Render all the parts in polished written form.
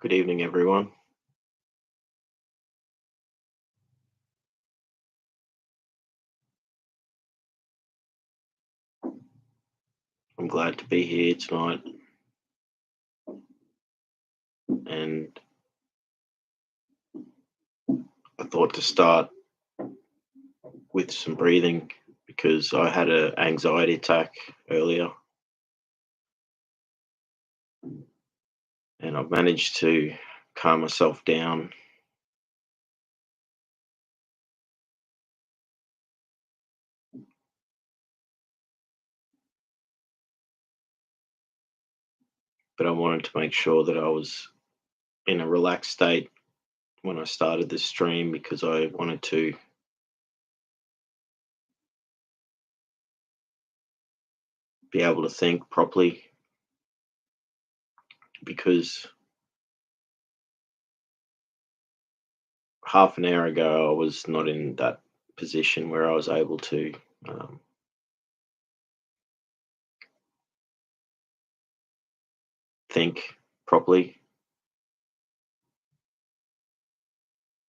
Good evening, everyone. I'm glad to be here tonight, and I thought to start with some breathing because I had an anxiety attack earlier, and I've managed to calm myself down. But I wanted to make sure that I was in a relaxed state when I started this stream because I wanted to be able to think properly. Because half an hour ago, I was not in that position where I was able to um, think properly,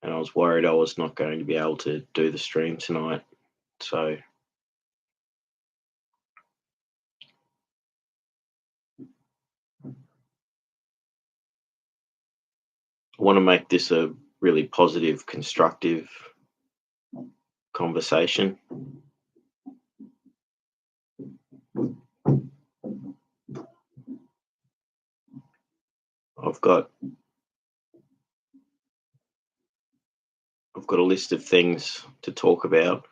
and I was worried I was not going to be able to do the stream tonight. So I want to make this a really positive, constructive conversation. I've got I've got a list of things to talk about.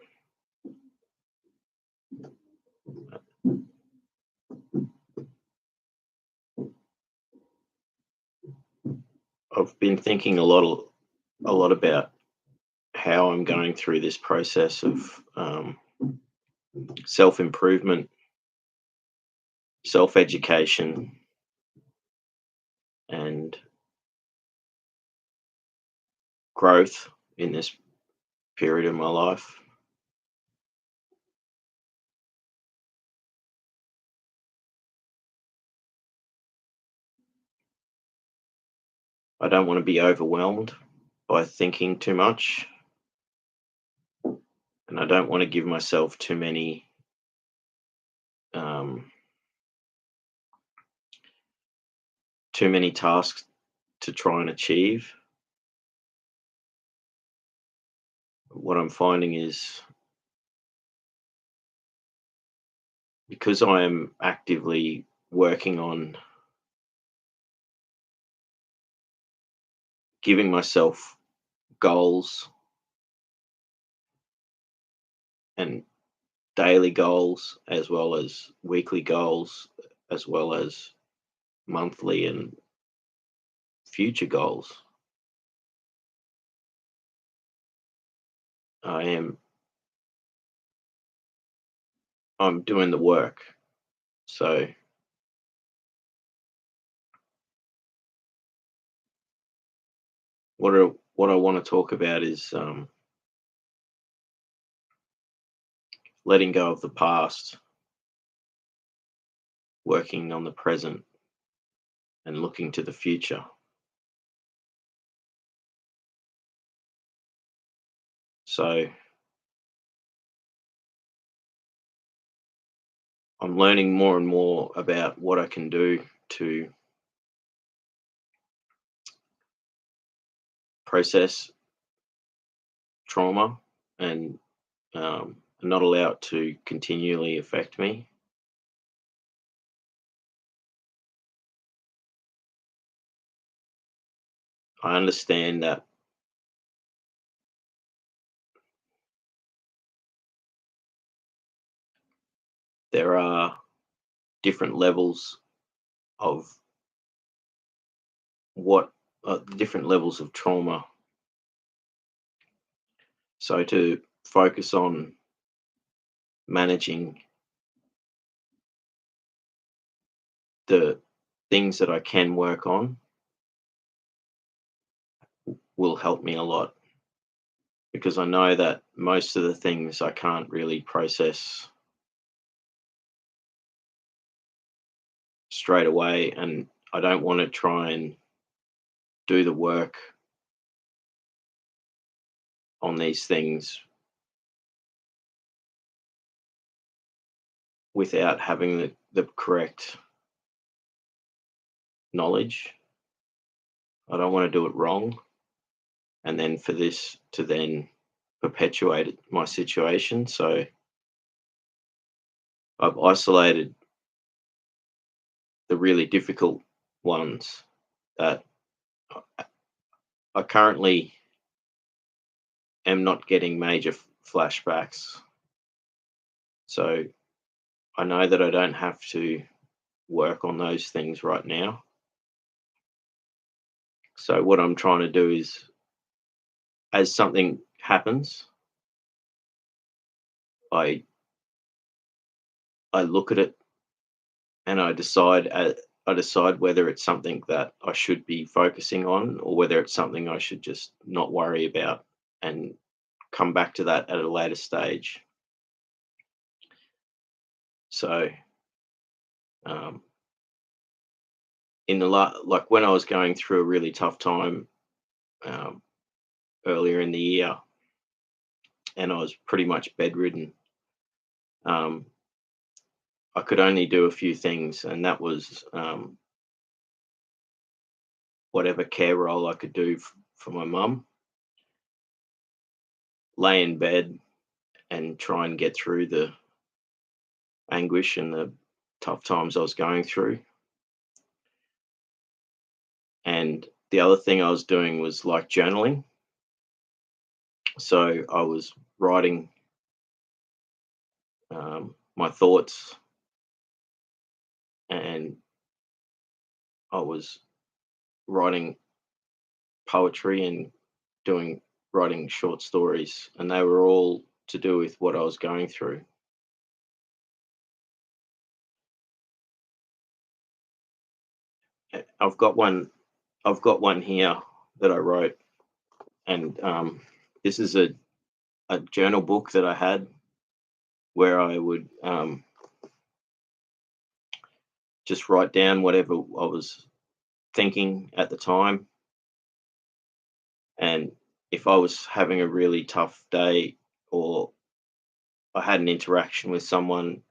I've been thinking a lot about how I'm going through this process of self improvement, self education, and growth in this period of my life. I don't want to be overwhelmed by thinking too much, and I don't want to give myself um, too many tasks to try and achieve. What I'm finding is, because I am actively working on giving myself goals and daily goals, as well as weekly goals, as well as monthly and future goals. I am I'm doing the work. So what I want to talk about is letting go of the past, working on the present, and looking to the future. So I'm learning more and more about what I can do to process trauma and not allow it to continually affect me. I understand that there are different levels of what different levels of trauma. So to focus on managing the things that I can work on will help me a lot, because I know that most of the things I can't really process straight away, and I don't want to try and do the work on these things without having the correct knowledge. I don't want to do it wrong, and then for this to then perpetuate my situation. So I've isolated the really difficult ones that I currently am not getting major flashbacks. So I know that I don't have to work on those things right now. So what I'm trying to do is, as something happens, I I look at it and I decide whether it's something that I should be focusing on or whether it's something I should just not worry about and come back to that at a later stage. So um, in the like when I was going through a really tough time um, earlier in the year, and I was pretty much bedridden. Um, I could only do a few things, and that was whatever care role I could do for my mum, lay in bed and try and get through the anguish and the tough times I was going through. And the other thing I was doing was like journaling. So I was writing my thoughts, and I was writing poetry and doing writing short stories, and they were all to do with what I was going through. I've got one. I've got one here that I wrote, and this is a journal book that I had where I would just write down whatever I was thinking at the time, and if I was having a really tough day or I had an interaction with someone,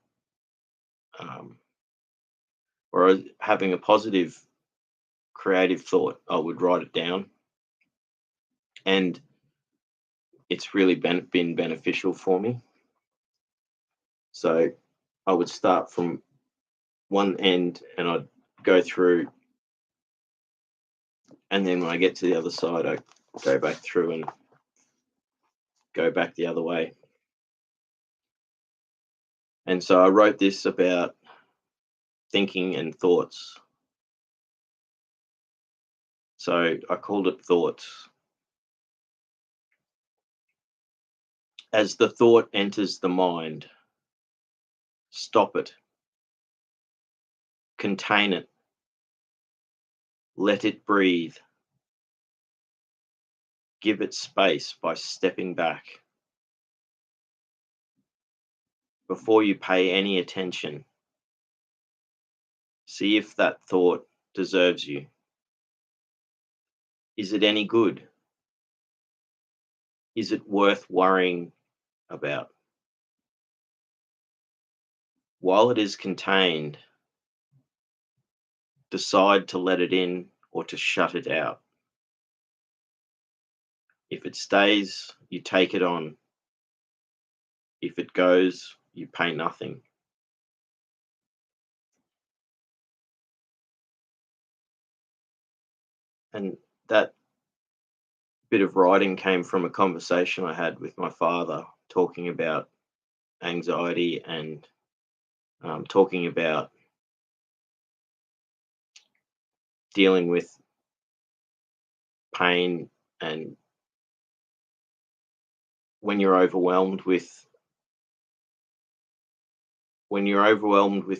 um, or I was having a positive creative thought, I would write it down, and it's really been beneficial for me. So I would start from one end and I'd go through, and then when I get to the other side, I go back through and go back the other way. And so I wrote this about thinking and thoughts. So I called it Thoughts. As the thought enters the mind, stop it, contain it, let it breathe, give it space by stepping back. Before you pay any attention, see if that thought deserves you. Is it any good? Is it worth worrying about? While it is contained, decide to let it in or to shut it out. If it stays, you take it on. If it goes, you pay nothing. And that bit of writing came from a conversation I had with my father talking about anxiety and talking about dealing with pain, and when you're overwhelmed with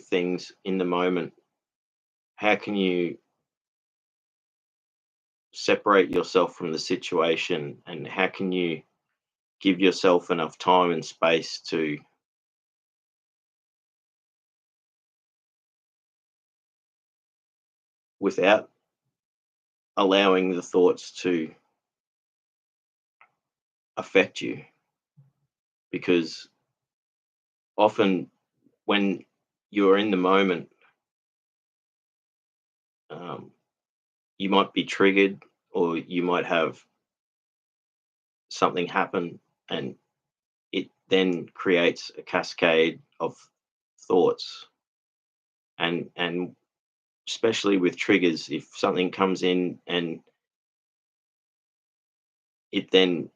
things in the moment, how can you separate yourself from the situation, and how can you give yourself enough time and space to without allowing the thoughts to affect you, because often when you're in the moment, um, you might be triggered, or you might have something happen, and it then creates a cascade of thoughts. And especially with triggers, if something comes in and it then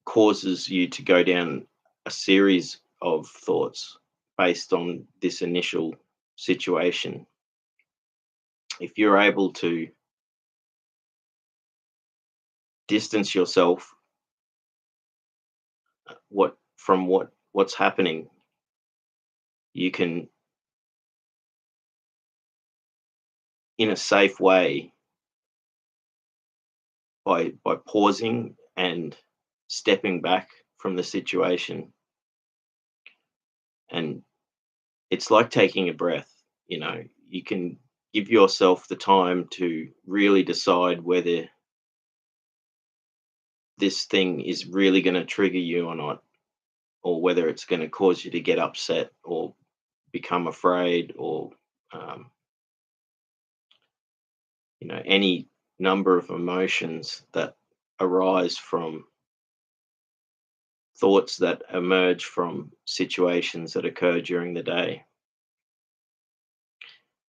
causes you to go down a series of thoughts based on this initial situation, if you're able to distance yourself what's happening, you can, in a safe way, by pausing and stepping back from the situation. And it's like taking a breath. You can give yourself the time to really decide whether this thing is really going to trigger you or not, or whether it's going to cause you to get upset or become afraid, or um, any number of emotions that arise from thoughts that emerge from situations that occur during the day.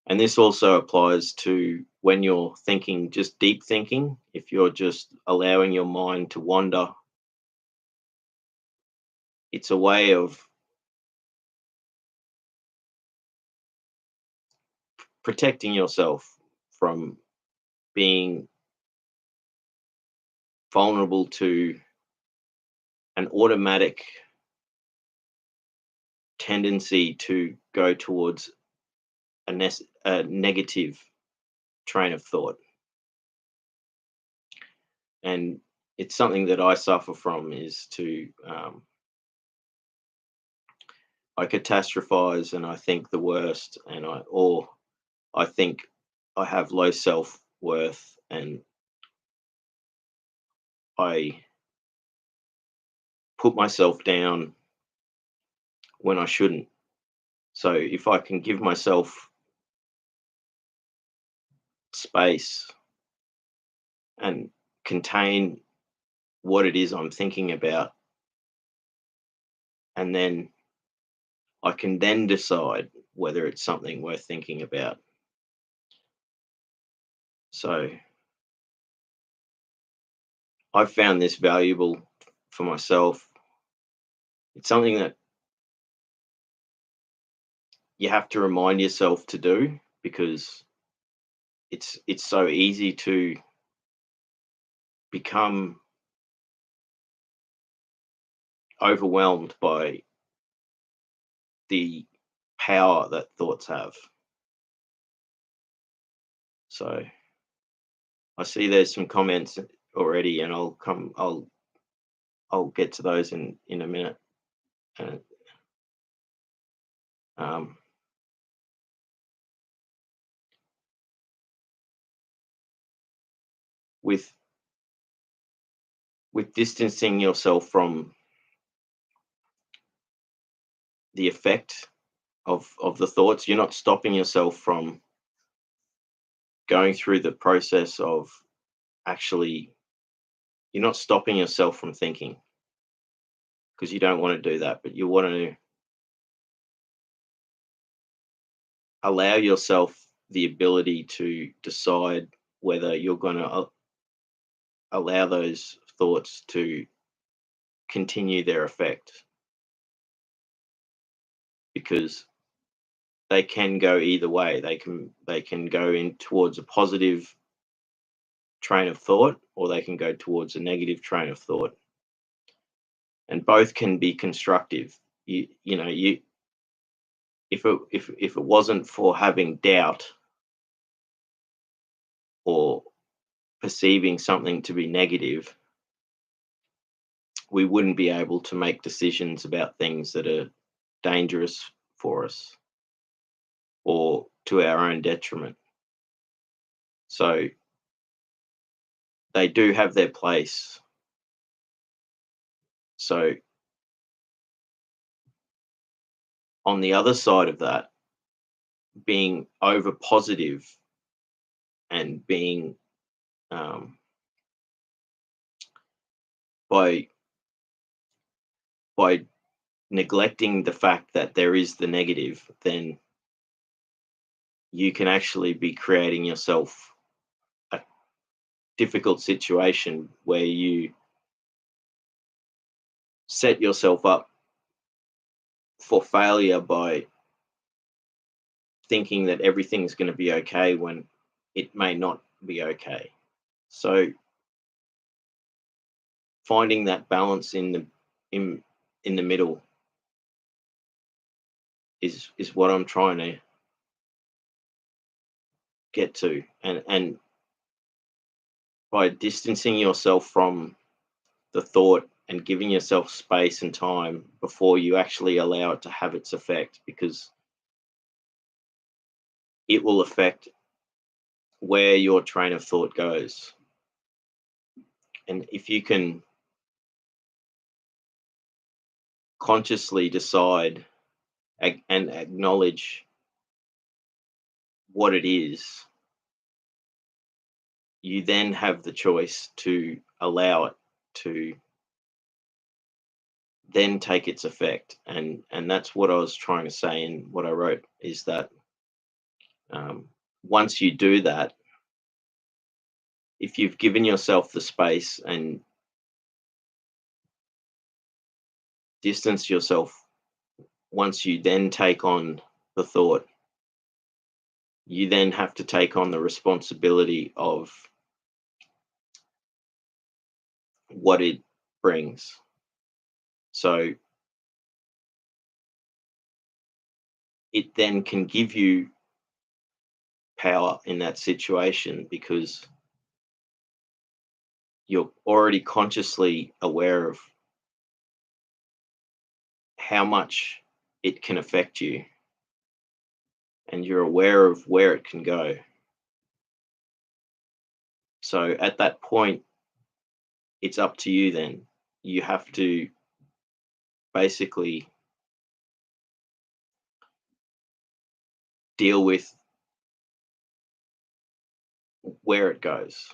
And this also applies to when you're thinking, just deep thinking. If you're just allowing your mind to wander, it's a way of protecting yourself from being vulnerable to an automatic tendency to go towards a negative train of thought. And it's something that I suffer from, is to I catastrophize, and I think the worst, and I think I have low self worth, and I put myself down when I shouldn't. So if I can give myself space and contain what it is I'm thinking about, and then I can then decide whether it's something worth thinking about. So I've found this valuable for myself. It's something that you have to remind yourself to do, because it's so easy to become overwhelmed by the power that thoughts have. So I see there's some comments already, and I'll get to those in a minute. Uh, um, with distancing yourself from the effect of the thoughts, you're not stopping yourself from going through the process of actually, you're not stopping yourself from thinking, because you don't want to do that, but you want to allow yourself the ability to decide whether you're going to allow those thoughts to continue their effect, because they can go either way. They can go in towards a positive train of thought, or they can go towards a negative train of thought, and both can be constructive. You if it wasn't for having doubt, or perceiving something to be negative, we wouldn't be able to make decisions about things that are dangerous for us, or to our own detriment. So they do have their place. So on the other side of that, being over positive and being um, by by neglecting the fact that there is the negative, then you can actually be creating yourself a difficult situation where you set yourself up for failure by thinking that everything's going to be okay when it may not be okay. So finding that balance in in the middle is what I'm trying to get to, and by distancing yourself from the thought and giving yourself space and time before you actually allow it to have its effect, because it will affect where your train of thought goes. And if you can consciously decide and acknowledge what it is, you then have the choice to allow it to then take its effect. And that's what I was trying to say in what I wrote, is that um, once you do that, if you've given yourself the space and distance yourself, once you then take on the thought, you then have to take on the responsibility of what it brings. So it then can give you power in that situation, because you're already consciously aware of how much it can affect you, and you're aware of where it can go. So at that point, it's up to you then. You have to basically deal with where it goes.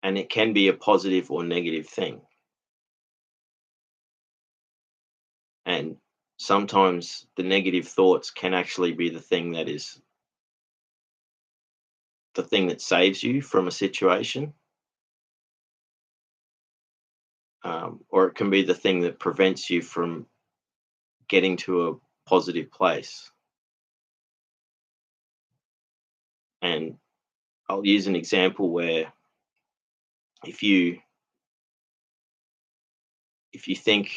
And it can be a positive or negative thing. And sometimes the negative thoughts can actually be the thing that saves you from a situation, or it can be the thing that prevents you from getting to a positive place. And I'll use an example where if you if you think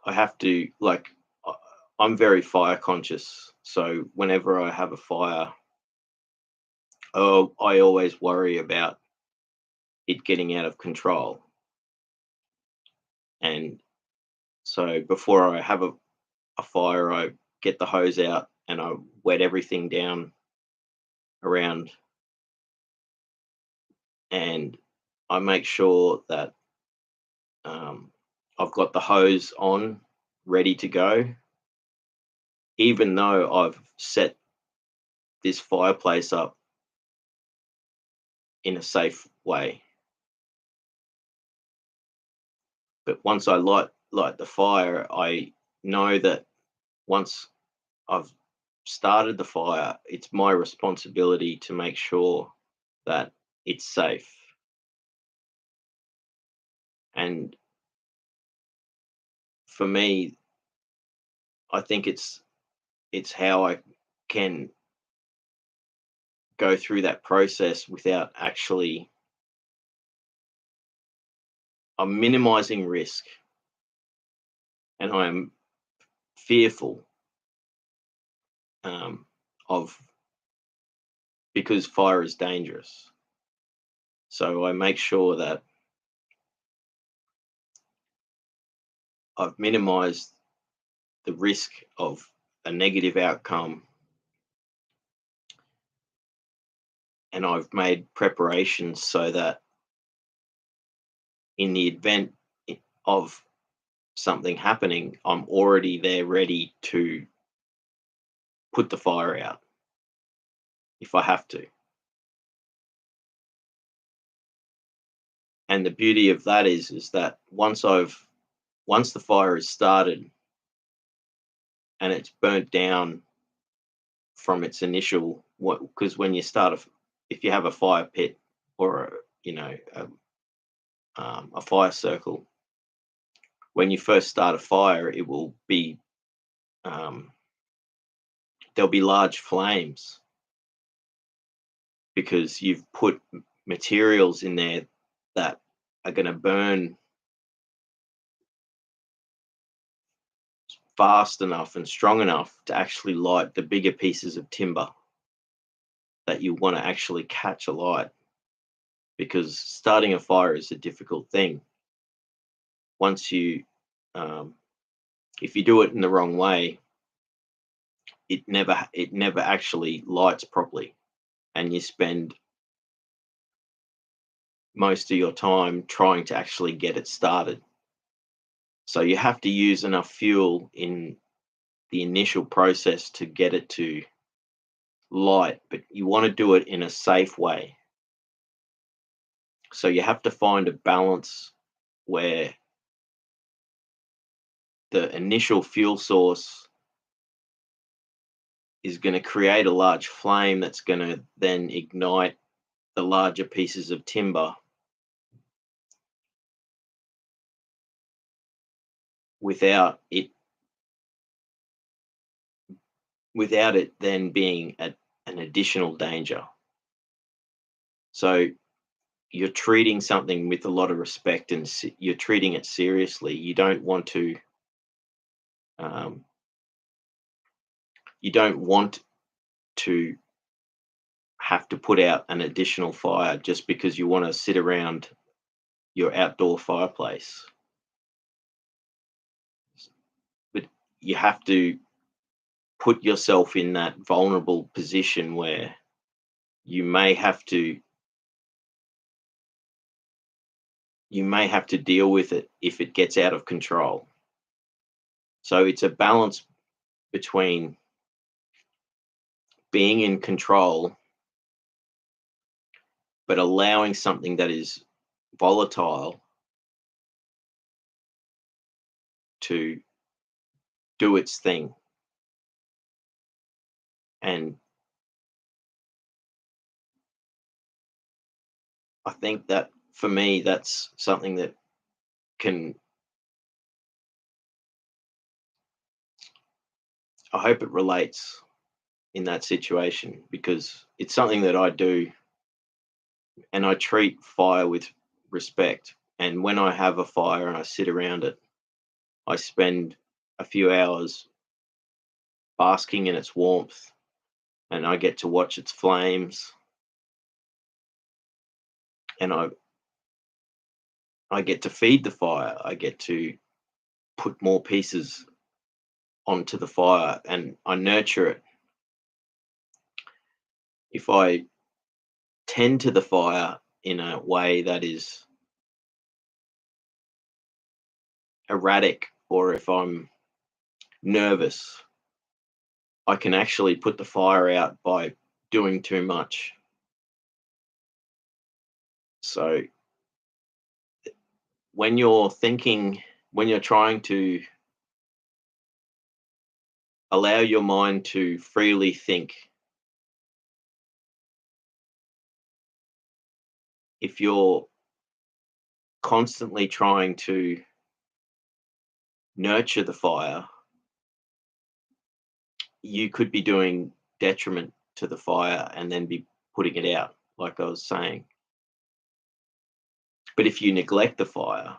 I have to, like, I- I'm very fire conscious, so whenever I have a fire, oh, I always worry about it getting out of control. And so before I have a fire, I get the hose out and I wet everything down around, and I make sure that um, I've got the hose on, ready to go, even though I've set this fireplace up in a safe way. But once I light the fire, I know that once I've started the fire, it's my responsibility to make sure that it's safe. And for me, I think it's how I can go through that process without actually, I'm minimizing risk, and I'm fearful um, of, because fire is dangerous. So I make sure that I've minimized the risk of a negative outcome, and I've made preparations so that in the event of something happening, I'm already there ready to put the fire out if I have to. And the beauty of that is that once the fire is started and it's burnt down from its initial, what, because when you start if you have a fire pit or a fire circle, when you first start a fire, it will be um, there'll be large flames because you've put materials in there that are going to burn fast enough and strong enough to actually light the bigger pieces of timber that you want to actually catch alight, because starting a fire is a difficult thing. Once you um, if you do it in the wrong way, it never actually lights properly, and you spend most of your time trying to actually get it started. So you have to use enough fuel in the initial process to get it to light, but you want to do it in a safe way. So you have to find a balance where the initial fuel source is going to create a large flame that's going to then ignite the larger pieces of timber without it without it then being an additional danger. So you're treating something with a lot of respect, and you're treating it seriously. Um, you don't want to have to put out an additional fire just because you want to sit around your outdoor fireplace. But you have to put yourself in that vulnerable position where you may have to you may have to deal with it if it gets out of control. So it's a balance between being in control but allowing something that is volatile to do its thing. And I think that for me, that's something that can, I hope it relates in that situation, because it's something that I do, and I treat fire with respect. And when I have a fire and I sit around it, I spend a few hours basking in its warmth, and I get to watch its flames, and I get to feed the fire. I get to put more pieces onto the fire and I nurture it. If I tend to the fire in a way that is erratic, or if I'm nervous, I can actually put the fire out by doing too much. So when you're thinking, when you're trying to allow your mind to freely think, if you're constantly trying to nurture the fire, you could be doing detriment to the fire and then be putting it out, like I was saying. But if you neglect the fire,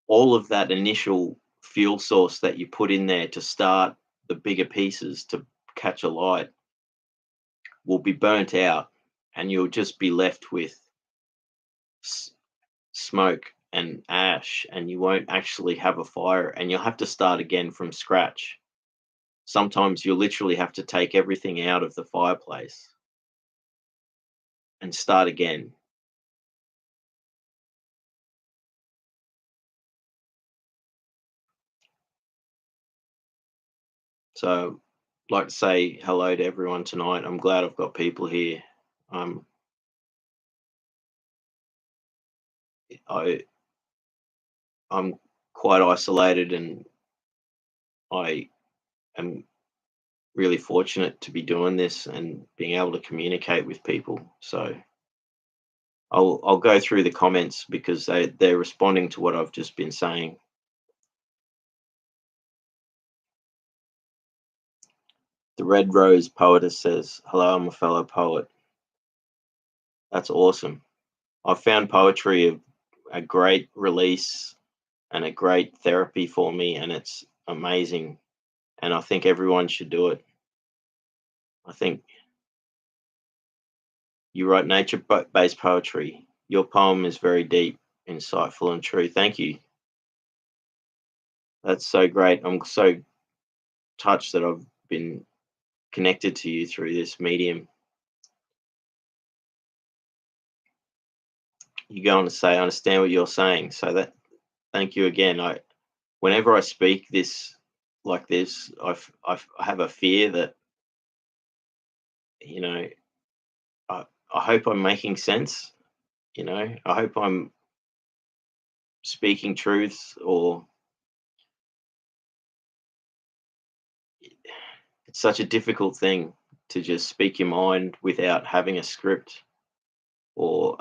all of that initial fuel source that you put in there to start the bigger pieces to catch a light will be burnt out, and you'll just be left with s- smoke and ash, and you won't actually have a fire, and you'll have to start again from scratch. Sometimes you'll literally have to take everything out of the fireplace and start again. So, I'd like to say hello to everyone tonight. I'm glad I've got people here. Um, I I'm quite isolated, and I am really fortunate to be doing this and being able to communicate with people. So I'll go through the comments because they're responding to what I've just been saying. The Red Rose Poetess says, "Hello, I'm a fellow poet." That's awesome. I found poetry a great release and a great therapy for me, and it's amazing. And I think everyone should do it. I think you write nature-based poetry. Your poem is very deep, insightful, and true. Thank you. That's so great. I'm so touched that I've been connected to you through this medium. You go on to say, "I understand what you're saying." So that, thank you again. Whenever I speak this like this, I have a fear that, you know, I, I hope I'm making sense. I hope I'm speaking truth, or it's such a difficult thing to just speak your mind without having a script, or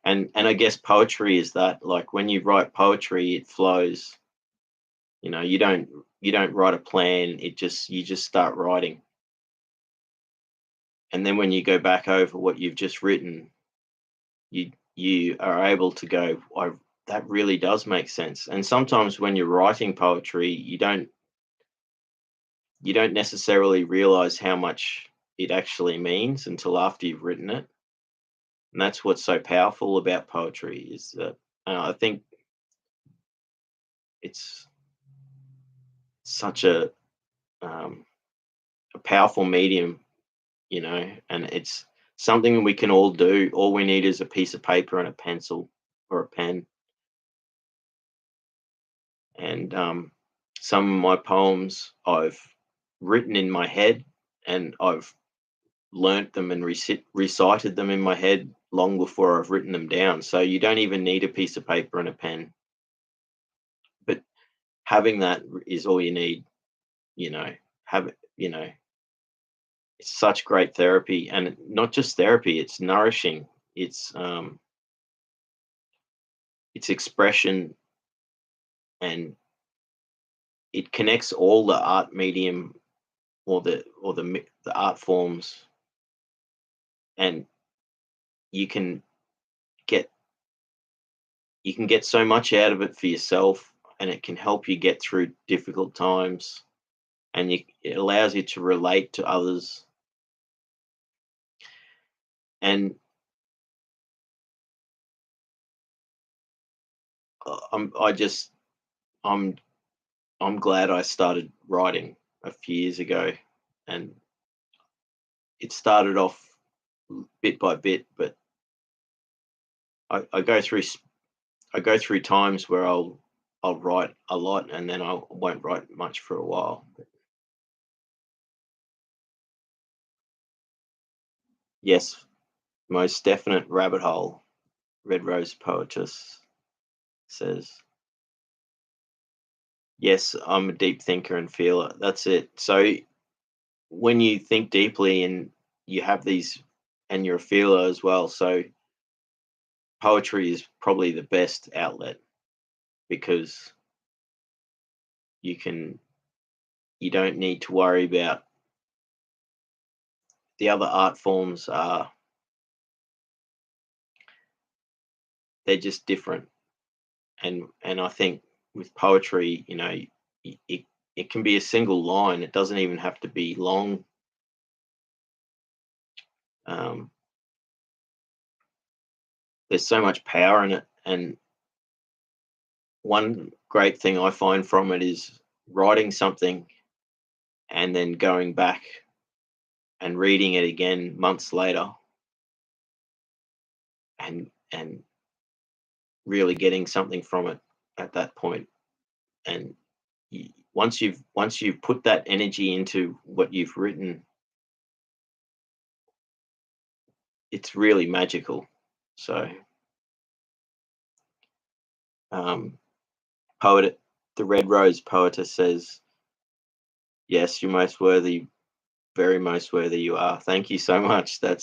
and I guess poetry is that, like, when you write poetry, it flows. You don't write a plan. You just start writing, and then when you go back over what you've just written, you are able to go, that really does make sense. And sometimes when you're writing poetry, you don't necessarily realize how much it actually means until after you've written it. And that's what's so powerful about poetry, is that I think it's such um, a powerful medium, and it's something we can all do. All we need is a piece of paper and a pencil or a pen. And some of my poems I've written in my head, and I've learnt them and recited them in my head long before I've written them down. So you don't even need a piece of paper and a pen, but having that is all you need. You know, have it. It's such great therapy, and not just therapy. It's nourishing. It's expression, and it connects all the art medium, or the art forms, and you can get you can get so much out of it for yourself, and it can help you get through difficult times, and it allows you to relate to others. And I just I'm I'm glad I started writing a few years ago, and it started off bit by bit, but I go through times where I'll write a lot, and then I won't write much for a while. But yes, most definite rabbit hole. Red Rose Poetess says, "Yes, I'm a deep thinker and feeler." That's it. So when you think deeply, and you have these, and you're a feeler as well, so poetry is probably the best outlet, because you can you don't need to worry about the other art forms. They're just different. And I think with poetry, it can be a single line. It doesn't even have to be long. um, there's so much power in it. And one great thing I find from it is writing something and then going back and reading it again months later, and really getting something from it at that point. And once you've put that energy into what you've written, it's really magical. So, um, poet, the Red Rose poetess says, "Yes, you're most worthy, very most worthy you are." Thank you so much. Thank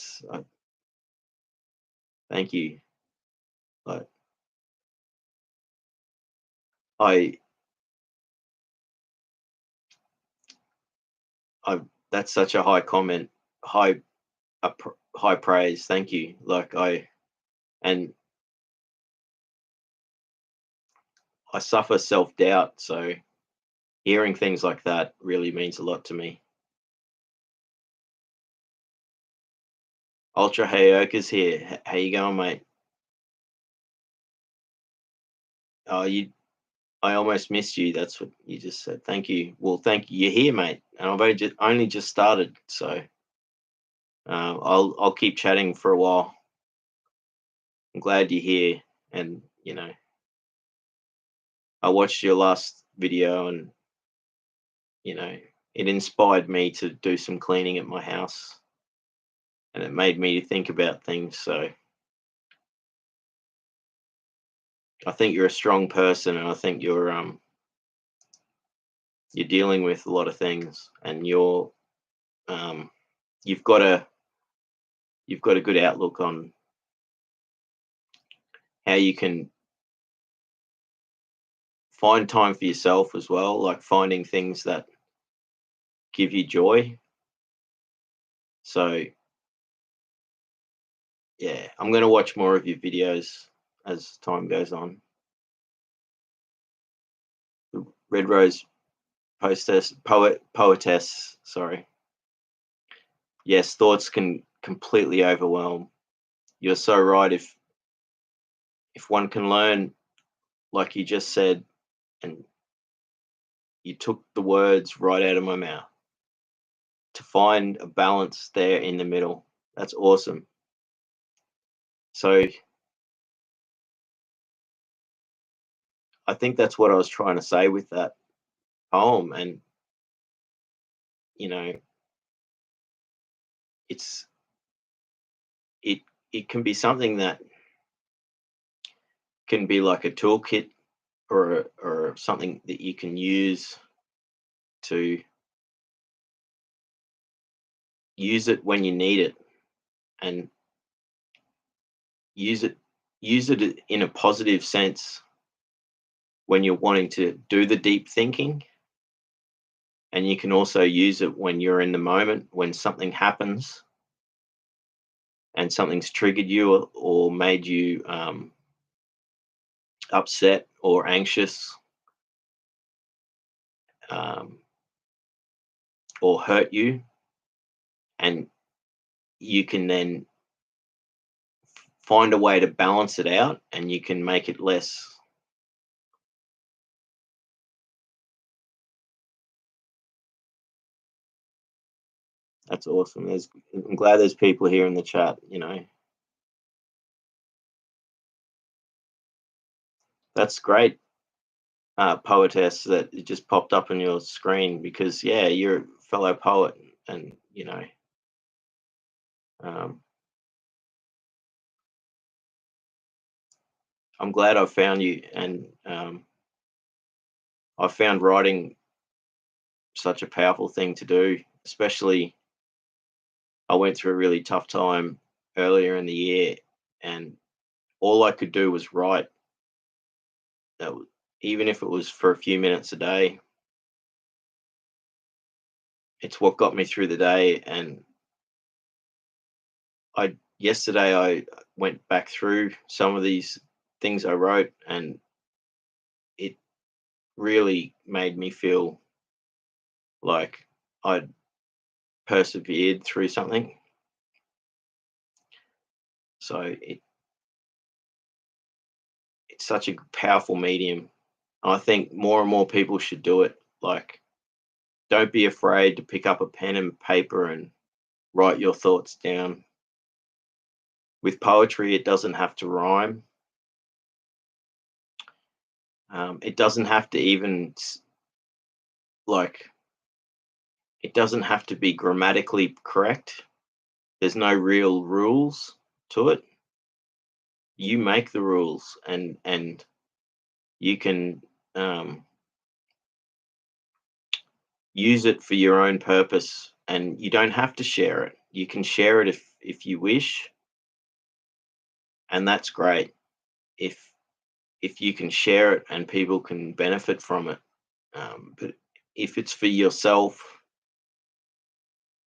you. Like I, I, that's such a high comment, high, high praise. Thank you. And I suffer self doubt, so hearing things like that really means a lot to me. Ultra Hayoka's here. How you going, mate? Oh, I almost missed you. That's what you just said. Thank you. Well, thank you. You're here, mate. And I've only just started, so I'll keep chatting for a while. I'm glad you're here, and I watched your last video, and you know, it inspired me to do some cleaning at my house, and it made me think about things. So I think you're a strong person, and I think you're dealing with a lot of things, and um, you've got a you've got a good outlook on how you can find time for yourself as well, like finding things that give you joy. So yeah, I'm gonna watch more of your videos as time goes on. The Red Rose poetess. Sorry. Yes, thoughts can completely overwhelm. You're so right. If one can learn, like you just said, and you took the words right out of my mouth, to find a balance there in the middle. That's awesome. So I think that's what I was trying to say with that poem. And you know, it's it it can be something that can be like a toolkit, or something that you can to use it when you need it, and use it in a positive sense when you're wanting to do the deep thinking. And you can also use it when you're in the moment, when something happens and something's triggered you, or made you upset or anxious, um, or hurt you. And you can then find a way to balance it out, and you can make it less. That's awesome. I'm glad there's people here in the chat. That's great, poetess, that it just popped up on your screen, because yeah, you're a fellow poet. And um, I'm glad I found you. And I found writing such a powerful thing to do, especially I went through a really tough time earlier in the year, and all I could do was write. Even if it was for a few minutes a day, it's what got me through the day. And I yesterday I went back through some of these things I wrote, and it really made me feel like I'd persevered through something. So it's such a powerful medium. I think more and more people should do it. Like, don't be afraid to pick up a pen and paper and write your thoughts down. with poetry, it doesn't have to rhyme. It doesn't have to even like it doesn't have to be grammatically correct. There's no real rules to it. You make the rules, and you can use it for your own purpose, and you don't have to share it. You can share it if you wish, and that's great. If if you can share it and people can benefit from it, but if it's for yourself,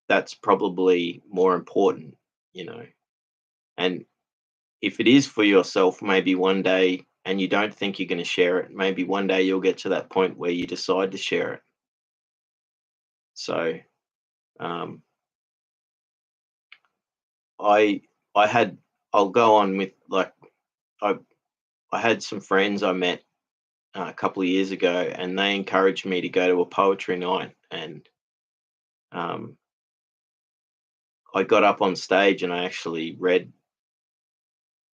that's probably more important, you know. And if it is for yourself, maybe one day, and you don't think you're going to share it, maybe one day you'll get to that point where you decide to share it. So um, I I had I'll go on with like I I had some friends I met a couple of years ago, and they encouraged me to go to a poetry night, and um, I got up on stage and I actually read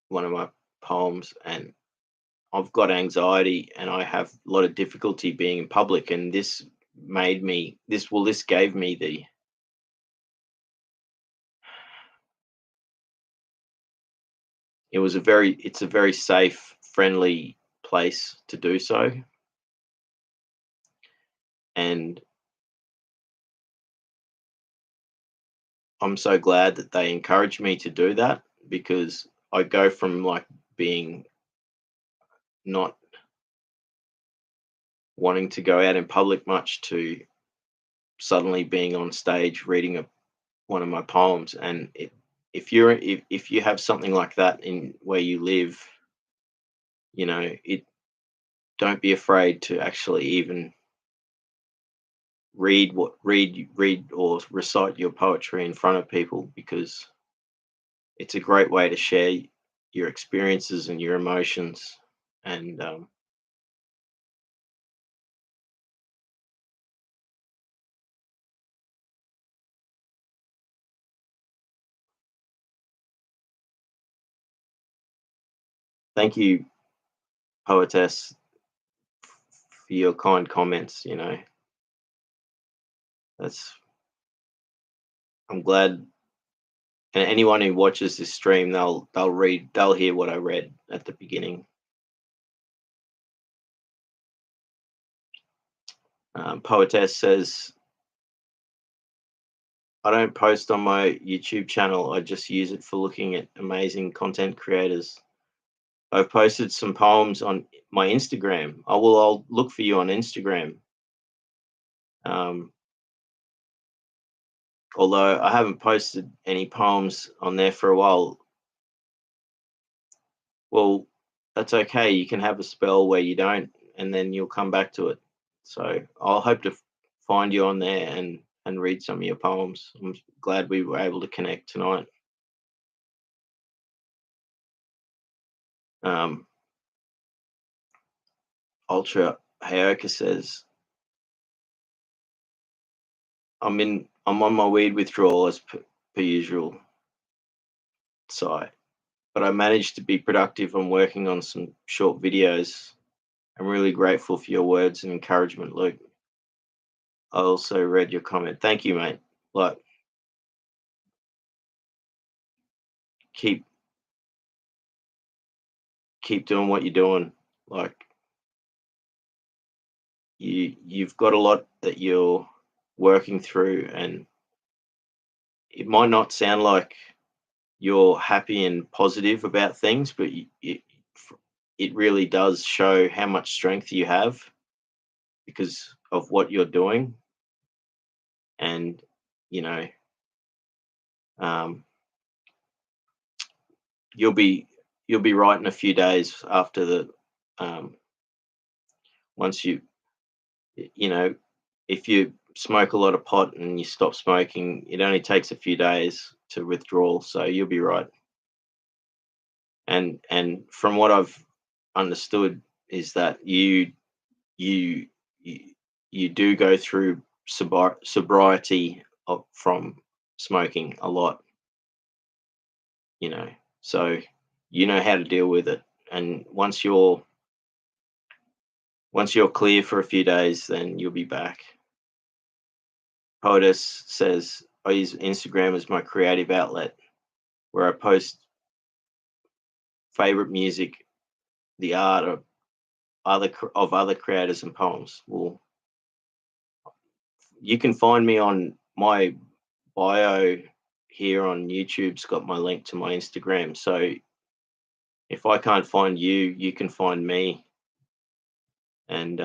one of my poems, and I've got anxiety and I have a lot of difficulty being in public, and this gave me the it's a very safe, friendly place to do so. And I'm so glad that they encouraged me to do that, because I go from like being not wanting to go out in public much to suddenly being on stage reading one of my poems. And if you have something like that in where you live, it don't be afraid to actually even read or recite your poetry in front of people, because it's a great way to share your experiences and your emotions. And thank you, poetess, for your kind comments. That's I'm glad. And anyone who watches this stream, they'll hear what I read at the beginning. Poetess says, I don't post on my YouTube channel. I just use it for looking at amazing content creators. I've posted some poems on my Instagram. I'll look for you on Instagram. Um, Although I haven't posted any poems on there for a while. Well, that's okay. You can have a spell where you don't, and then you'll come back to it. So I'll hope to find you on there and read some of your poems. I'm glad we were able to connect tonight. Um, Ultra Hayoka says, I'm on my weed withdrawal as per usual. So, but I managed to be productive. I'm working on some short videos. I'm really grateful for your words and encouragement, Luke. I also read your comment. Thank you, mate. Like, keep keep doing what you're doing. Like, you've got a lot that you're working through, and it might not sound like you're happy and positive about things, but it really does show how much strength you have because of what you're doing. And you know um, you'll be you'll be right in a few days after the um, once you know if you smoke a lot of pot and you stop smoking, it only takes a few days to withdraw, so you'll be right. And from what I've understood is that you you, you do go through sobriety from smoking a lot, you know So you know how to deal with it. And once you're clear for a few days, then you'll be back. Poetess says, I use Instagram as my creative outlet where I post favorite music, the art of other creators and poems. Well, you can find me on my bio here on YouTube's got my link to my Instagram. So if I can't find you, you can find me. And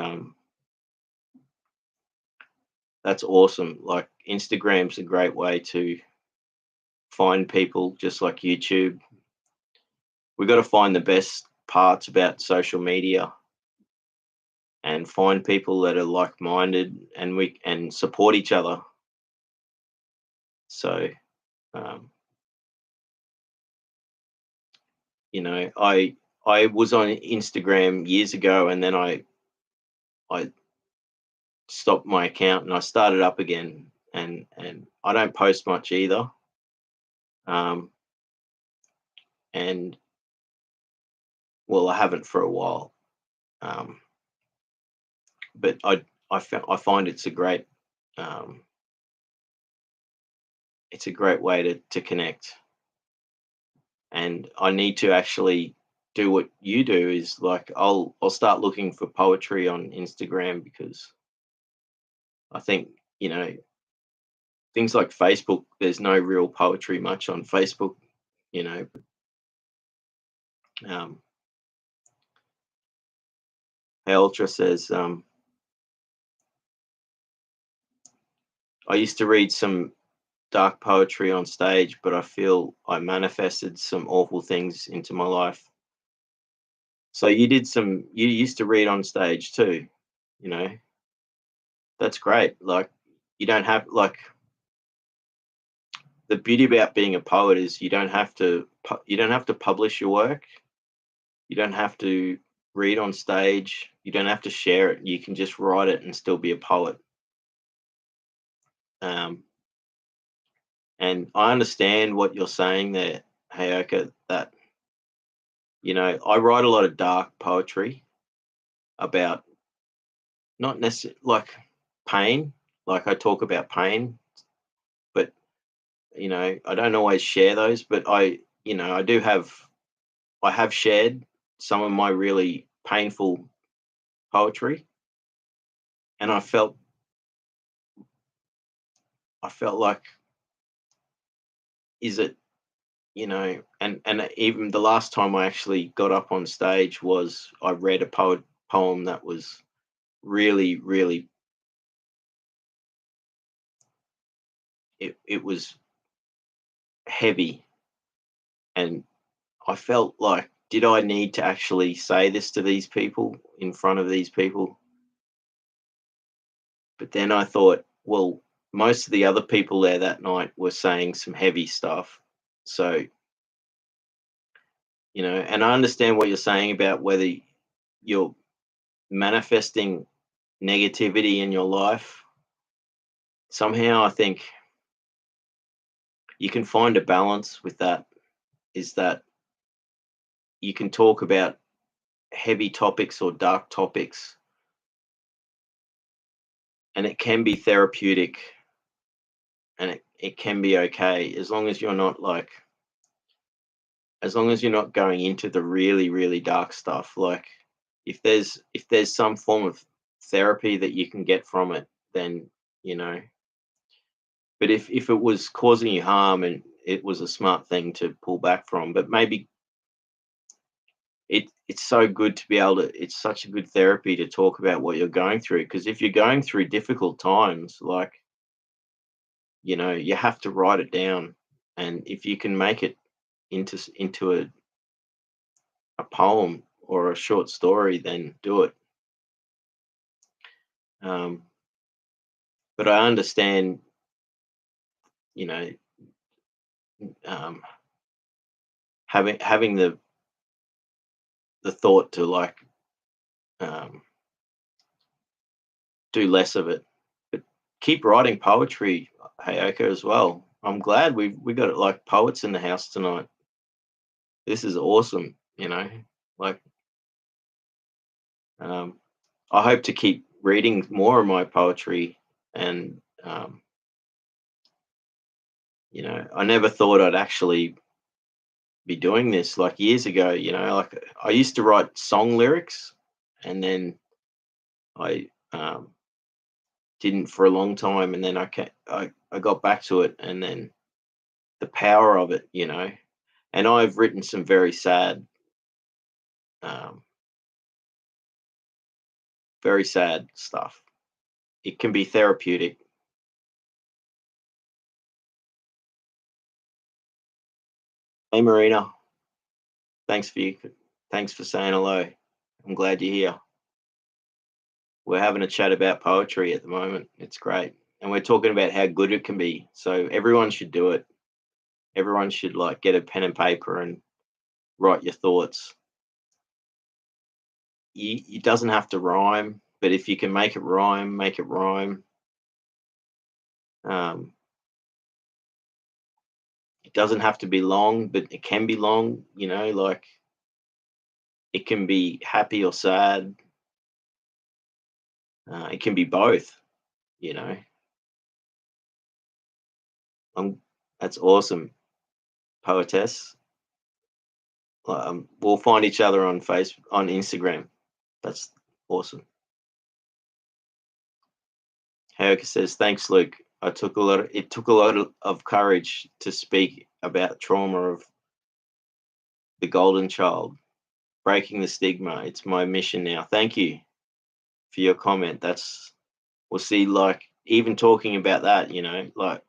that's awesome. Like Instagram's a great way to find people, just like YouTube. We got to find the best parts about social media and find people that are like-minded, and we and support each other. So um, I was on Instagram years ago, and then I stopped my account and I started up again, and I don't post much either. Um, and well, I haven't for a while. Um, but I find um, it's a great way to connect. And I need to actually do what you do, is like I'll start looking for poetry on Instagram, because I think, you know, things like Facebook, there's no real poetry much on Facebook, you know. Um, Hey Ultra says, I used to read some dark poetry on stage, but I feel I manifested some awful things into my life. So you used to read on stage too, you know. That's great. Like, you don't have like the beauty about being a poet is you don't have to publish your work. You don't have to read on stage. You don't have to share it. You can just write it and still be a poet. Um, and I understand what you're saying there, Hayoka, that, I write a lot of dark poetry about, not necessarily like pain, like I talk about pain, but I don't always share those, but I have shared some of my really painful poetry, and I felt like, is it, and even the last time I actually got up on stage was I read a poem that was really, really, it was heavy, and I felt like, did I need to actually say this to these people, in front of these people? But then I thought, well, most of the other people there that night were saying some heavy stuff. So, and I understand what you're saying about whether you're manifesting negativity in your life. Somehow I think you can find a balance with that, is that you can talk about heavy topics or dark topics, and it can be therapeutic, and it can be okay, as long as you're not going into the really, really dark stuff. Like, if there's some form of therapy that you can get from it, then, you know but if it was causing you harm, and it was a smart thing to pull back from. But maybe it's so good to be able to it's such a good therapy to talk about what you're going through, because if you're going through difficult times, like, you have to write it down. And if you can make it into a poem or a short story, then do it. um, but I understand, you know um, having the thought to, like, um, do less of it. But keep writing poetry, Hayaka, as well. I'm glad we got, like, poets in the house tonight. this is awesome, you know. Like, um, I hope to keep reading more of my poetry, and I never thought I'd actually be doing this like years ago. Like I used to write song lyrics, and then I didn't for a long time, and then I got back to it, and then the power of it, and I've written some um, very sad stuff. It can be therapeutic. Hey, Marina, thanks for you. Thanks for saying hello. I'm glad you're here. We're having a chat about poetry at the moment. It's great, and we're talking about how good it can be. So everyone should do it. Everyone should like get a pen and paper and write your thoughts. It doesn't have to rhyme, but if you can make it rhyme, make it rhyme. Um, it doesn't have to be long, but it can be long. Like it can be happy or sad. It can be both. You know, that's awesome, poetess. We'll find each other on Instagram. That's awesome. Erica says, "Thanks, Luke. It took a lot of courage to speak about trauma of the golden child, breaking the stigma. It's my mission now. Thank you for your comment. We'll see. Like even talking about that, like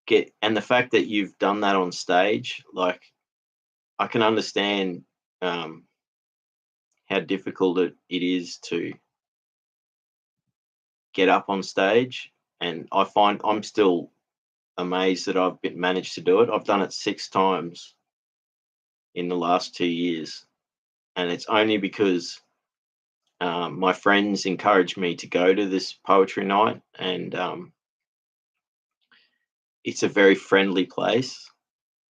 get and the fact that you've done that on stage, like I can understand um, how difficult it is to get up on stage, and I find I'm still amazed that managed to do it. I've done it 6 times in the last 2 years, and it's only because my friends encouraged me to go to this poetry night, and it's a very friendly place,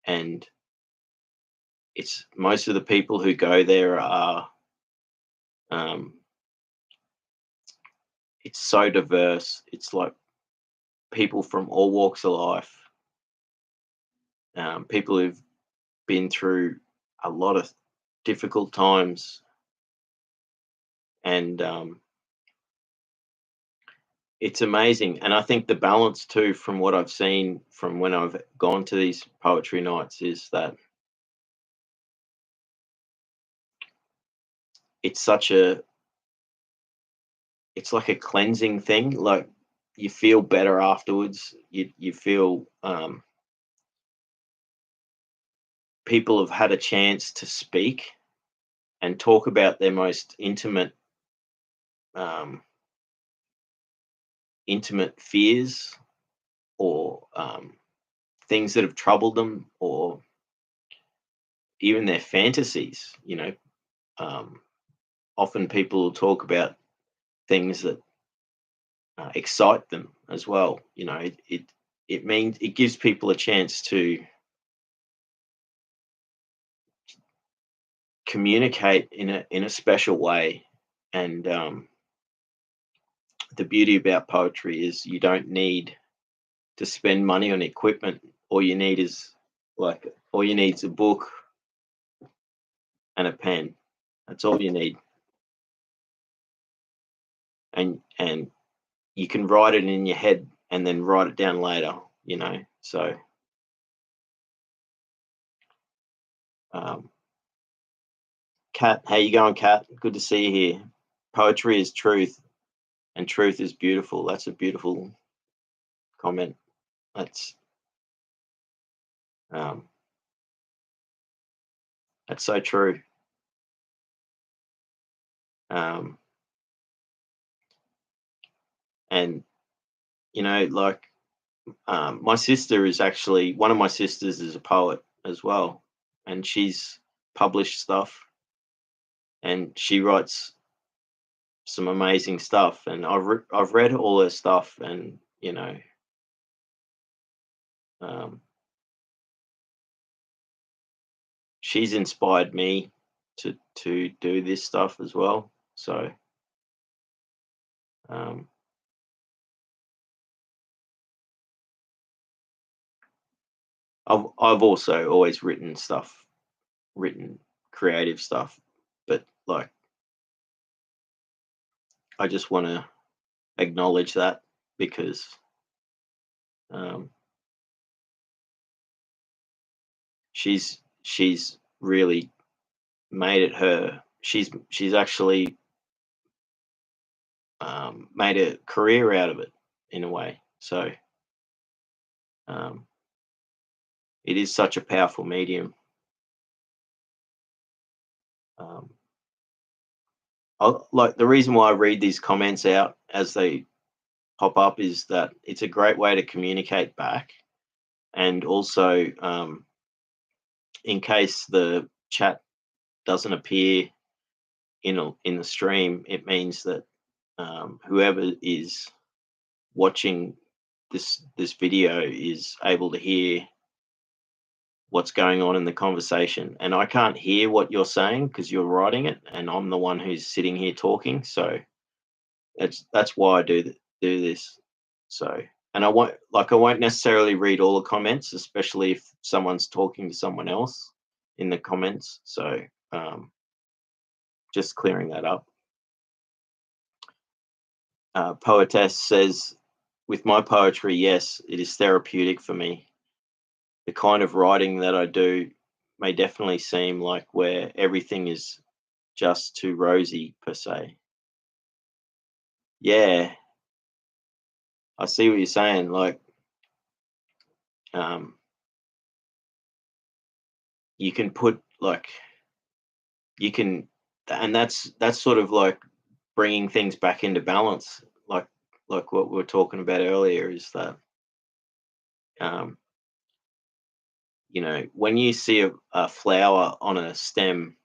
and it's most of the people who go there are um, it's so diverse. It's like people from all walks of life, people who've been through a lot of difficult times, and it's amazing. And I think the balance too, from what I've seen from when I've gone to these poetry nights, is that it's such a it's like a cleansing thing. Like you feel better afterwards. You feel people have had a chance to speak and talk about their most um, intimate fears, or things that have troubled them, or even their fantasies. Um, Often people will talk about things that excite them as well. It means it gives people a chance to communicate in a special way. And the beauty about poetry is you don't need to spend money on equipment. All you need is a book and a pen. That's all you need, and you can write it in your head and then write it down later. So um, Kat, how you going, Kat? Good to see you here. Poetry is truth, and truth is beautiful. That's a beautiful comment. That's um, that's so true. Um, and like my sister is actually one of my sisters is a poet as well, and she's published stuff, and she writes some amazing stuff. And I've read all her stuff, and um, she's inspired me to do this stuff as well. So um, I've also always written creative stuff, but like I just want to acknowledge that because um, she's really made it her. She's actually made a career out of it in a way. So um, it is such a powerful medium. Um, like the reason why I read these comments out as they pop up is that it's a great way to communicate back, and also in case the chat doesn't appear in the stream, it means that whoever is watching this video is able to hear what's going on in the conversation. And I can't hear what you're saying because you're writing it, and I'm the one who's sitting here talking. So that's why I do this. So, and I won't necessarily read all the comments, especially if someone's talking to someone else in the comments. So um, just clearing that up. Poetess says, with my poetry, yes, it is therapeutic for me. The kind of writing that I do may definitely seem like where everything is just too rosy per se. Yeah, I see what you're saying. Like, um, you can put like you can, and that's sort of like bringing things back into balance. Like what we were talking about earlier is that um, when you see a flower on a stem,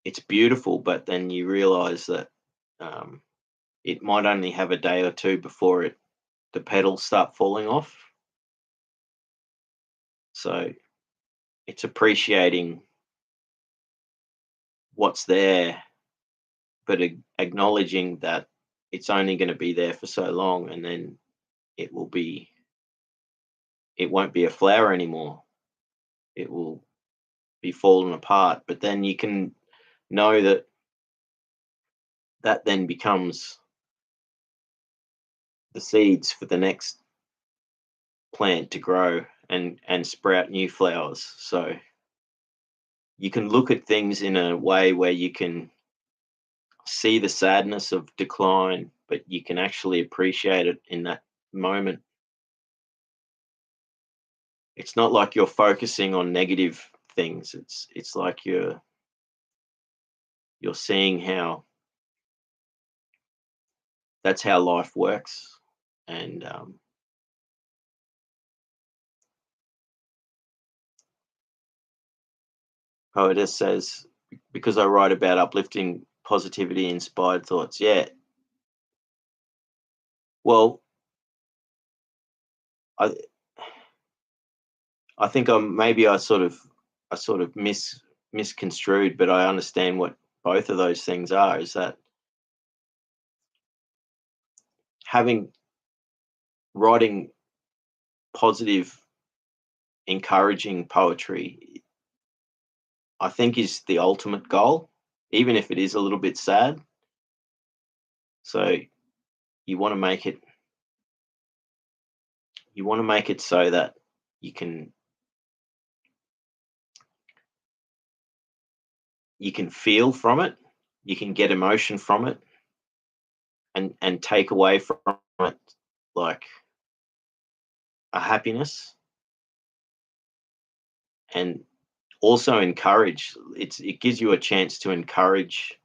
it's beautiful, but then you realize that um, it might only have a day or two before the petals start falling off. So it's appreciating what's there, but acknowledging that it's only going to be there for so long, and then it will be it won't be a flower anymore. It will be falling apart. But then you can know that that then becomes the seeds for the next plant to grow and sprout new flowers. So you can look at things in a way where you can see the sadness of decline, but you can actually appreciate it in that moment. It's not like you're focusing on negative things. It's like you're seeing how that's how life works. And Poetess says, because I write about uplifting positivity, inspired thoughts. Yeah. Well, I I think maybe I sort of misconstrued, but I understand what both of those things are. Is that having writing positive, encouraging poetry, I think is the ultimate goal, even if it is a little bit sad. So you want to make it so that you can feel from it, you can get emotion from it, and take away from it like a happiness, and also encourage. It gives you a chance to encourage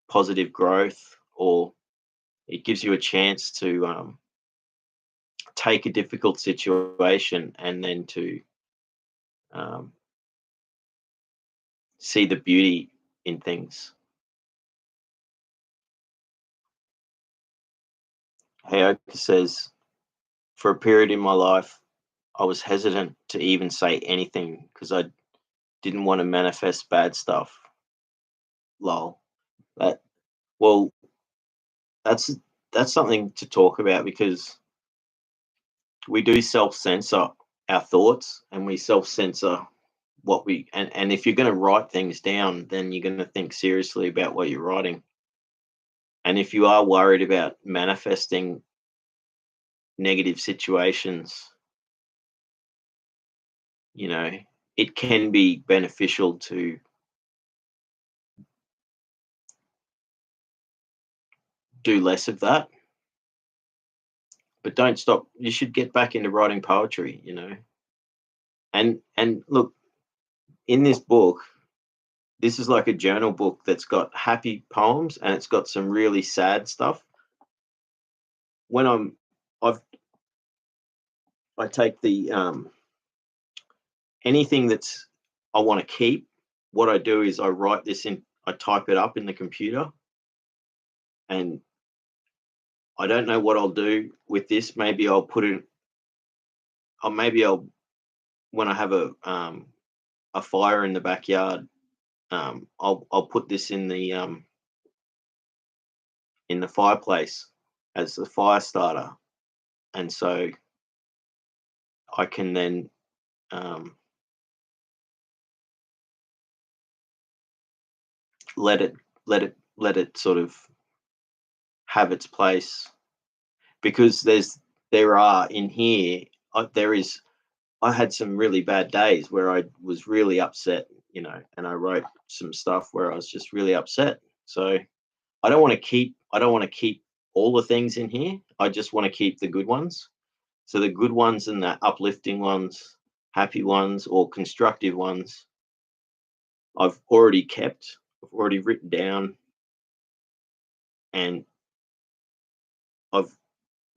positive growth, or it gives you a chance to take a difficult situation and then to um, see the beauty in things. Hayoka says, for a period in my life, I was hesitant to even say anything because I didn't want to manifest bad stuff. Lol. That well, that's that's something to talk about because we do self-censor our thoughts and we self-censor what we and if you're going to write things down, then you're going to think seriously about what you're writing. And if you are worried about manifesting negative situations, you know, it can be beneficial to do less of that, but don't stop. You should get back into writing poetry, you know. And look, in this book, this is like a journal book that's got happy poems and it's got some really sad stuff. When I've I take the anything that's I want to keep, what I do is I write this in, I type it up in the computer, and I don't know what I'll do with this. Maybe I'll put it, or maybe I'll when I have a fire in the backyard, I'll put this in the fireplace as the fire starter, and so I can then um, let it let it sort of have its place because there are in here there is I had some really bad days where I was really upset, you know, and I wrote some stuff where I was just really upset. So I don't want to keep all the things in here. I just want to keep the good ones. So the good ones and the uplifting ones, happy ones or constructive ones, I've already kept. I've already written down, and I'm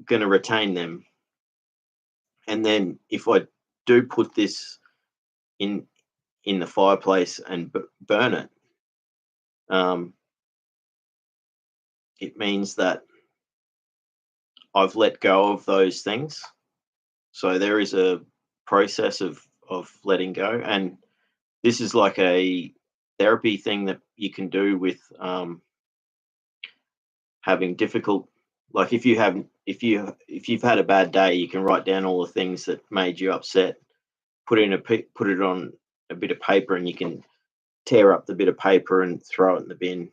going to retain them. And then if I do put this in in the fireplace and burn it, um, it means that I've let go of those things. So there is a process of letting go, and this is like a therapy thing that you can do with having difficult. Like if you've had a bad day, you can write down all the things that made you upset. Put it on a bit of paper, and you can tear up the bit of paper and throw it in the bin.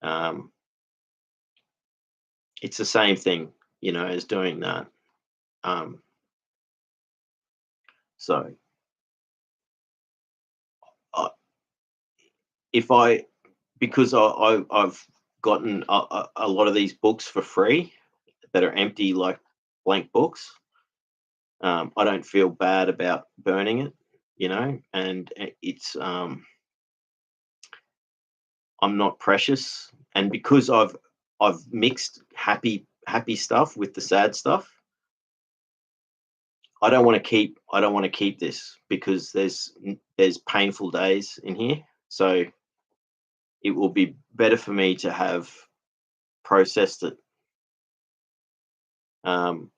Um, it's the same thing, you know, as doing that. Um, so I, if I because I've gotten a lot of these books for free that are empty, like blank books. I don't feel bad about burning it, you know, and it's I'm not precious, and because I've mixed happy stuff with the sad stuff. I don't want to keep this because there's painful days in here, so it will be better for me to have processed it. Um,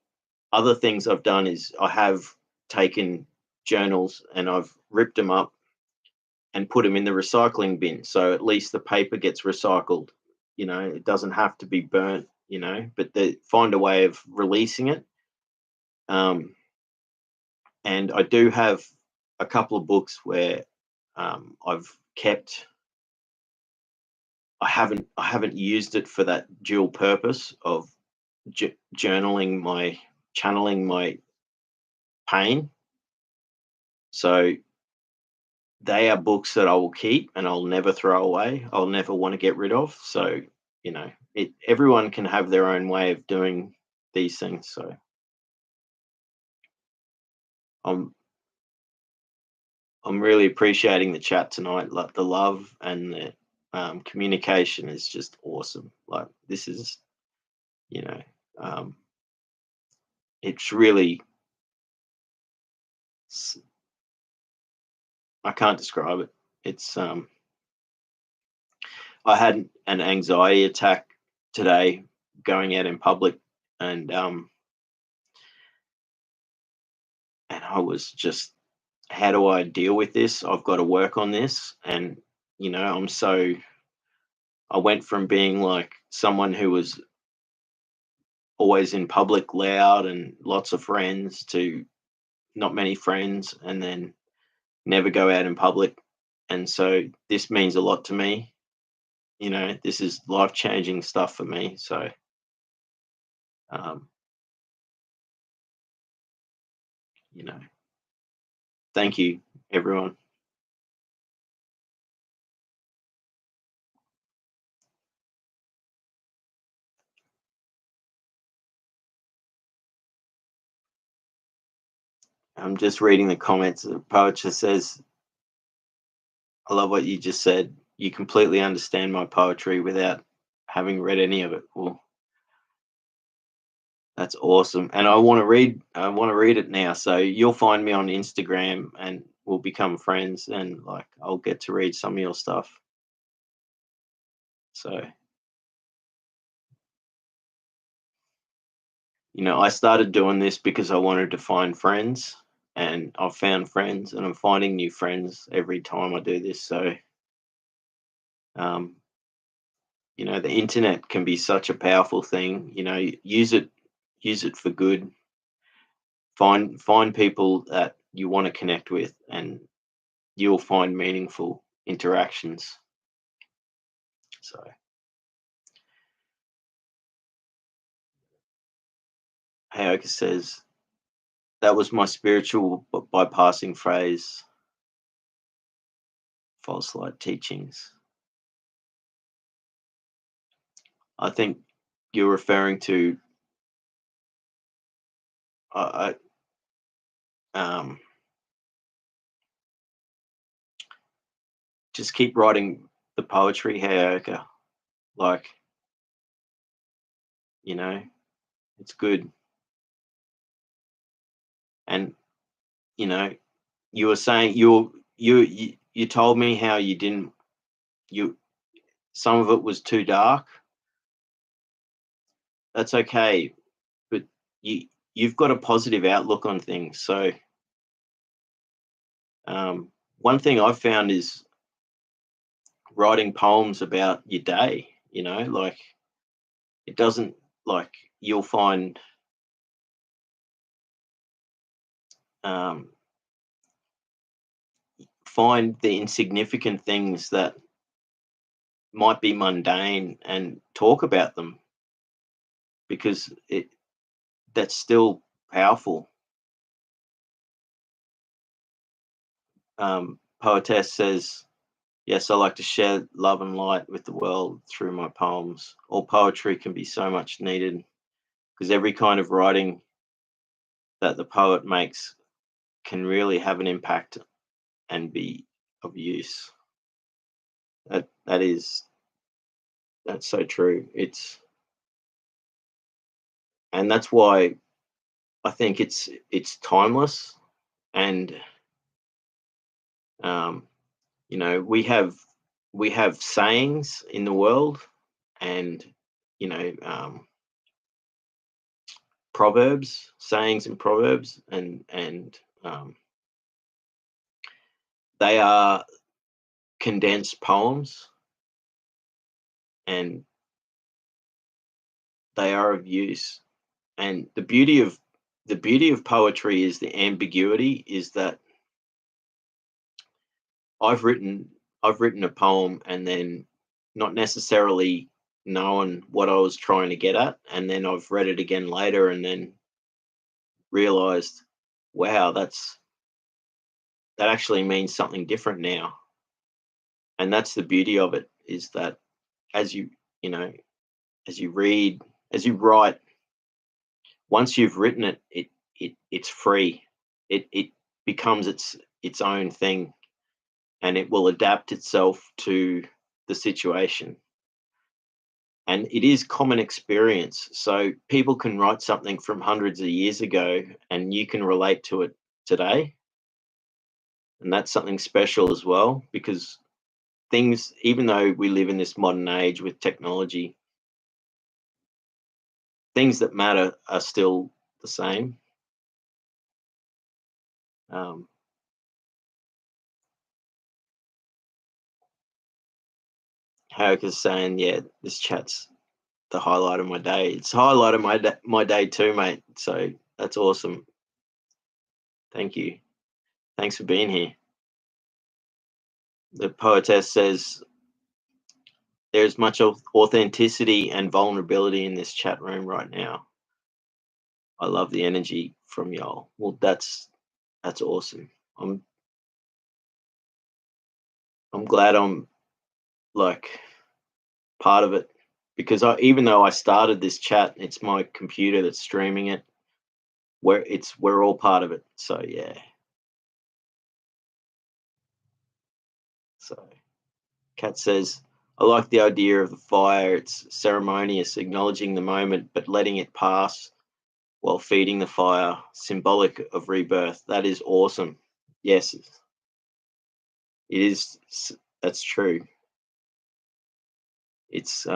Other things I've done is I have taken journals and I've ripped them up and put them in the recycling bin. So at least the paper gets recycled. You know, it doesn't have to be burnt. You know, but they find a way of releasing it. Um, and I do have a couple of books where I've kept. I haven't used it for that dual purpose of journaling my channeling my pain. So they are books that I will keep and I'll never throw away. I'll never want to get rid of. So, you know, everyone can have their own way of doing these things. So I'm I'm really appreciating the chat tonight. Like the love and the communication is just awesome. Like this is, you know, um, it's really s- I can't describe it. It's I had an anxiety attack today going out in public, and I was just, how do I deal with this? I've got to work on this. And, I went from being like someone who was always in public, loud, and lots of friends to not many friends, and then never go out in public. And so this means a lot to me. This is life changing stuff for me. So, um, you know, thank you, everyone. I'm just reading the comments. The poet just says, I love what you just said. You completely understand my poetry without having read any of it. Well, that's awesome. And I want to read it now. So you'll find me on Instagram and we'll become friends, and like I'll get to read some of your stuff. So, I started doing this because I wanted to find friends, and I've found friends, and I'm finding new friends every time I do this. So, um, the internet can be such a powerful thing. Use it for good. Find people that you want to connect with, and you'll find meaningful interactions. So, Hayoka says, that was my spiritual bypassing phrase, false light teachings. I think you're referring to, um, just keep writing the poetry, Hayoka. Like, you know, it's good. And, you know, you were saying you told me how you didn't, you some of it was too dark. That's okay, but you've got a positive outlook on things. So, one thing I found is writing poems about your day. Like, it doesn't, like, you'll um, find the insignificant things that might be mundane and talk about them, because that's still powerful. Poetess says, yes, I like to share love and light with the world through my poems. All poetry can be so much needed, because every kind of writing that the poet makes can really have an impact and be of use. That's so true. And that's why I think it's timeless. And um, we have sayings in the world, and you know um, proverbs, sayings and proverbs, and they are condensed poems, and they are of use. And the beauty of poetry is the ambiguity. Is that I've written I've written a poem, and then not necessarily knowing what I was trying to get at, and then I've read it again later, and then realized, wow, that actually means something different now. And that's the beauty of it, is that as you know as you read, as you write, once you've written it, it's free. It becomes its own thing, and it will adapt itself to the situation. And it is common experience. So people can write something from hundreds of years ago, and you can relate to it today. And that's something special as well, because things, even though we live in this modern age with technology, things that matter are still the same. Um, Hayoka's saying, yeah, this chat's the highlight of my day. It's highlighted my day too, mate. So that's awesome. Thank you. Thanks for being here. The poetess says there's much authenticity and vulnerability in this chat room right now. I love the energy from y'all. Well, that's awesome. I'm I'm glad I'm like part of it because even though I started this chat, it's my computer that's streaming it. We're all part of it. So yeah. So Kat says, I like the idea of the fire. It's ceremonious, acknowledging the moment, but letting it pass while feeding the fire, symbolic of rebirth. That is awesome. Yes, it is. That's true. It's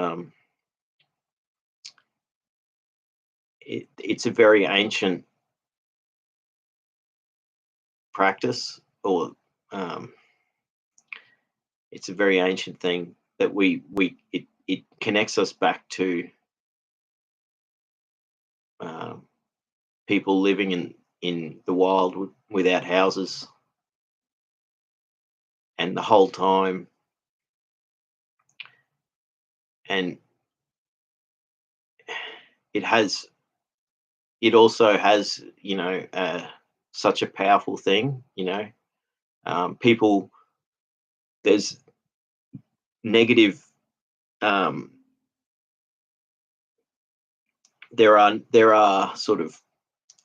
it's a very ancient practice, or um, it's a very ancient thing that it connects us back to um, people living in the wild without houses, and the whole time, and it has it also has, such a powerful thing, people, there's negative, um, there are sort of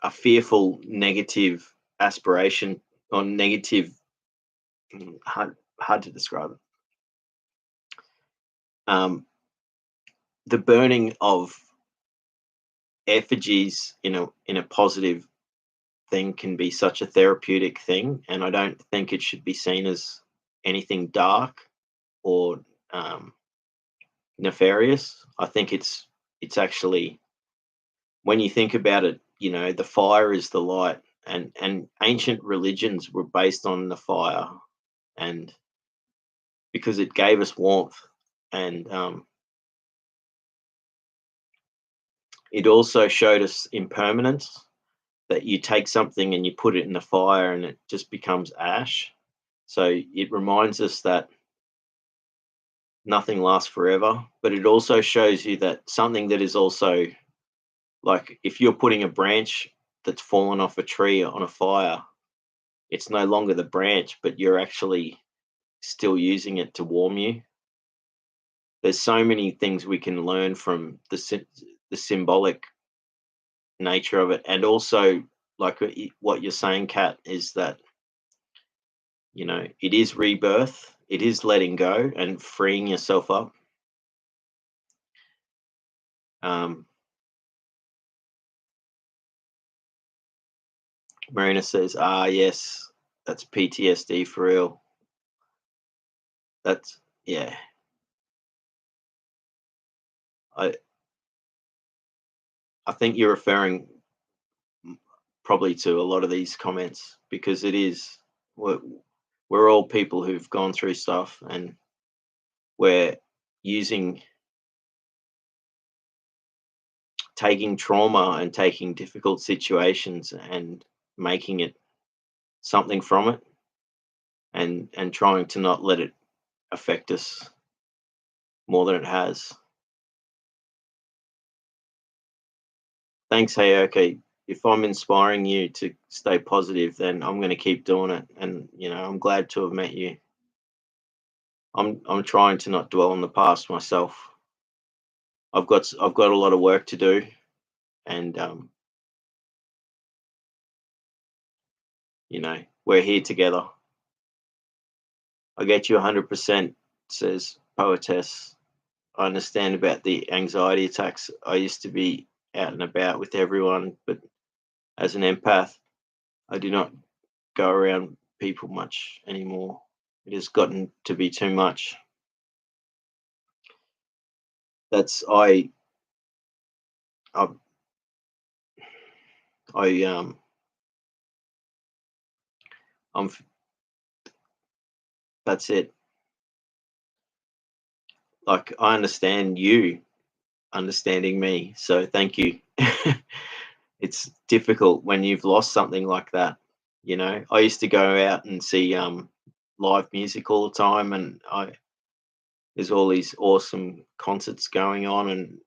a fearful negative aspiration, or negative, hard to describe it. The burning of effigies in a positive thing can be such a therapeutic thing, and I don't think it should be seen as anything dark or um, nefarious. I think it's actually, when you think about it, the fire is the light, and ancient religions were based on the fire, and because it gave us warmth, and it also showed us impermanence, that you take something and you put it in the fire and it just becomes ash. So it reminds us that nothing lasts forever, but it also shows you that something that is also, like, if you're putting a branch that's fallen off a tree on a fire, it's no longer the branch, but you're actually still using it to warm you. There's so many things we can learn from the symbolic nature of it, and also, like, what you're saying, Kat, is that it is rebirth, it is letting go and freeing yourself up. Um, Marina says, yes, that's PTSD for real. That's, yeah. I I think you're referring probably to a lot of these comments, because it is, we're all people who've gone through stuff, and we're using taking trauma and taking difficult situations and making it something from it, and trying to not let it affect us more than it has. Thanks, hey, okay. If I'm inspiring you to stay positive, then I'm going to keep doing it. And I'm glad to have met you. I'm trying to not dwell on the past myself. I've got a lot of work to do, and we're here together. I get you 100%, says poetess. I understand about the anxiety attacks. I used to be out and about with everyone, but as an empath, I do not go around people much anymore. It has gotten to be too much. That's I I I'm f- that's it. Like, I understand you understanding me, so thank you. It's difficult when you've lost something like that, you know? I used to go out and see, live music all the time, and I there's all these awesome concerts going on, and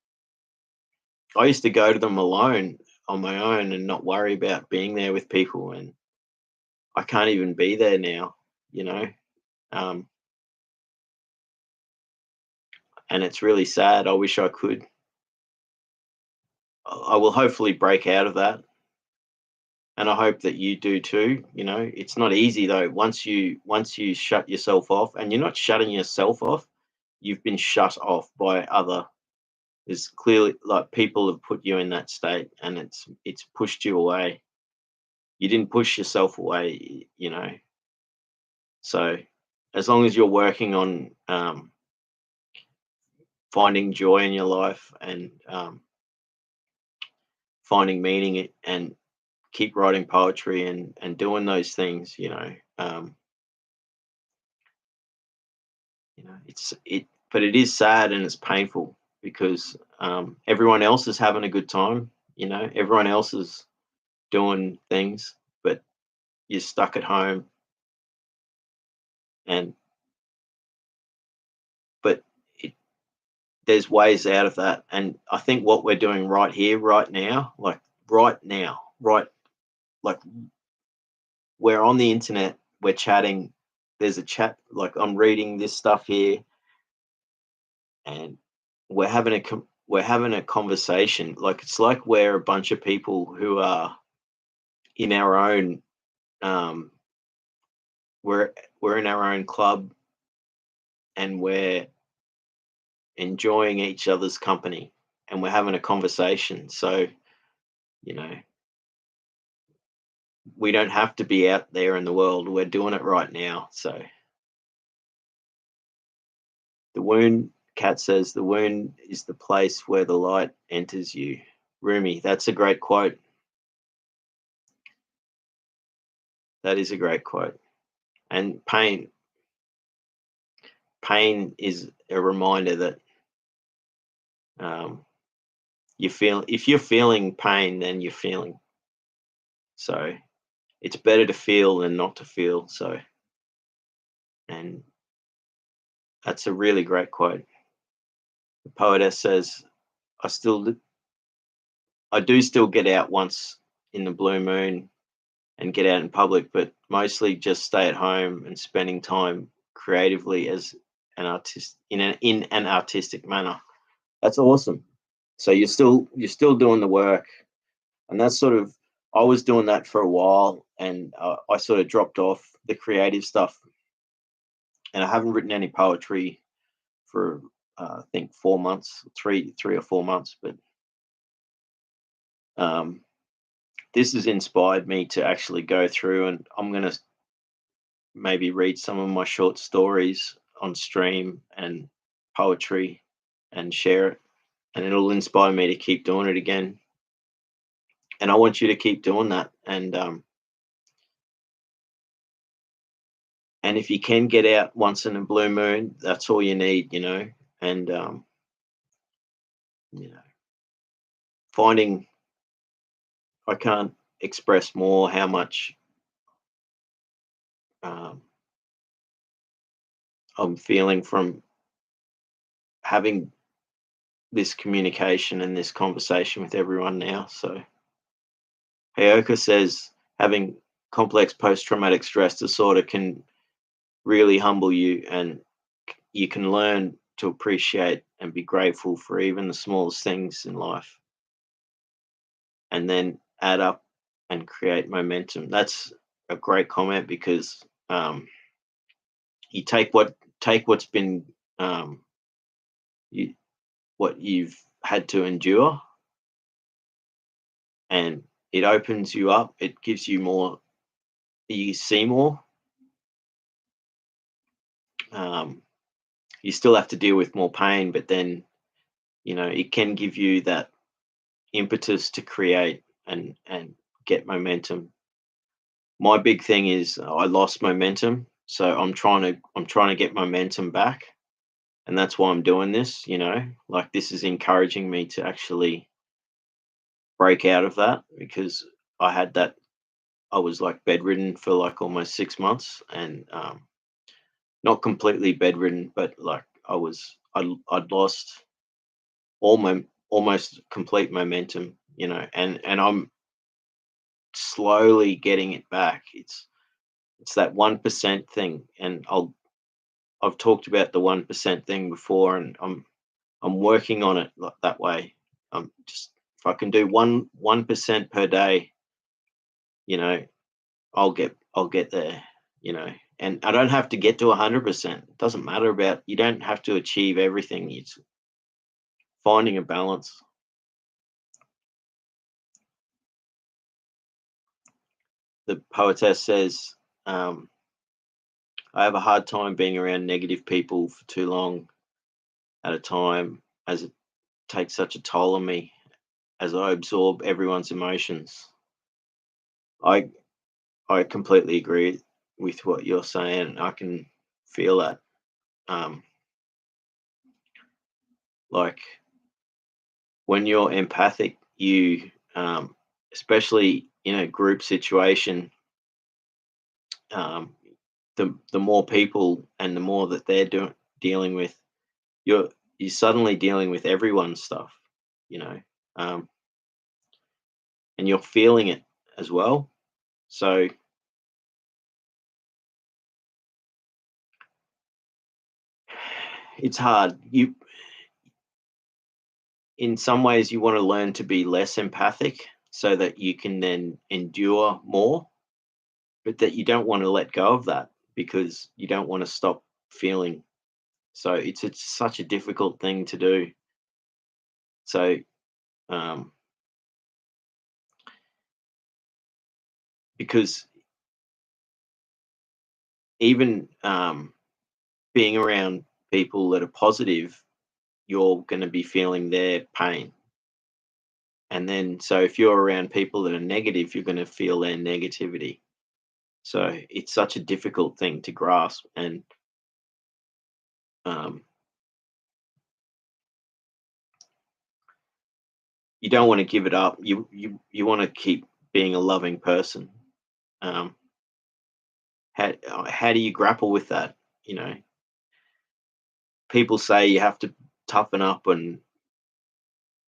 I used to go to them alone, on my own, and not worry about being there with people, and I can't even be there now, you know? Um, and it's really sad. I wish I could. I will hopefully break out of that, and I hope that you do too. You know, it's not easy though. Once you shut yourself off, and you're not shutting yourself off, you've been shut off by other. There's clearly, like, people have put you in that state, and it's pushed you away. You didn't push yourself away, you know. So as long as you're working on, finding joy in your life, and finding meaning, and keep writing poetry, and doing those things, but it is sad and it's painful, because everyone else is having a good time, everyone else is doing things, but you're stuck at home. And but it, there's ways out of that, and I think what we're doing right here, right now, like right now, right, like, we're on the internet, we're chatting, there's a chat, like, I'm reading this stuff here, and we're having a conversation. Like, it's like we're a bunch of people who are in our own, um we're we're in our own club, and we're enjoying each other's company, and we're having a conversation. So, you know, we don't have to be out there in the world. We're doing it right now. So the wound, Cat says, the wound is the place where the light enters you. Rumi, that's a great quote. That is a great quote. And pain is a reminder that, um, if you're feeling pain, then you're feeling. So it's better to feel than not to feel. So, and that's a really great quote. The poetess says, I still, I do still get out once in the blue moon and get out in public, but mostly just stay at home and spending time creatively as an artist, in an artistic manner. That's awesome. So you're still doing the work, and that's sort of, I was doing that for a while, and I sort of dropped off the creative stuff, and I haven't written any poetry for, I think 4 months, 3 or 4 months, but um, this has inspired me to actually go through, and I'm going to maybe read some of my short stories on stream, and poetry, and share it, and it'll inspire me to keep doing it again. And I want you to keep doing that. And if you can get out once in a blue moon, that's all you need, And you know, finding, I can't express more how much, um, I'm feeling from having this communication and this conversation with everyone now. So Hayoka says having complex post-traumatic stress disorder can really humble you, and you can learn to appreciate and be grateful for even the smallest things in life, and then add up and create momentum. That's a great comment, because you take what's been, you, what you've had to endure, and it opens you up. It gives you more. You see more. Um, you still have to deal with more pain, but then, it can give you that impetus to create, and get momentum. my big thing is I lost momentum, so I'm trying to get momentum back, and that's why I'm doing this. Like this is encouraging me to actually break out of that because I had that. I was like bedridden for like almost 6 months, and not completely bedridden, but like I'd lost all my almost complete momentum, and I'm slowly getting it back. It's that 1% thing, and I've talked about the 1% thing before, and I'm working on it like that way. Just if I can do 1% per day, you know, I'll get there, and I don't have to get to 100%. It doesn't matter about you don't have to achieve everything. It's finding a balance. The poetess says, um, I have a hard time being around negative people for too long at a time, as it takes such a toll on me as I absorb everyone's emotions. I I completely agree with what you're saying. I can feel that. Um, like when you're empathic, especially in a group situation, um, the more people and the more that they're dealing with, you're you're suddenly dealing with everyone's stuff, you know, um, and you're feeling it as well. So it's hard. In some ways, you want to learn to be less empathic so that you can then endure more, but that you don't want to let go of that because you don't want to stop feeling. So it's such a difficult thing to do. So um, because even being around people that are positive, you're going to be feeling their pain. And then, so if you're around people that are negative, you're going to feel their negativity. So it's such a difficult thing to grasp. And um, you don't want to give it up. You want to keep being a loving person. Um, how do you grapple with that? You know, people say you have to toughen up and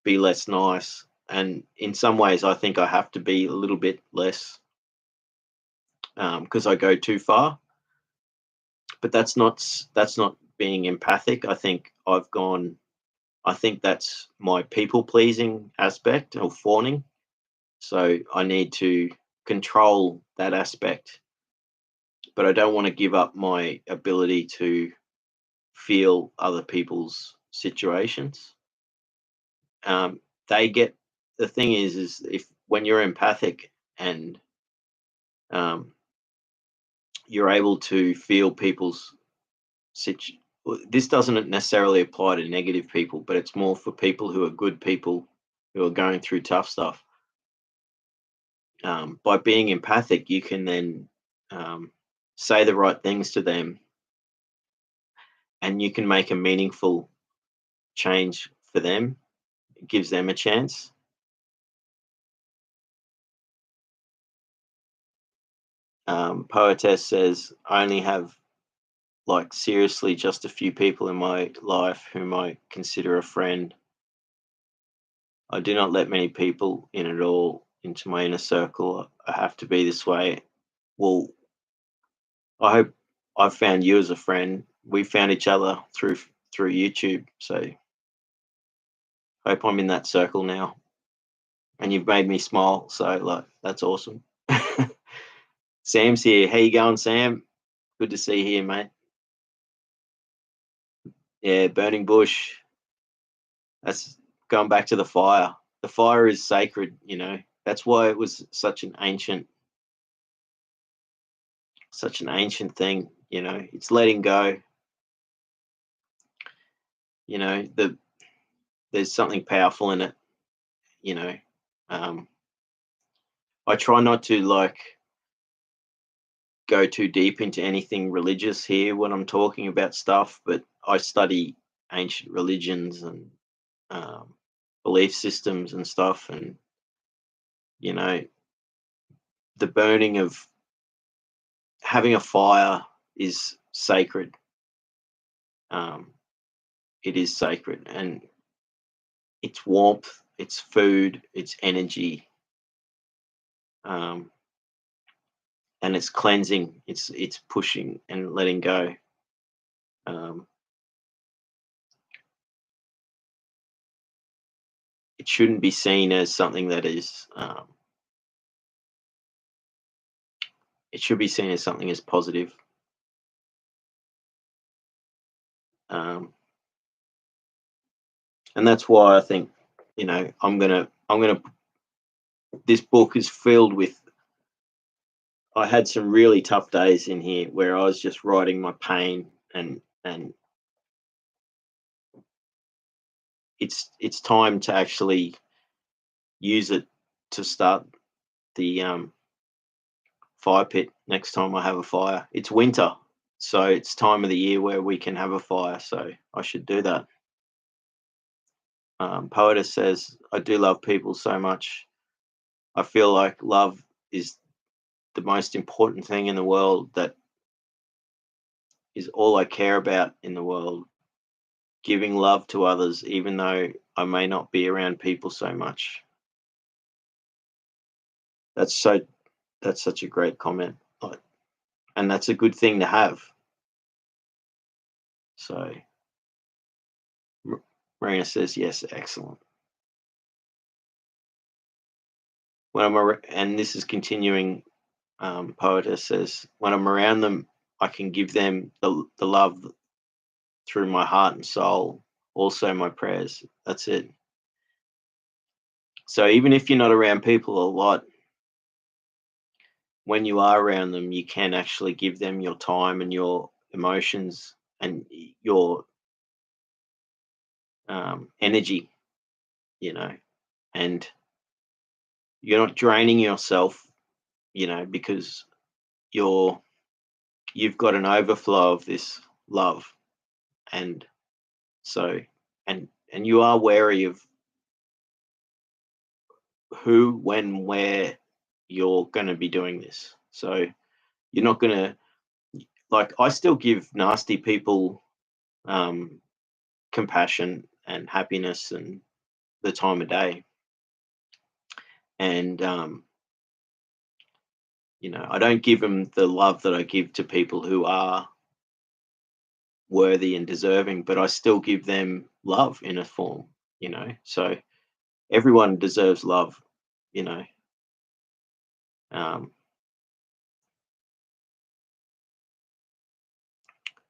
be less nice, and in some ways, I think I have to be a little bit less because I go too far. But that's not being empathic. I think I've gone. I think that's my people pleasing aspect or fawning. So I need to control that aspect, but I don't want to give up my ability to feel other people's situations. Um, they get the thing is if when you're empathic and um, you're able to feel people's situ- this doesn't necessarily apply to negative people, but it's more for people who are good people who are going through tough stuff. By being empathic, you can then um, say the right things to them, and you can make a meaningful change for them. It gives them a chance. Poetess says, I only have like seriously just a few people in my life whom I consider a friend. I do not let many people in at all into my inner circle. I have to be this way. Well, I hope I've found you as a friend. We found each other through YouTube. So hope I'm in that circle now. And you've made me smile. So like that's awesome. Sam's here. How you going, Sam? Good to see you here, mate. Yeah, burning bush. That's going back to the fire. The fire is sacred, That's why it was such an ancient thing, It's letting go, the there's something powerful in it, you know. Um I try not to like go too deep into anything religious here when I'm talking about stuff, but I study ancient religions and um, belief systems and stuff, and you know, the burning of having a fire is sacred. Um, it is sacred, and it's warmth, it's food, it's energy, um, and it's cleansing. It's pushing and letting go. Um, it shouldn't be seen as something that is. It should be seen as something as positive. Um, and that's why I think, I'm gonna. This book is filled with. I had some really tough days in here where I was just writing my pain, and it's time to actually use it to start the fire pit next time I have a fire. It's winter, so it's time of the year where we can have a fire. So I should do that. Poetess says, "I do love people so much. I feel like love is the most important thing in the world. That is all I care about in the world. Giving love to others, even though I may not be around people so much." That's so. That's such a great comment, and that's a good thing to have. So Marina says, "Yes, excellent." And this is continuing. Poetess says, "When I'm around them, I can give them the love through my heart and soul, also my prayers." That's it. So even if you're not around people a lot, when you are around them, you can actually give them your time and your emotions and your energy, you know, and you're not draining yourself, because you're you've got an overflow of this love, and so and you are wary of who, when, where you're going to be doing this. So you're not going to, like, I still give nasty people um, compassion and happiness and the time of day. And, I don't give them the love that I give to people who are worthy and deserving, but I still give them love in a form, So everyone deserves love, you know. Um,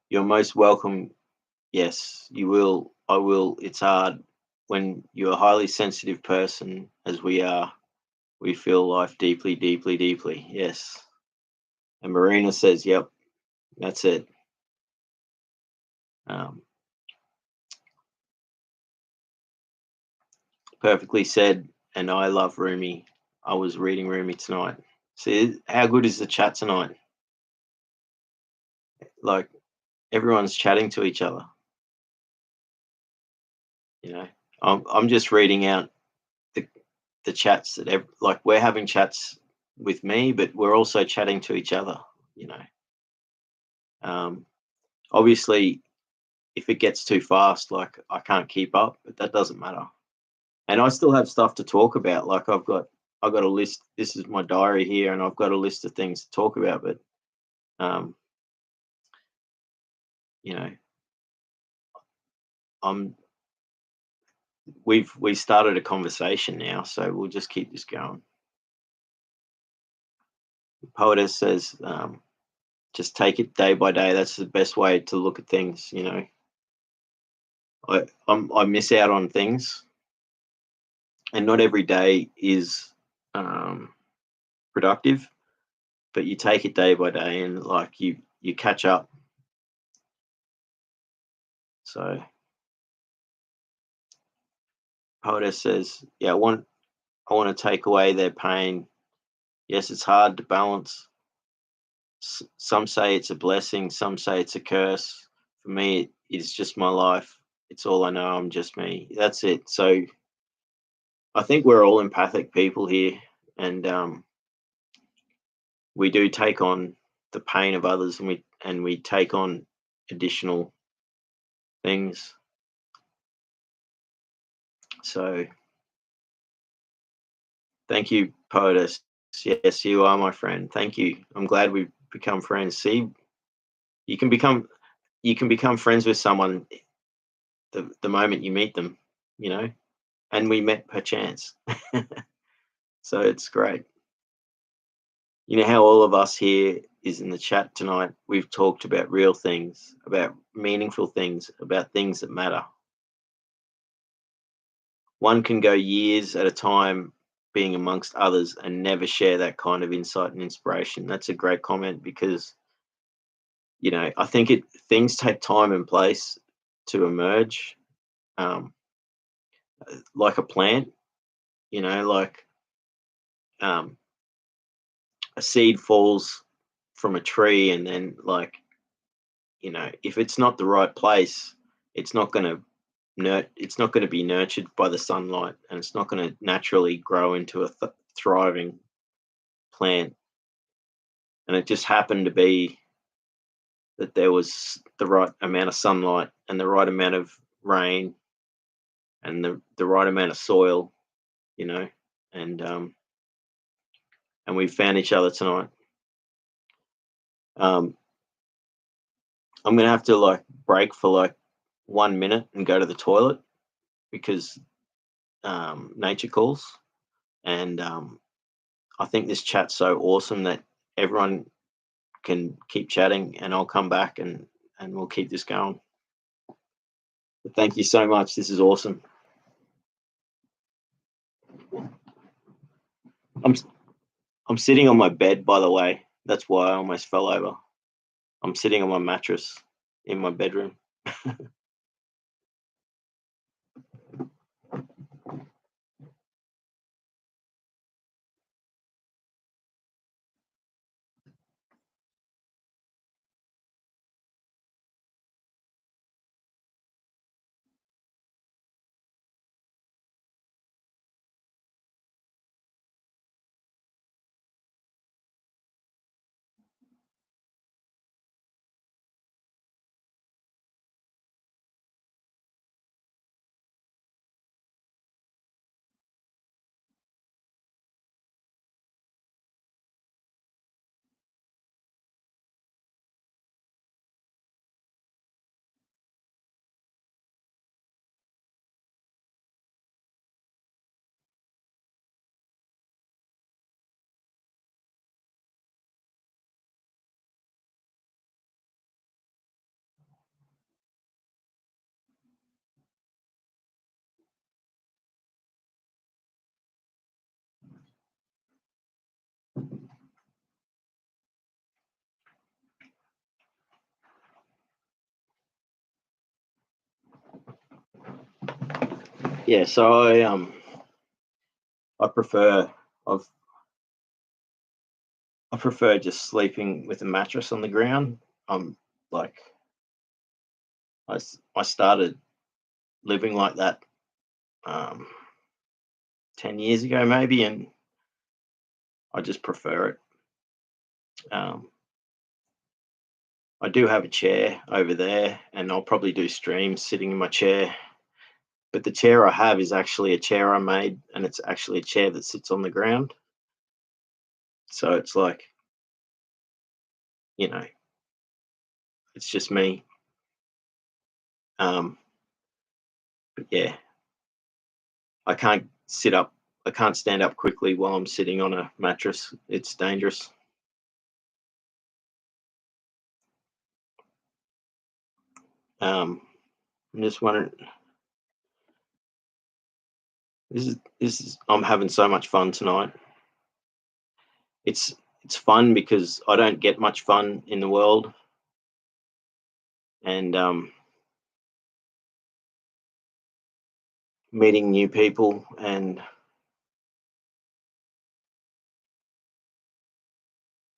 you're most welcome. Yes, you will. I will. It's hard when you're a highly sensitive person, as we are. We feel life deeply, deeply, deeply. Yes. And Marina says, "Yep, that's it." Um, Perfectly said. And I love Rumi. I was reading Rumi tonight. See how good is the chat tonight? Like, everyone's chatting to each other. You know, I'm just reading out the chats that like, we're having chats with me, but we're also chatting to each other. You know, um, obviously, if it gets too fast, like, I can't keep up, but that doesn't matter. And I still have stuff to talk about. Like, I've got a list. This is my diary here, and I've got a list of things to talk about. But um, you know, I'm we started a conversation now, so we'll just keep this going. Poetess says, just take it day by day. That's the best way to look at things. I miss out on things, and not every day is um, productive. But you take it day by day, and, like, you catch up. So Poetess says, "Yeah, I want to take away their pain. Yes, it's hard to balance. Some say it's a blessing, some say it's a curse. For me, it's just my life. It's all I know. I'm just me. That's it. So I think we're all empathic people here, and we do take on the pain of others, and we take on additional things. So thank you, Poetess. Yes, you are my friend. Thank you. I'm glad we've become friends. See, you can become friends with someone the moment you meet them, you know. And we met per chance. So it's great. You know how all of us here is in the chat tonight, we've talked about real things, about meaningful things, about things that matter. One can go years at a time being amongst others and never share that kind of insight and inspiration. That's a great comment because, I think things take time and place to emerge, um, like a plant, like um, a seed falls from a tree, and then, like, if it's not the right place, it's not going to it's not going to be nurtured by the sunlight, and it's not going to naturally grow into a thriving plant. And it just happened to be that there was the right amount of sunlight and the right amount of rain and the right amount of soil, you know, and we found each other tonight. Um, I'm gonna have to like break for like 1 minute and go to the toilet because nature calls, and I think this chat's so awesome that everyone can keep chatting, and I'll come back and we'll keep this going. But thank you so much. This is awesome. I'm I'm sitting on my bed, by the way. That's why I almost fell over. I'm sitting on my mattress in my bedroom. Yeah, so I prefer I've I prefer just sleeping with a mattress on the ground. I'm like I started living like that um 10 years ago maybe, and I just prefer it. Um I do have a chair over there, and I'll probably do streams sitting in my chair. But the chair I have is actually a chair I made, and it's actually a chair that sits on the ground. So it's like, you know, it's just me. Um, but yeah, I can't sit up. I can't stand up quickly while I'm sitting on a mattress. It's dangerous. Um, I'm just wondering. I'm having so much fun tonight. It's it's fun because I don't get much fun in the world, and meeting new people and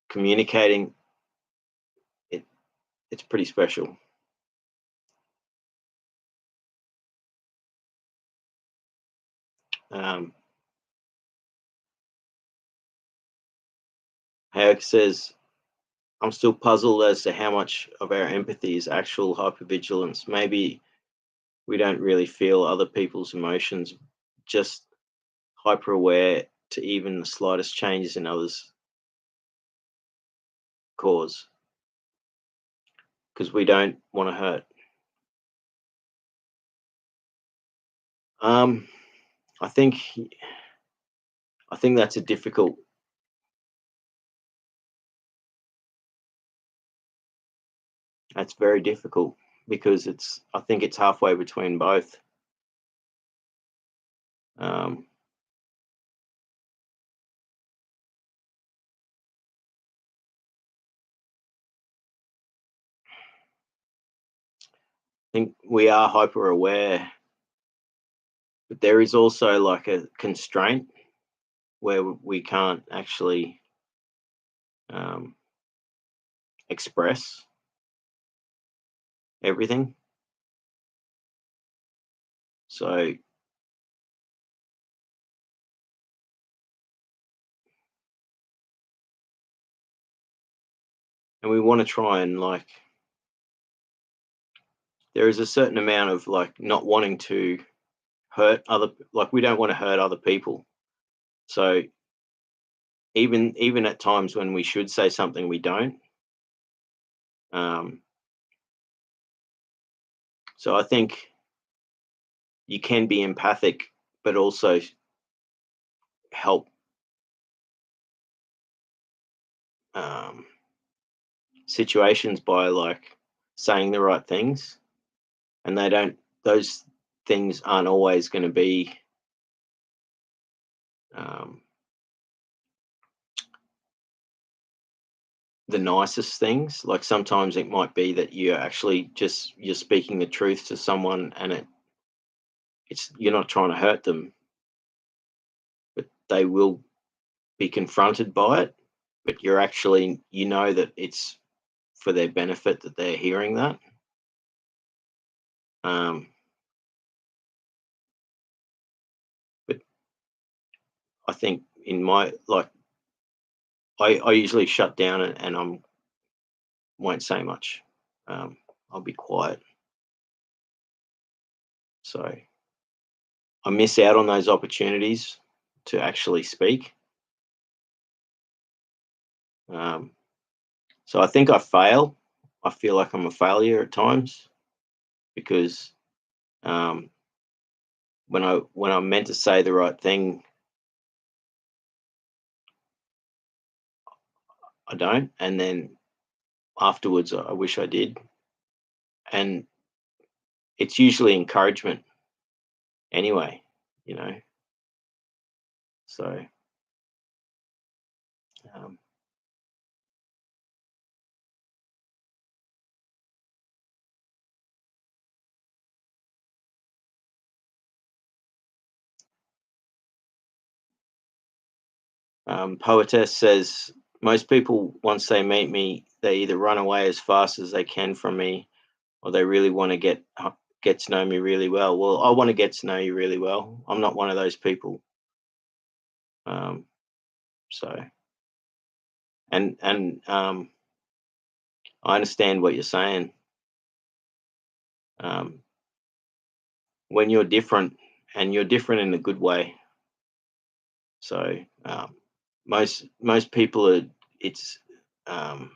communicating it's pretty special. Um, Hayek says, I'm still puzzled as to how much of our empathy is actual hypervigilance. Maybe we don't really feel other people's emotions, just hyper aware to even the slightest changes in others' cause because we don't want to hurt. Um, I think that's a difficult. That's very difficult because it's. I think it's halfway between both. Um, I think we are hyper aware, but there is also like a constraint where we can't actually um, express everything. So, and we want to try and like, there is a certain amount of like not wanting to hurt other, like we don't want to hurt other people. So even at times when we should say something, we don't. Um, so I think you can be empathic, but also help um, situations by like saying the right things, and they don't. Those things aren't always going to be um, the nicest things. Like sometimes it might be that you're speaking the truth to someone, and it's you're not trying to hurt them, but they will be confronted by it. But you're actually, that it's for their benefit that they're hearing that. Um, but I think in my like, I usually shut down and won't say much. I'll be quiet. So I miss out on those opportunities to actually speak. Um, so I think I fail. I feel like I'm a failure at times because um, when I'm meant to say the right thing, I don't, and then afterwards I wish I did. And it's usually encouragement anyway, you know. So um, Poetess says most people once they meet me, they either run away as fast as they can from me, or they really want to get to know me really well. Well, I want to get to know you really well. I'm not one of those people. Um, so and I understand what you're saying. Um, when you're different, and you're different in a good way. So most people are. It's um,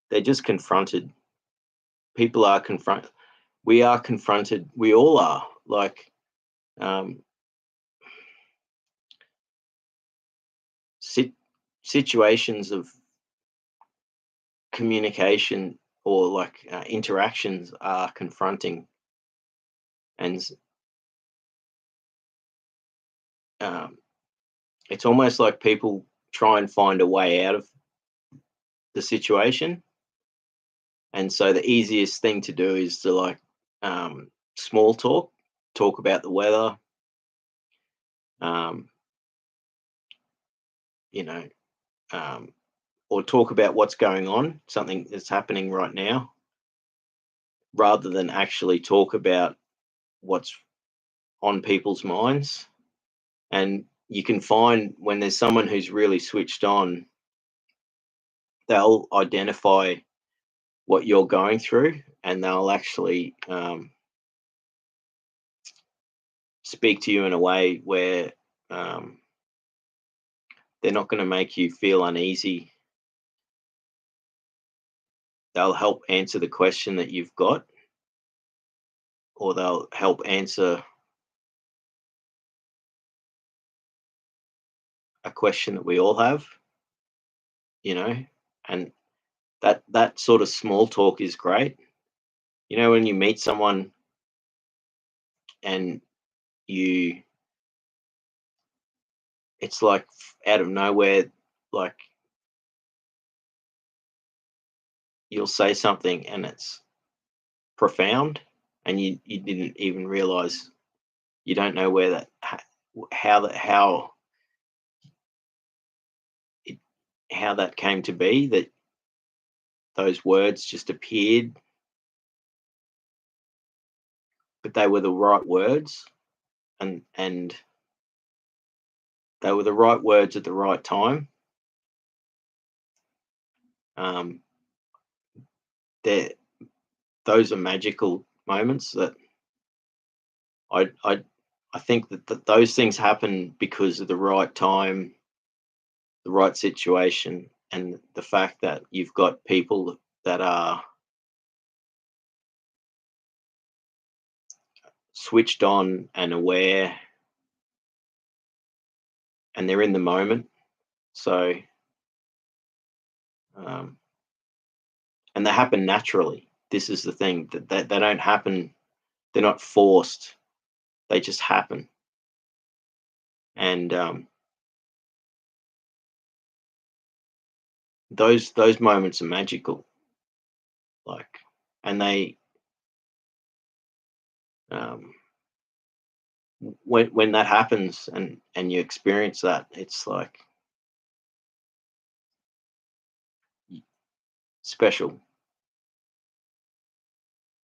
they're just confronted. People are confronted. We are confronted. We all are. Like um, sit, situations of communication or like interactions are confronting, and um, it's almost like people try and find a way out of the situation. And so the easiest thing to do is to like small talk about the weather, um, you know, um, or talk about what's going on, something that's happening right now, rather than actually talk about what's on people's minds. And you can find when there's someone who's really switched on, they'll identify what you're going through, and they'll actually speak to you in a way where um, they're not going to make you feel uneasy. They'll help answer the question that you've got, or they'll help answer a question that we all have, you know, and that sort of small talk is great. You know, when you meet someone and you, it's like out of nowhere, like you'll say something and it's profound, and you didn't even realize, you don't know where that how it how that came to be, that those words just appeared, but they were the right words, and they were the right words at the right time. Um, they're those are magical moments that I I I think that those things happen because of the right time, the right situation, and the fact that you've got people that are switched on and aware, and they're in the moment. So, um, and they happen naturally. This is the thing, that they don't happen. They're not forced. They just happen, and those moments are magical. Like, and they um, when that happens and you experience that, it's like special,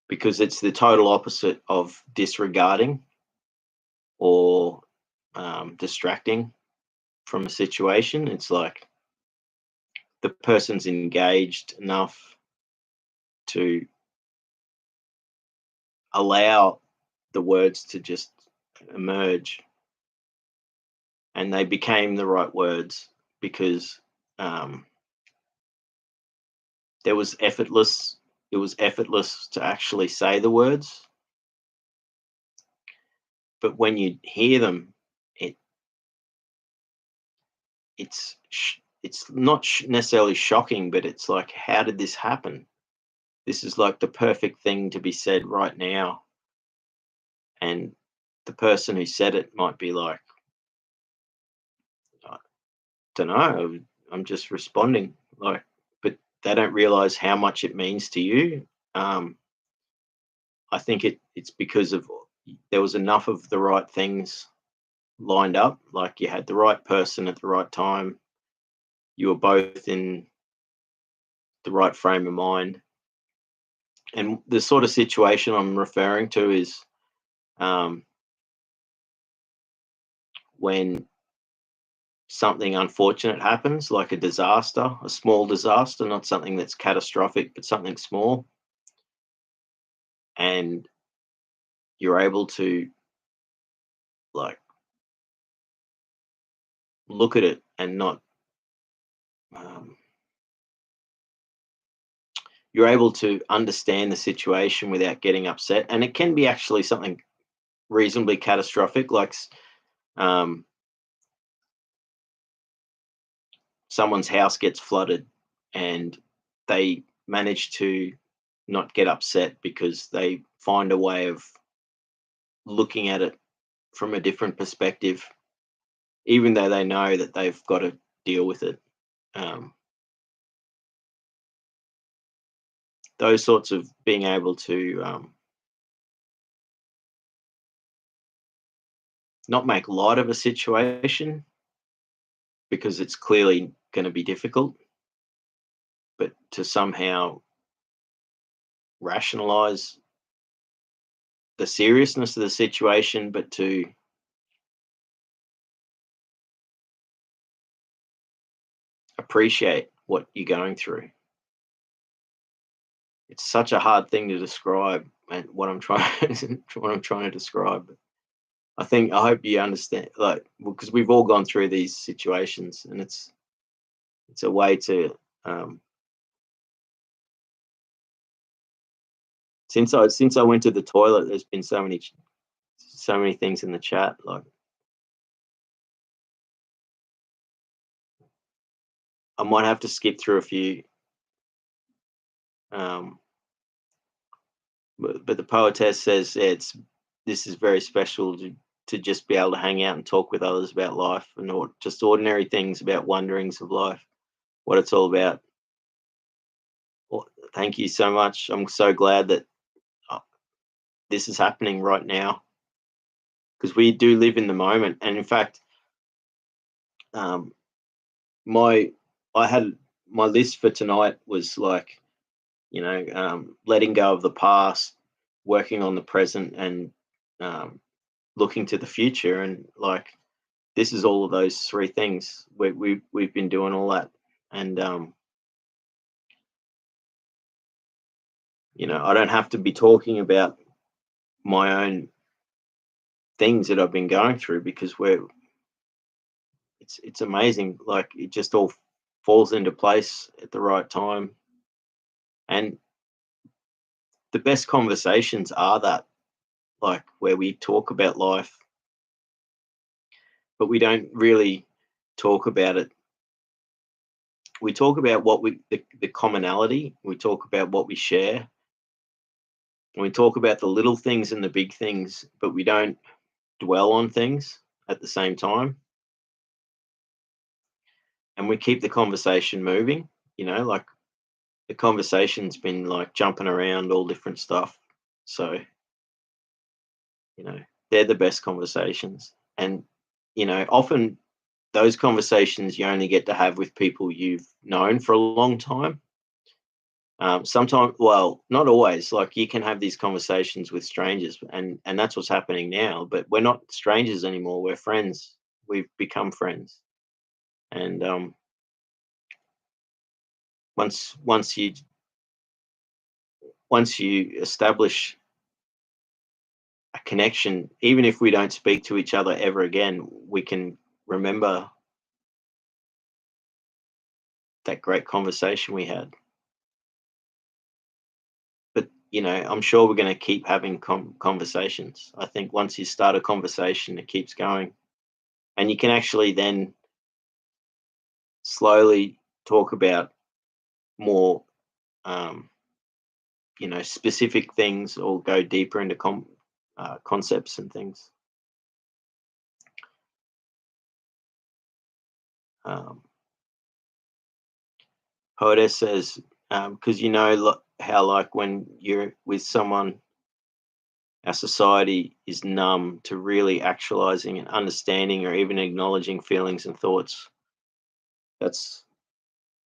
because it's the total opposite of disregarding or distracting from a situation. It's like the person's engaged enough to allow the words to just emerge, and they became the right words because um, there was effortless. It was effortless to actually say the words, but when you hear them, it it's not necessarily shocking, but it's like, how did this happen? This is like the perfect thing to be said right now, and the person who said it might be like, I don't know, I'm just responding, like, but they don't realize how much it means to you. Um, I think it's because of, there was enough of the right things lined up. Like, you had the right person at the right time. You were both in the right frame of mind. And the sort of situation I'm referring to is um, when something unfortunate happens, like a disaster, a small disaster, not something that's catastrophic, but something small, and you're able to, like, look at it and not, um, you're able to understand the situation without getting upset. And it can be actually something reasonably catastrophic, like um, someone's house gets flooded, and they manage to not get upset because they find a way of looking at it from a different perspective, even though they know that they've got to deal with it. Um, those sorts of being able to not make light of a situation because it's clearly going to be difficult, but to somehow rationalize the seriousness of the situation, but to appreciate what you're going through. It's such a hard thing to describe, and what I'm trying what I'm trying to describe. I hope you understand, like, because we've all gone through these situations, and it's a way to since I went to the toilet, there's been so many things in the chat. Like, I might have to skip through a few. Um, but the poetess says, yeah, it's this is very special to just be able to hang out and talk with others about life, and just ordinary things about wonderings of life, what it's all about. Well, thank you so much. I'm so glad that uh, this is happening right now, because we do live in the moment. And in fact, um, my I had my list for tonight was like, letting go of the past, working on the present, and um, looking to the future. And like, this is all of those three things. We've been doing all that, and I don't have to be talking about my own things that I've been going through, because it's amazing. Like, it just all falls into place at the right time. And the best conversations are that, like, where we talk about life, but we don't really talk about it. We talk about the commonality. We talk about what we share. And we talk about the little things and the big things, but we don't dwell on things at the same time. And we keep the conversation moving. Like, the conversation's been like jumping around all different stuff. So, you know, they're the best conversations. And, often those conversations you only get to have with people you've known for a long time. Sometimes, well, not always. Like, you can have these conversations with strangers, and that's what's happening now. But we're not strangers anymore. We're friends. We've become friends. And once once you once you establish a connection, even if we don't speak to each other ever again, we can remember that great conversation we had. But I'm sure we're going to keep having conversations. I think once you start a conversation, it keeps going, and you can actually then slowly talk about more, um, specific things, or go deeper into concepts and things. Um, Poetess says, because how, like, when you're with someone, our society is numb to really actualizing and understanding, or even acknowledging feelings and thoughts. That's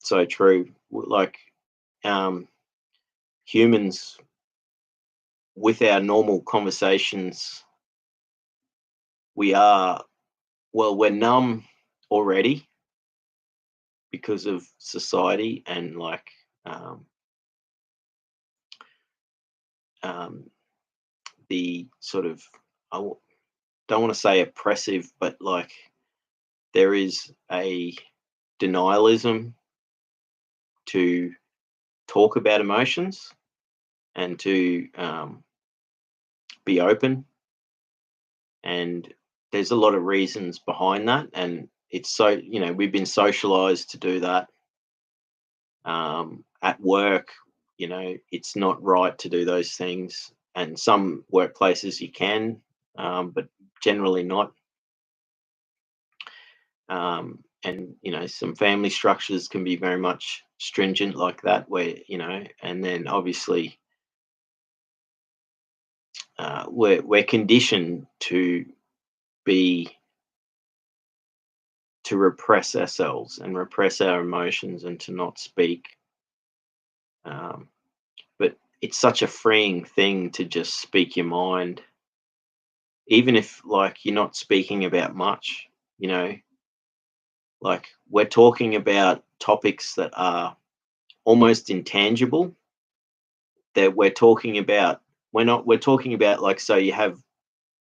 so true. Like, um, humans, with our normal conversations, we are, well, we're numb already because of society, and like, um, um, the sort of, don't want to say oppressive, but like, there is a denialism to talk about emotions, and to be open. And there's a lot of reasons behind that. And it's so, we've been socialized to do that. At work, it's not right to do those things. And some workplaces you can, but generally not. And some family structures can be very much stringent like that, where, and then obviously, we're conditioned be to repress ourselves and repress our emotions, and to not speak. Um, but it's such a freeing thing to just speak your mind, even if like you're not speaking about much, you know, like we're talking about topics that are almost intangible, that we're talking about, like, so you have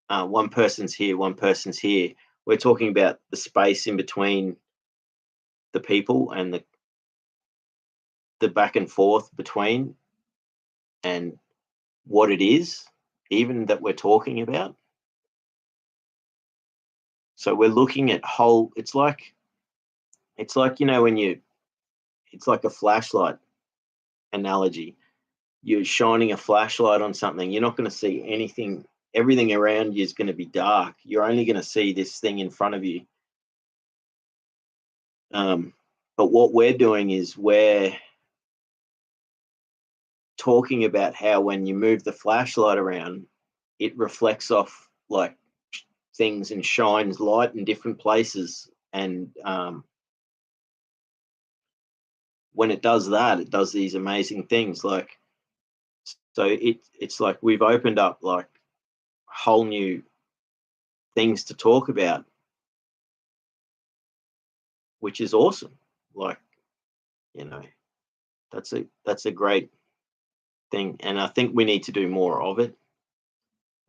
one person's here, one person's here. We're talking about the space in between the people and the back and forth between, and what it is, even that we're talking about. So we're looking at whole. It's like, when you. It's like a flashlight analogy. You're shining a flashlight on something. You're not going to see anything. Everything around you is going to be dark. You're only going to see this thing in front of you. But what we're doing is we're talking about how when you move the flashlight around, it reflects off like things and shines light in different places. And when it does that, it does these amazing things. Like, so it's like we've opened up like whole new things to talk about, which is awesome. Like, you know, that's a great thing, and I think we need to do more of it.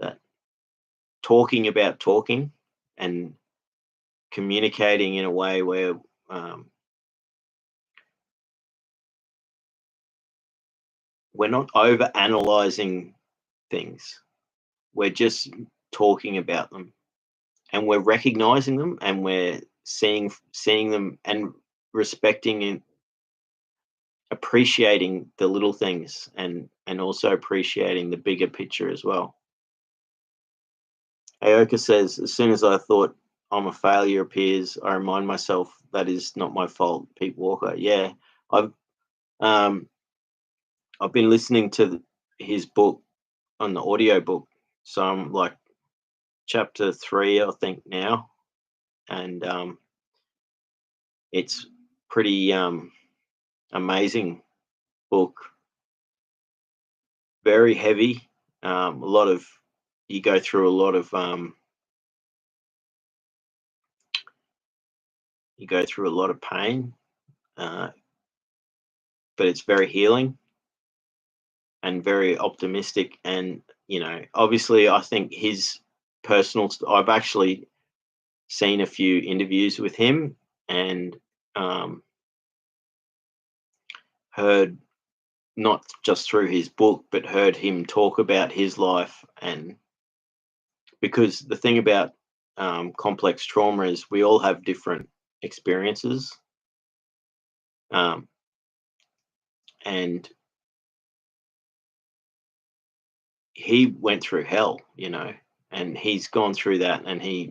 That talking about talking and communicating in a way where um, we're not over analyzing things. We're just talking about them, and we're recognizing them, and we're seeing them, and respecting and appreciating the little things, and also appreciating the bigger picture as well. Aoka says, as soon as I thought I'm a failure appears, I remind myself that is not my fault. Pete Walker. Yeah, I've um, I've been listening to his book on the audio book, so I'm like chapter 3, I think now, and it's pretty amazing book. Very heavy. A lot of you go through a lot of pain, uh, but it's very healing and very optimistic. And obviously, I think his I've actually seen a few interviews with him, and um, heard, not just through his book, but heard him talk about his life. And because the thing about complex trauma is we all have different experiences, um, and he went through hell, and he's gone through that, and he's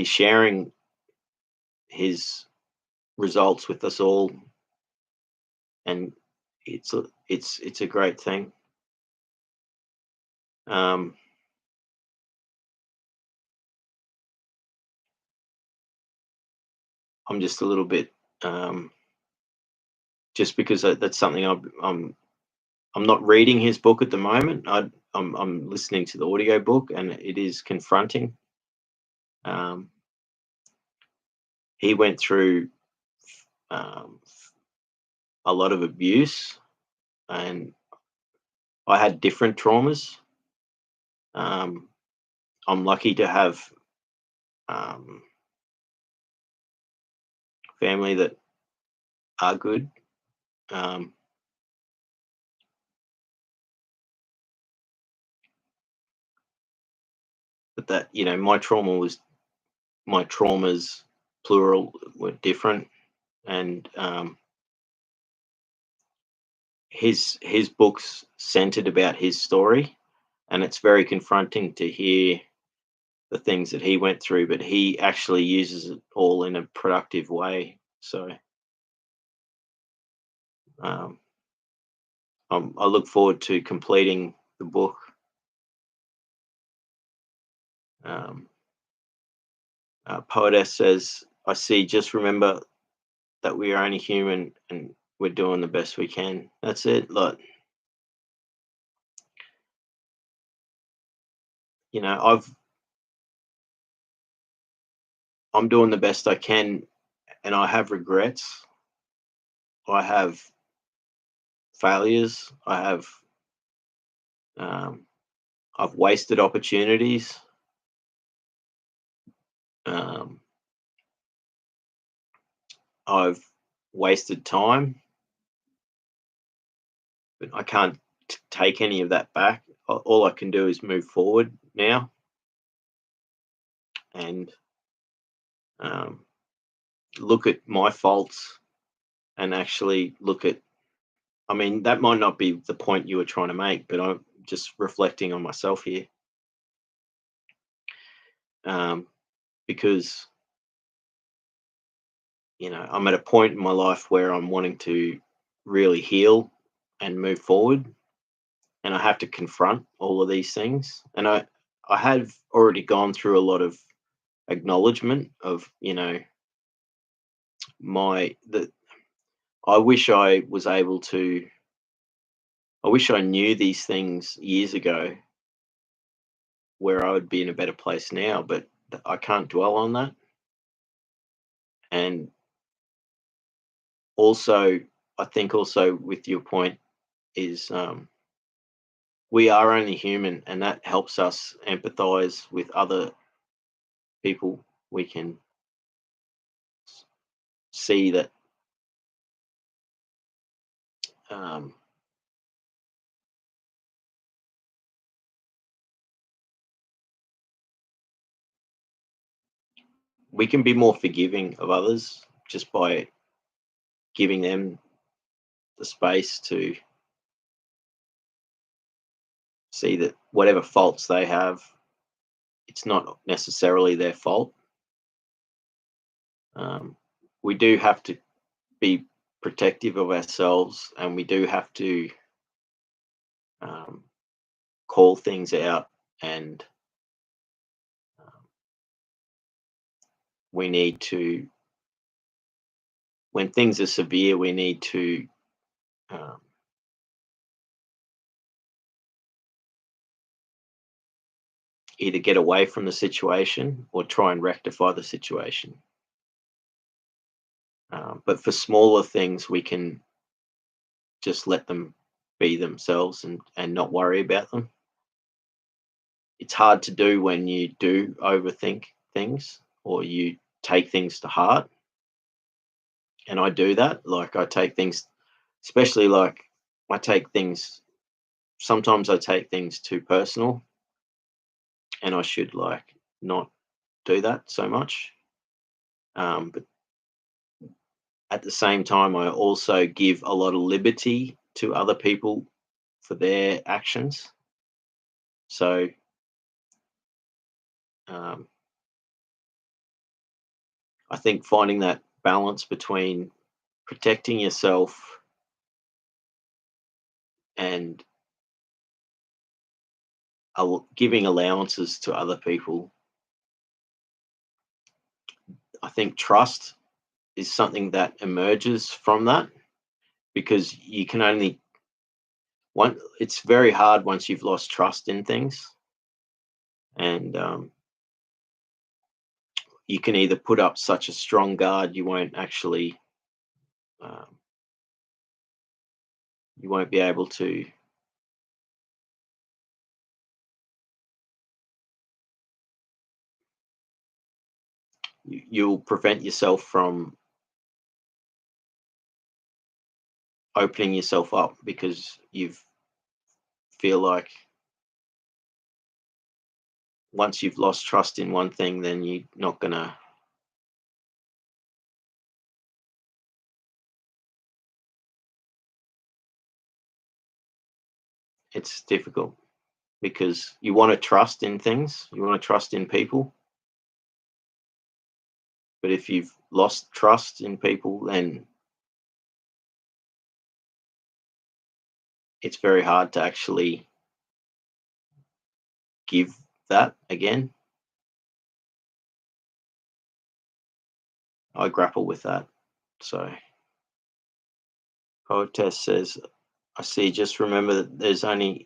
sharing his results with us all, and it's a great thing. Um, I'm just a little bit, just because that's something I'm not reading his book at the moment. I'm listening to the audio book, and it is confronting. Um, he went through um, a lot of abuse, and I had different traumas. Um, I'm lucky to have um, family that are good, um, but that my traumas, plural, were different. And his books centered about his story, and it's very confronting to hear the things that he went through, but he actually uses it all in a productive way. So um, I look forward to completing the book. Um, Poetess says, I see, just remember that we are only human and we're doing the best we can. That's it. Like, you know, I'm doing the best I can, and I have regrets. I have failures. Um, I've wasted opportunities. Um, I've wasted time, but I can't take any of that back. All I can do is move forward now and um, look at my faults and actually look at. I mean, that might not be the point you were trying to make, but I'm just reflecting on myself here, um, because I'm at a point in my life where I'm wanting to really heal and move forward, and I have to confront all of these things. And I have already gone through a lot of acknowledgement of my that I wish I was able to. I wish I knew these things years ago, where I would be in a better place now, but I can't dwell on that. And also, I think also with your point is, we are only human, and that helps us empathize with other people. We can see that, um, we can be more forgiving of others just by giving them the space to see that whatever faults they have, it's not necessarily their fault. Um, we do have to be protective of ourselves, and we do have to um, call things out, and um, we need to, when things are severe, we need to um, either get away from the situation or try and rectify the situation. But for smaller things, we can just let them be themselves and not worry about them. It's hard to do when you do overthink things or you take things to heart. And I do that. Like, I take things, especially like I take things, sometimes I take things too personal, and I should like not do that so much. But at the same time, I also give a lot of liberty to other people for their actions. So um, I think finding that balance between protecting yourself and giving allowances to other people. I think trust is something that emerges from that, because you can only one. It's very hard once you've lost trust in things, and you can either put up such a strong guard you won't actually um, you won't be able to. You'll prevent yourself from opening yourself up because you feel like once you've lost trust in one thing, then you're not gonna. It's difficult because you want to trust in things, you want to trust in people, but if you've lost trust in people, then it's very hard to actually give that again. I grapple with that. So Poetess says, I see, just remember that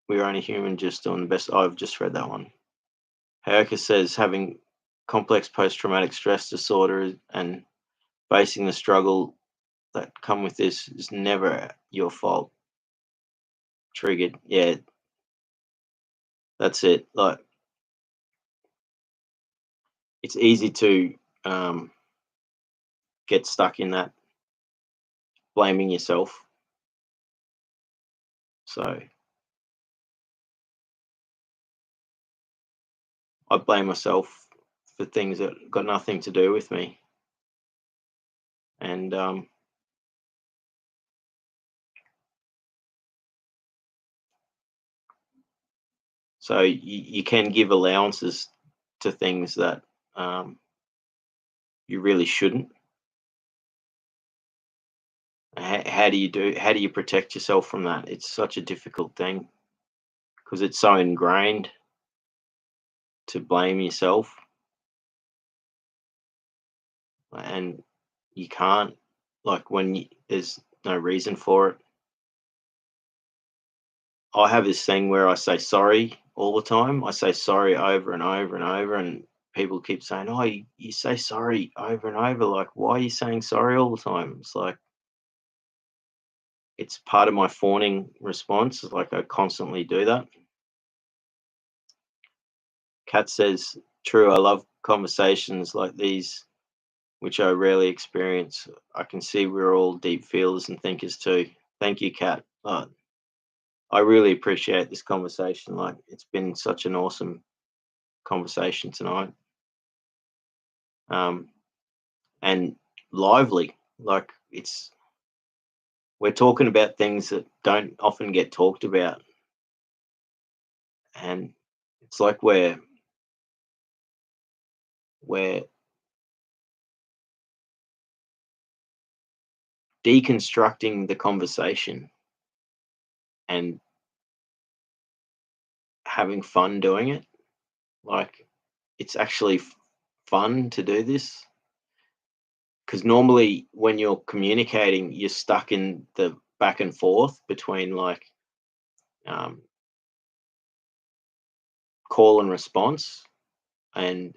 we're only human, just doing the best. I've just read that one. Hayaka says having complex post-traumatic stress disorder and facing the struggle that come with this is never your fault. Triggered. Yeah, that's it. Like, it's easy to um, get stuck in that blaming yourself. So I blame myself for things that got nothing to do with me. And so you can give allowances to things that um, you really shouldn't. How do you protect yourself from that? It's such a difficult thing because it's so ingrained to blame yourself, and you can't, like, there's no reason for it. I have this thing where I say sorry all the time. I say sorry over and over and over, and people keep saying, "Oh, you say sorry over and over. Like, why are you saying sorry all the time?" It's like it's part of my fawning response. It's like I constantly do that. Kat says, "True. I love conversations like these, which I rarely experience. I can see we're all deep feelers and thinkers too." Thank you, Kat. I really appreciate this conversation. Like, it's been such an awesome conversation tonight. Um, and lively. Like, we're talking about things that don't often get talked about, and it's like we're deconstructing the conversation and having fun doing it. Like, it's actually fun to do this because normally when you're communicating, you're stuck in the back and forth between, like, um, call and response, and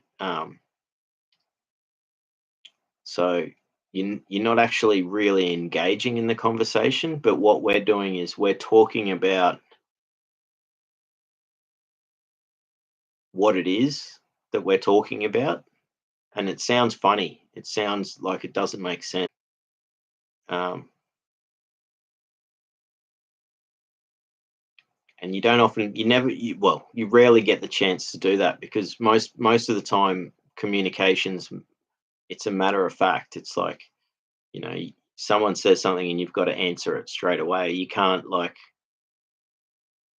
so you're not actually really engaging in the conversation. But what we're doing is we're talking about what it is that we're talking about, and it sounds funny. It sounds like it doesn't make sense. Um, and you don't often, you never, you rarely get the chance to do that because most of the time communications, it's a matter of fact. It's like, someone says something and you've got to answer it straight away. You can't, like,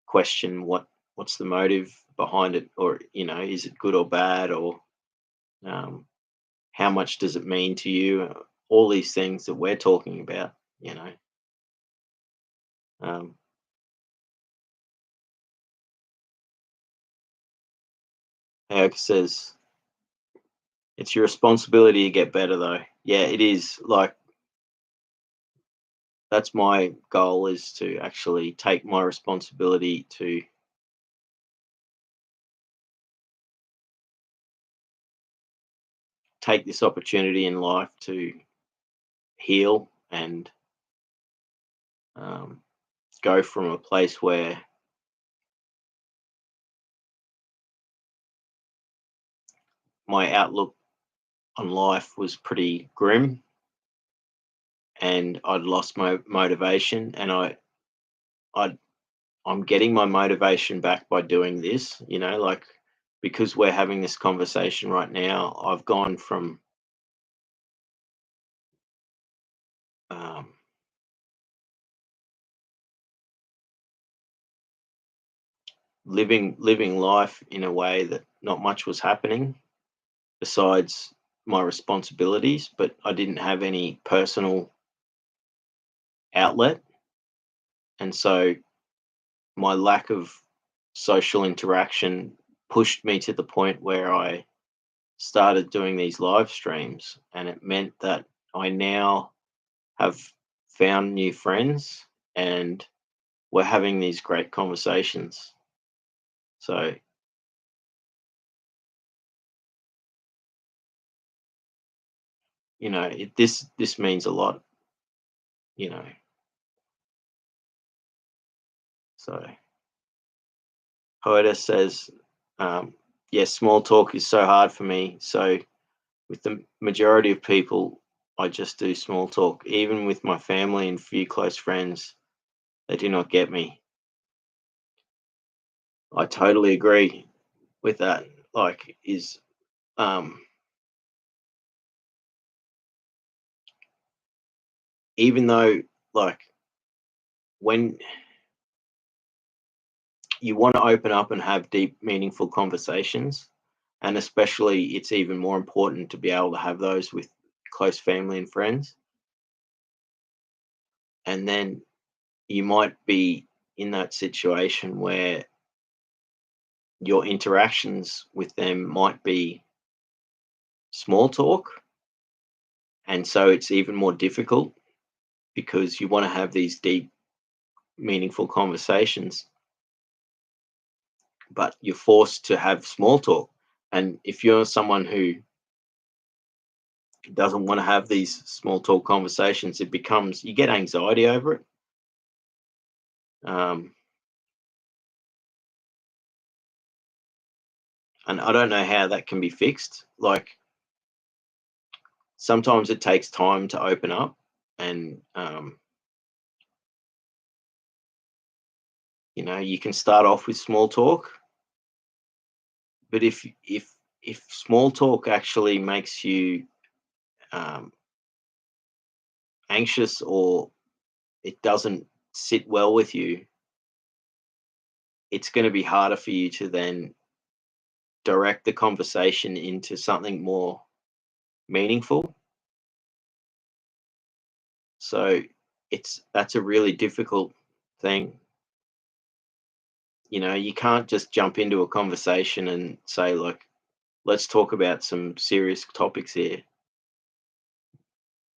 question what's the motive behind it, or is it good or bad, or um, how much does it mean to you, all these things that we're talking about. you know um, Eric says it's your responsibility to get better, though. Yeah, it is. Like, that's my goal, is to actually take my responsibility to take this opportunity in life to heal and um, go from a place where my outlook on life was pretty grim and I'd lost my motivation, and I I'm getting my motivation back by doing this, like, because we're having this conversation right now. I've gone from um, living life in a way that not much was happening besides my responsibilities, but I didn't have any personal outlet, and so my lack of social interaction pushed me to the point where I started doing these live streams, and it meant that I now have found new friends, and we're having these great conversations. So, this means a lot, you know. So, Poeta says, yes, small talk is so hard for me. So, with the majority of people, I just do small talk. Even with my family and few close friends, they do not get me. I totally agree with that. Like, um, even though, like, when you want to open up and have deep, meaningful conversations, and especially it's even more important to be able to have those with close family and friends. And then you might be in that situation where your interactions with them might be small talk. And so it's even more difficult because you want to have these deep, meaningful conversations, but you're forced to have small talk. And if you're someone who doesn't want to have these small talk conversations, it becomes, you get anxiety over it. Um, and I don't know how that can be fixed. Like, sometimes it takes time to open up, and you can start off with small talk, but if small talk actually makes you um, anxious, or it doesn't sit well with you, it's going to be harder for you to then direct the conversation into something more meaningful. So that's a really difficult thing. You can't just jump into a conversation and say, like, let's talk about some serious topics here,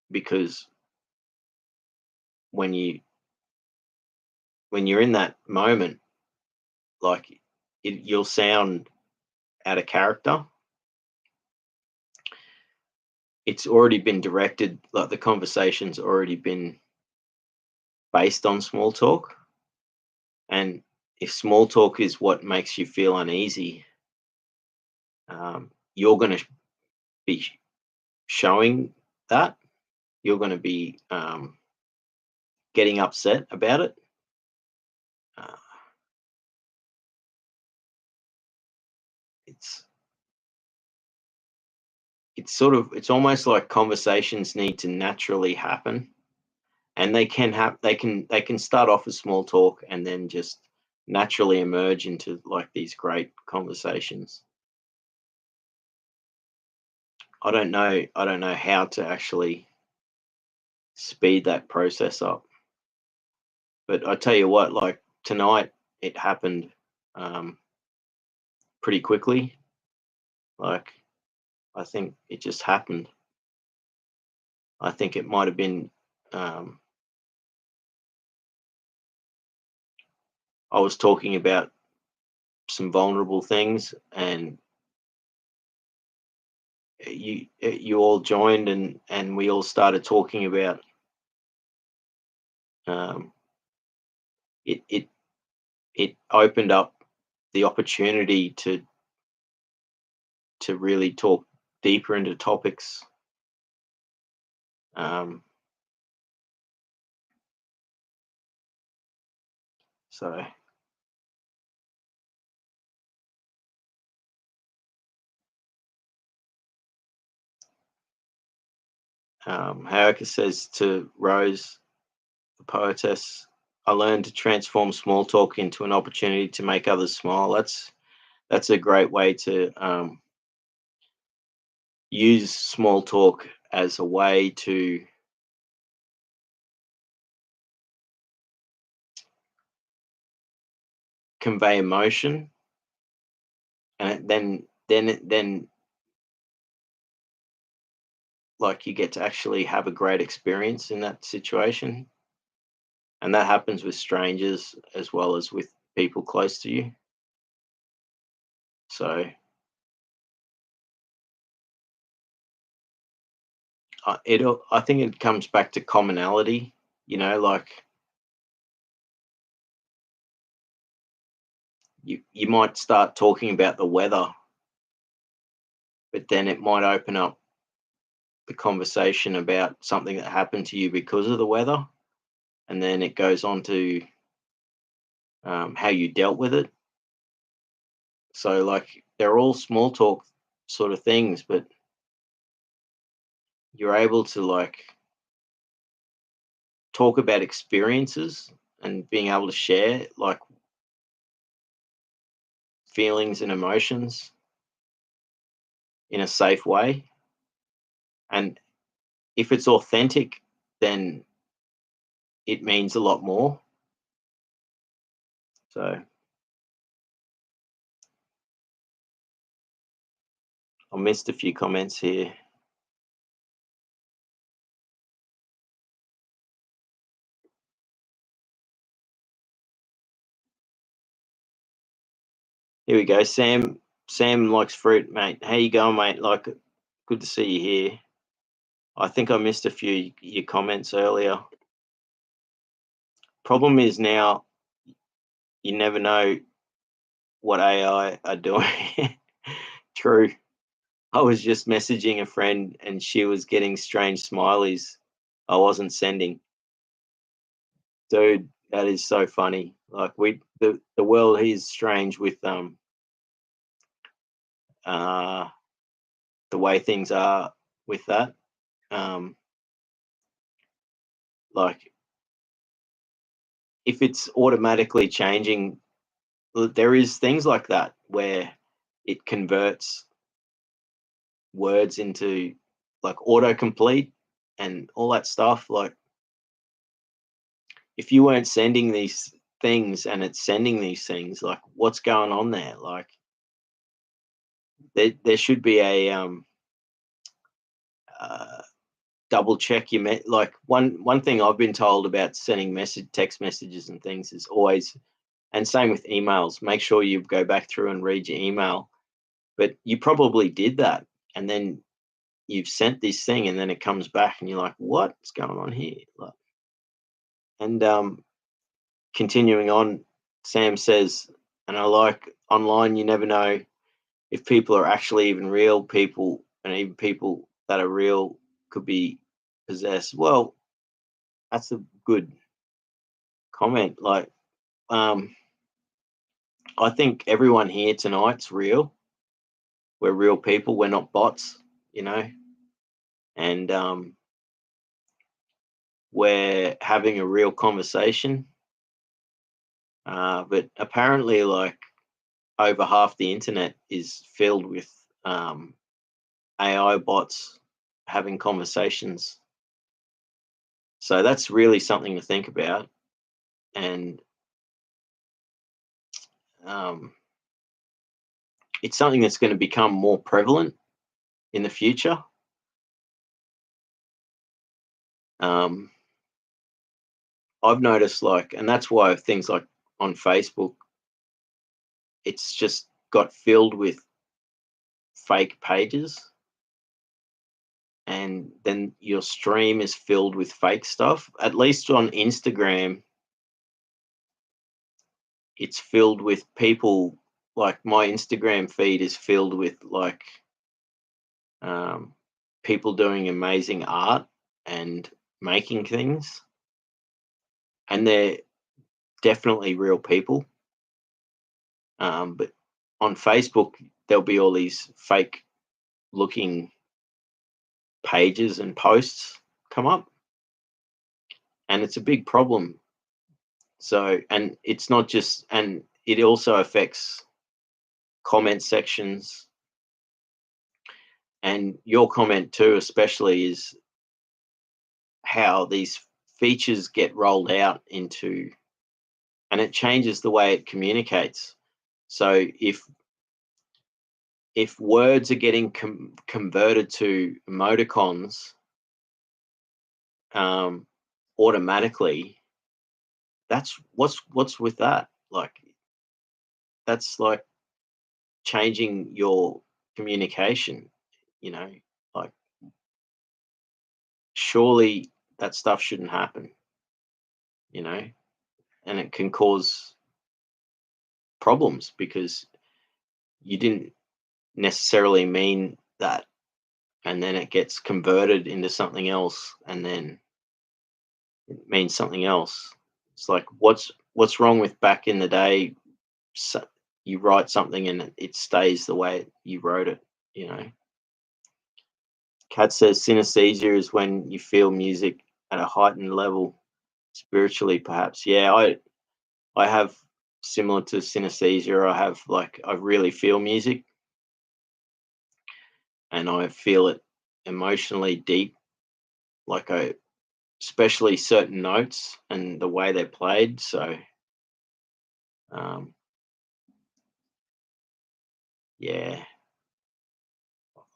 because when you're in that moment, like, you'll sound out of character. It's already been directed, like the conversation's already been based on small talk. And if small talk is what makes you feel uneasy, you're going to be showing that. You're going to be getting upset about it. Uh, it's it's almost like conversations need to naturally happen, and they can start off as small talk and then just naturally emerge into like these great conversations. I don't know how to actually speed that process up. But I tell you what, like tonight, it happened um, pretty quickly. Like, I think it just happened. I think it might have been. Um, I was talking about some vulnerable things, and you all joined, and we all started talking about. Um, it it opened up the opportunity to really talk deeper into topics. Um, so Haruka says to Rose, the poetess, I learned to transform small talk into an opportunity to make others smile. That's a great way to use small talk as a way to convey emotion, and then like you get to actually have a great experience in that situation, and that happens with strangers as well as with people close to you. So I think it comes back to commonality. Like you might start talking about the weather, but then it might open up the conversation about something that happened to you because of the weather, and then it goes on to how you dealt with it. So, like, they're all small talk sort of things, but you're able to like talk about experiences and being able to share like feelings and emotions in a safe way. And if it's authentic, then it means a lot more. So I missed a few comments here. Here we go. Sam likes fruit, mate. How you going, mate? Like, good to see you here. I think I missed a few your comments earlier. Problem is now you never know what AI are doing. True. I was just messaging a friend and she was getting strange smileys I wasn't sending. Dude, that is so funny. Like the world is strange with uh the way things are with that. Um like if it's automatically changing, there is things like that where it converts words into like autocomplete and all that stuff. Like if you weren't sending these things and it's sending these things, like what's going on there? Like there should be a uh, double check your like one thing I've been told about sending text messages and things is always, and same with emails, make sure you go back through and read your email. But you probably did that, and then you've sent this thing and then it comes back and you're like, what's going on here? Like, and continuing on, Sam says, and I like online, you never know if people are actually even real people, and even people that are real could be possessed. Well, that's a good comment. Like, um, I think everyone here tonight's real. We're real people. We're not bots, you know, and we're having a real conversation. But apparently, like, over half the internet is filled with AI bots having conversations. So that's really something to think about. And um, it's something that's going to become more prevalent in the future. Um, I've noticed, like, and that's why things like on Facebook, it's just got filled with fake pages, and then your stream is filled with fake stuff. At least on Instagram, it's filled with people. Like my Instagram feed is filled with like um, people doing amazing art and making things, and they're definitely real people. But on Facebook, there'll be all these fake looking pages and posts come up, and it's a big problem. So, and it's not just, and it also affects comment sections. And your comment too, especially, is how these features get rolled out into, and it changes the way it communicates. So if if words are getting converted to emoticons um, automatically, that's what's with that? Like that's like changing your communication. You know, like surely that stuff shouldn't happen. You know, and it can cause problems because you didn't necessarily mean that, and then it gets converted into something else, and then it means something else. It's like what's wrong with back in the day? So you write something and it stays the way you wrote it. You know, Kat says synesthesia is when you feel music at a heightened level, spiritually, perhaps. Yeah, I have similar to synesthesia. I have like I really feel music and I feel it emotionally deep. Like I, especially certain notes and the way they're played. So, um, yeah,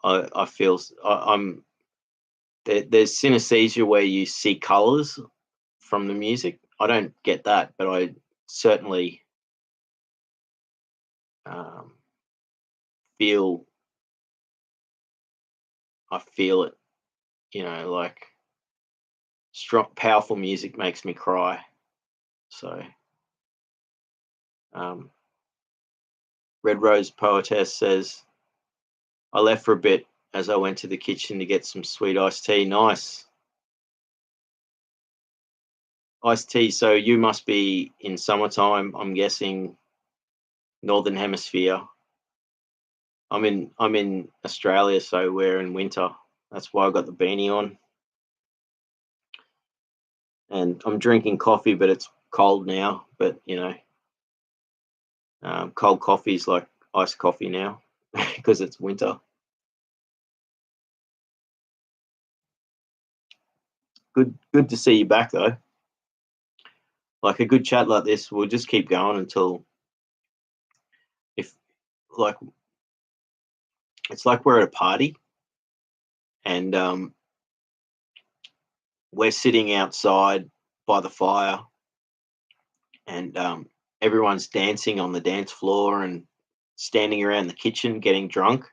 I feel I'm there's synesthesia where you see colors from the music. I don't get that, but I certainly um, feel I feel it. You know, like strong, powerful music makes me cry. So, um, Red Rose Poetess says, I left for a bit as I went to the kitchen to get some sweet iced tea. Nice. Iced tea. So you must be in summertime, I'm guessing northern hemisphere. I'm in Australia, so we're in winter. That's why I got the beanie on. And I'm drinking coffee, but it's cold now. But cold coffee is like iced coffee now because it's winter. Good to see you back though. Like a good chat like this, we'll just keep going until if like it's like we're at a party and we're sitting outside by the fire and everyone's dancing on the dance floor and standing around the kitchen getting drunk,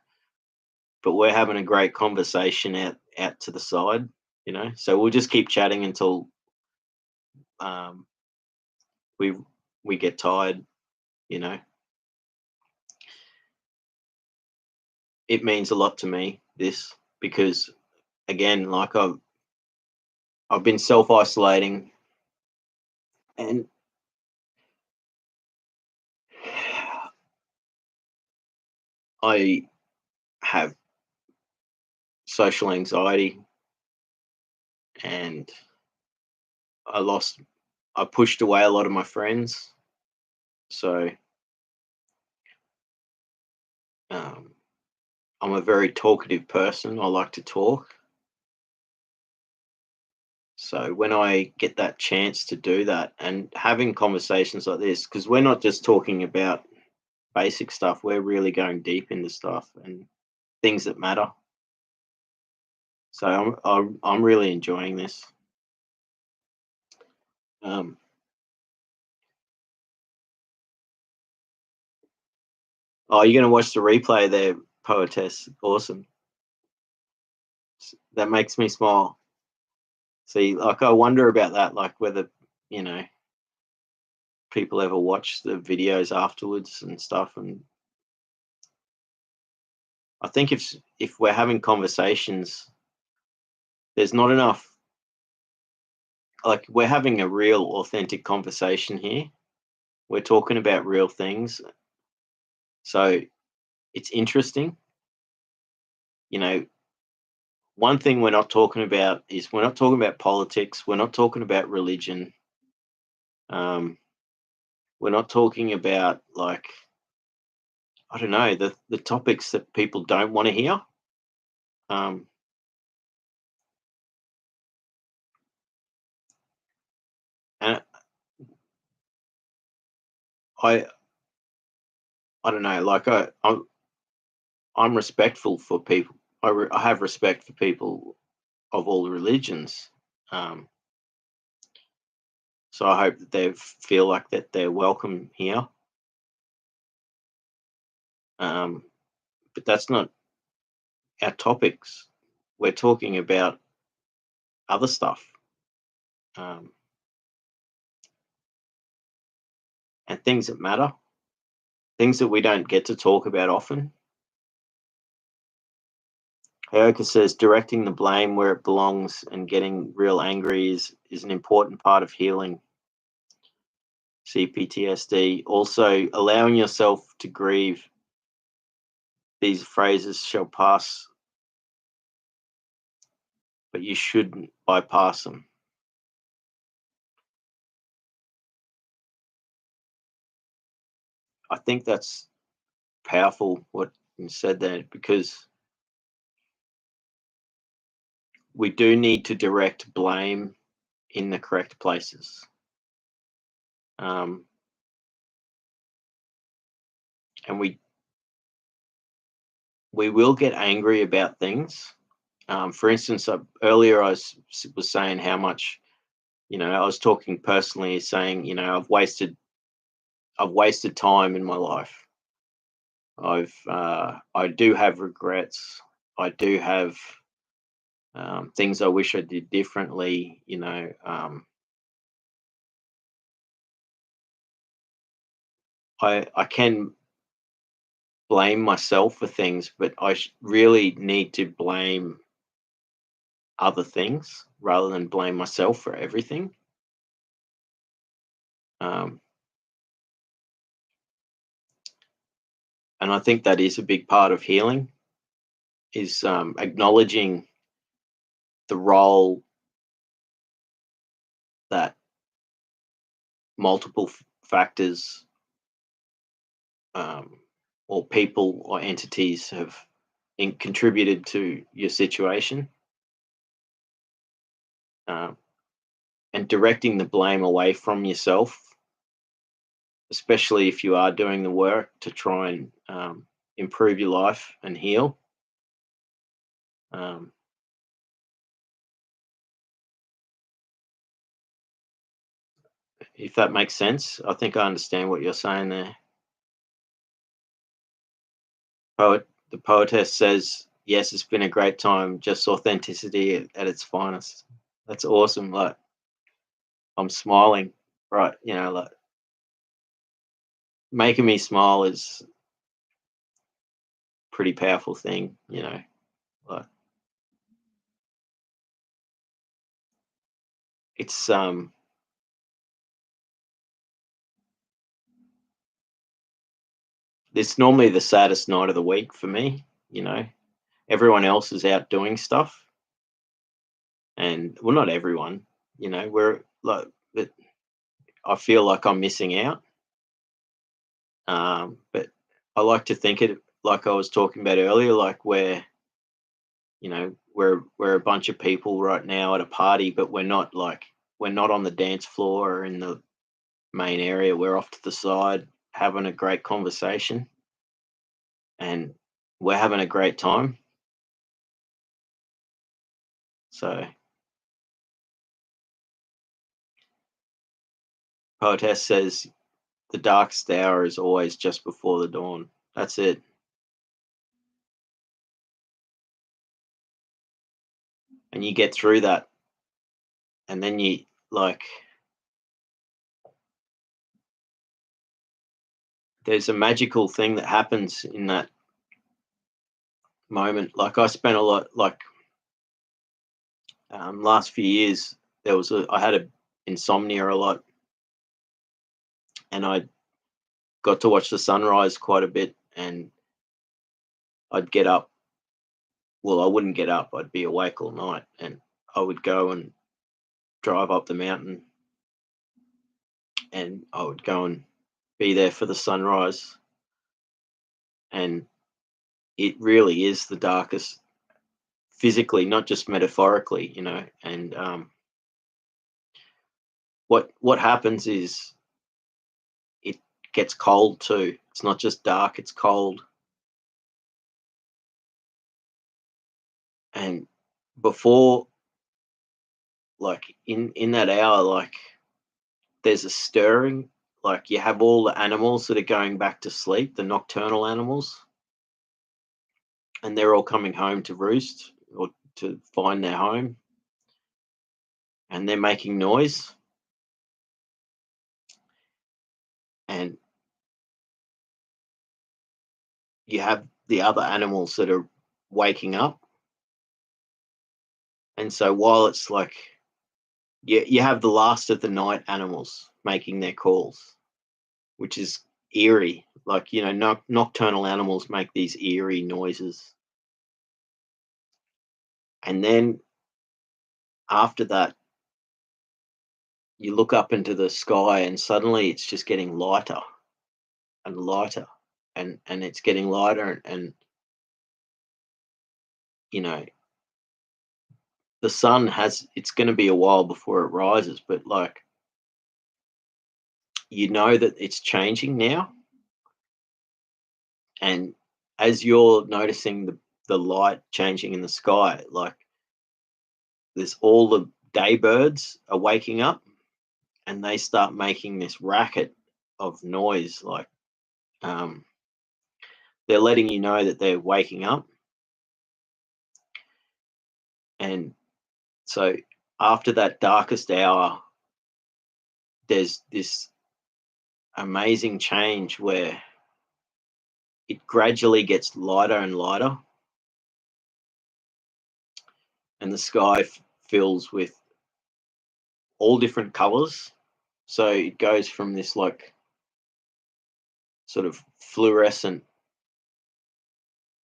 but we're having a great conversation out to the side, So we'll just keep chatting until um, we we get tired, you know. It means a lot to me this because again, like I've been self isolating and I have social anxiety and I lost I pushed away a lot of my friends. So um, I'm a very talkative person. I like to talk. So when I get that chance to do that and having conversations like this, because we're not just talking about basic stuff, we're really going deep into stuff and things that matter. So I'm really enjoying this. Um, oh, you're gonna watch the replay there, poetess. Awesome. That makes me smile. See, like I wonder about that, like whether you know people ever watch the videos afterwards and stuff. And I think if we're having conversations, there's not enough. Like we're having a real, authentic conversation here. We're talking about real things, so it's interesting. You know, one thing we're not talking about is we're not talking about politics. We're not talking about religion. Um, we're not talking about like I don't know the topics that people don't want to hear. Um, and I I don't know. Like I'm respectful for people. I have respect for people of all religions. Um, so I hope that they feel like that they're welcome here. Um, but that's not our topics. We're talking about other stuff, um, and things that matter, things that we don't get to talk about often. Aoka says directing the blame where it belongs and getting real angry is an important part of healing CPTSD. Also, allowing yourself to grieve. These phrases shall pass, but you shouldn't bypass them. I think that's powerful what you said there, because we do need to direct blame in the correct places. Um, and we will get angry about things. For instance, earlier was saying how much, I was talking personally, saying, I've wasted time in my life. I do have regrets. I do have things I wish I did differently. I can blame myself for things, but I really need to blame other things rather than blame myself for everything. Um, and I think that is a big part of healing, is acknowledging the role that multiple factors, um, or people or entities have contributed to your situation, um, and directing the blame away from yourself, especially if you are doing the work to try and improve your life and heal. Um, if that makes sense, I think I understand what you're saying there. The poetess says, "Yes, it's been a great time. Just authenticity at its finest." That's awesome. Like, I'm smiling, right? Like, making me smile is a pretty powerful thing. Like, it's it's normally the saddest night of the week for me. Everyone else is out doing stuff, and well, not everyone. We're like, but I feel like I'm missing out. But I like to think it like I was talking about earlier, like we're a bunch of people right now at a party, but we're not on the dance floor or in the main area. We're off to the side having a great conversation, and we're having a great time. So, poetess says the darkest hour is always just before the dawn. That's it. And you get through that, and then you like there's a magical thing that happens in that moment. Like, I spent a lot, like, last few years, I had a insomnia a lot, and I got to watch the sunrise quite a bit, and I'd get up. Well, I wouldn't get up. I'd be awake all night, and I would go and drive up the mountain, and I would go and be there for the sunrise. And it really is the darkest, physically, not just metaphorically. And what happens is it gets cold too. It's not just dark; it's cold. And before, like in that hour, like there's a stirring, like you have all the animals that are going back to sleep, the nocturnal animals, and they're all coming home to roost or to find their home, and they're making noise. And you have the other animals that are waking up. And so while it's like you have the last of the night animals making their calls, which is eerie. Like, nocturnal animals make these eerie noises. And then after that, you look up into the sky and suddenly it's just getting lighter and lighter, and it's getting lighter, and you know the sun has it's going to be a while before it rises, but like that it's changing now. And as you're noticing the light changing in the sky, like there's all the day birds are waking up, and they start making this racket of noise, like um, they're letting you know that they're waking up. And so after that darkest hour, there's this amazing change where it gradually gets lighter and lighter, and the sky fills with all different colors. So it goes from this like sort of fluorescent,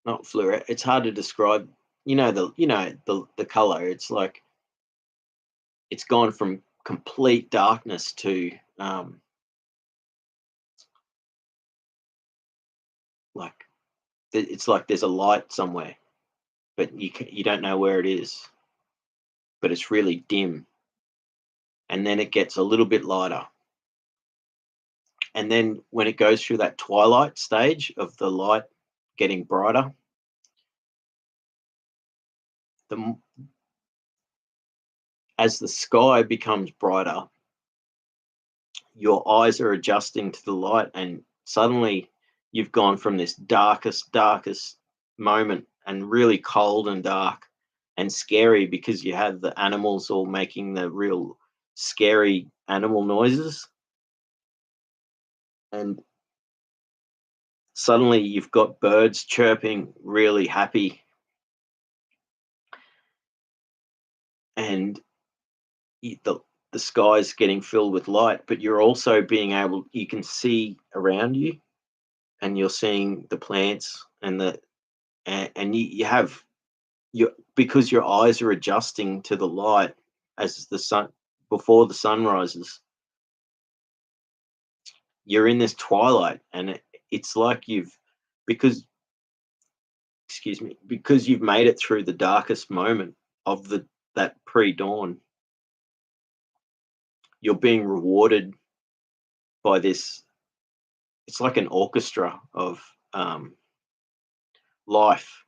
not fluorescent, it's hard to describe. The color. It's like it's gone from complete darkness to like it's like there's a light somewhere, but you don't know where it is, but it's really dim. And then it gets a little bit lighter, and then when it goes through that twilight stage of the light getting brighter, the as the sky becomes brighter, your eyes are adjusting to the light, and suddenly you've gone from this darkest moment, and really cold and dark and scary, because you have the animals all making the real scary animal noises, and suddenly you've got birds chirping really happy, and the sky's getting filled with light, but you're also you can see around you, and you're seeing the plants and you have because your eyes are adjusting to the light as the sun before the sun rises. You're in this twilight, and it's like because because you've made it through the darkest moment of that pre-dawn. You're being rewarded by this. It's like an orchestra of life.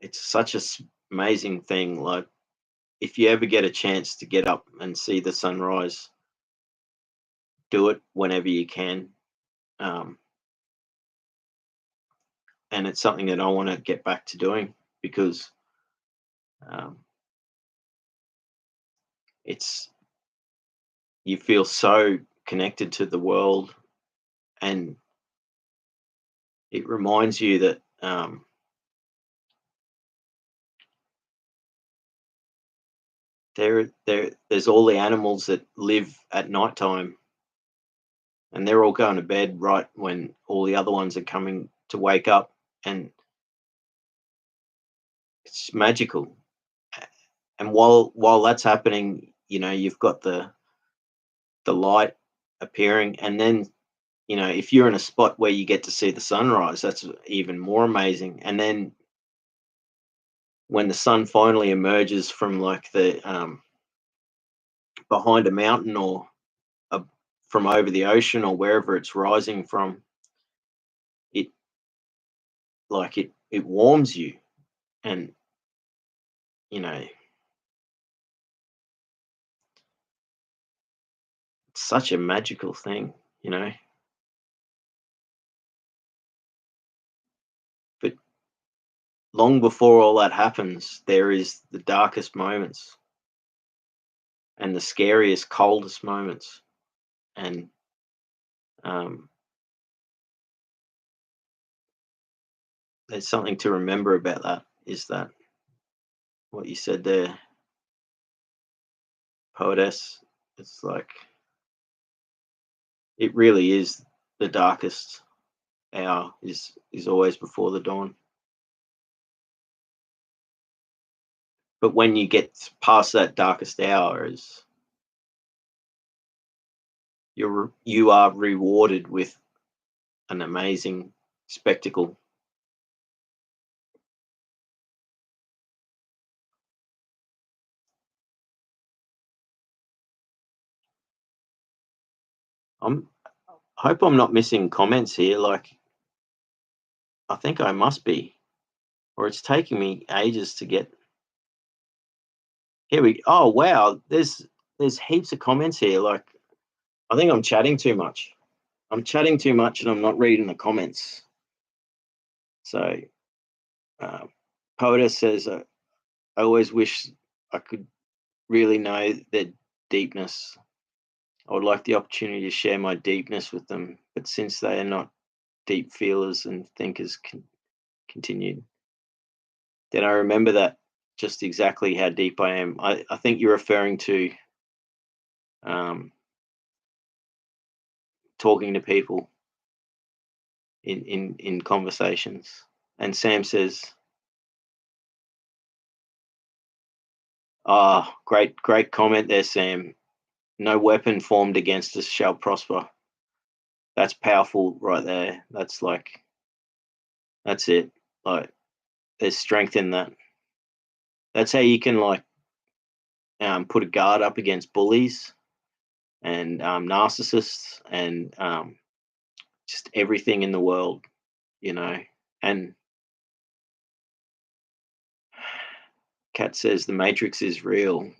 It's such a amazing thing. Like, if you ever get a chance to get up and see the sunrise, do it whenever you can. Um, and it's something that I want to get back to doing, because um, it's you feel so connected to the world, and it reminds you that there's all the animals that live at nighttime, and they're all going to bed right when all the other ones are coming to wake up, and it's magical. And while that's happening, you've got the light appearing, and then if you're in a spot where you get to see the sunrise, that's even more amazing. And then when the sun finally emerges from like the behind a mountain, or a, from over the ocean, or wherever it's rising from, it it warms you. And you know, it's such a magical thing, you know. But long before all that happens, there is the darkest moments and the scariest, coldest moments. And um, there's something to remember about that. Is that what you said there, poetess? It's like it really is the darkest hour is always before the dawn. But when you get past that darkest hour, is you are rewarded with an amazing spectacle. I hope I'm not missing comments here. Like I think I must be, or it's taking me ages to get. Here we. Oh wow, there's heaps of comments here. Like I think I'm chatting too much. I'm chatting too much, and I'm not reading the comments. So, uh, Poetess says, I always wish I could really know their deepness. I would like the opportunity to share my deepness with them, but since they are not deep feelers and thinkers, continued. Then I remember that just exactly how deep I am. I think you're referring to um, talking to people in conversations. And Sam says, "Ah, great comment there, Sam. No weapon formed against us shall prosper." That's powerful right there. That's like that's it. Like there's strength in that. That's how you can like put a guard up against bullies and narcissists and just everything in the world, you know. And Kat says the Matrix is real.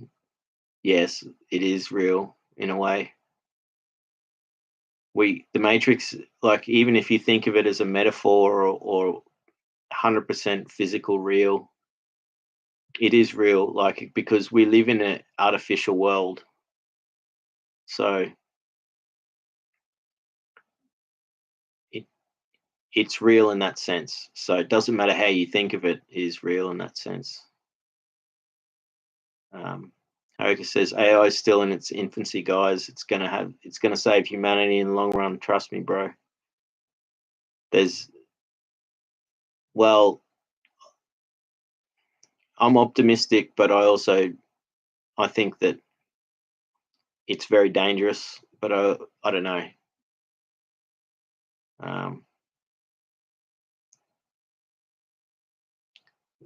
Yes, it is real in a way. The Matrix, like even if you think of it as a metaphor or 100% physical real, it is real. Like because we live in an artificial world, so it it's real in that sense. So it doesn't matter how you think of it, it is real in that sense. Um, Hoka says AI is still in its infancy, guys. It's gonna save humanity in the long run. Trust me, bro. There's well, I'm optimistic, but I think that it's very dangerous. But I don't know. Um,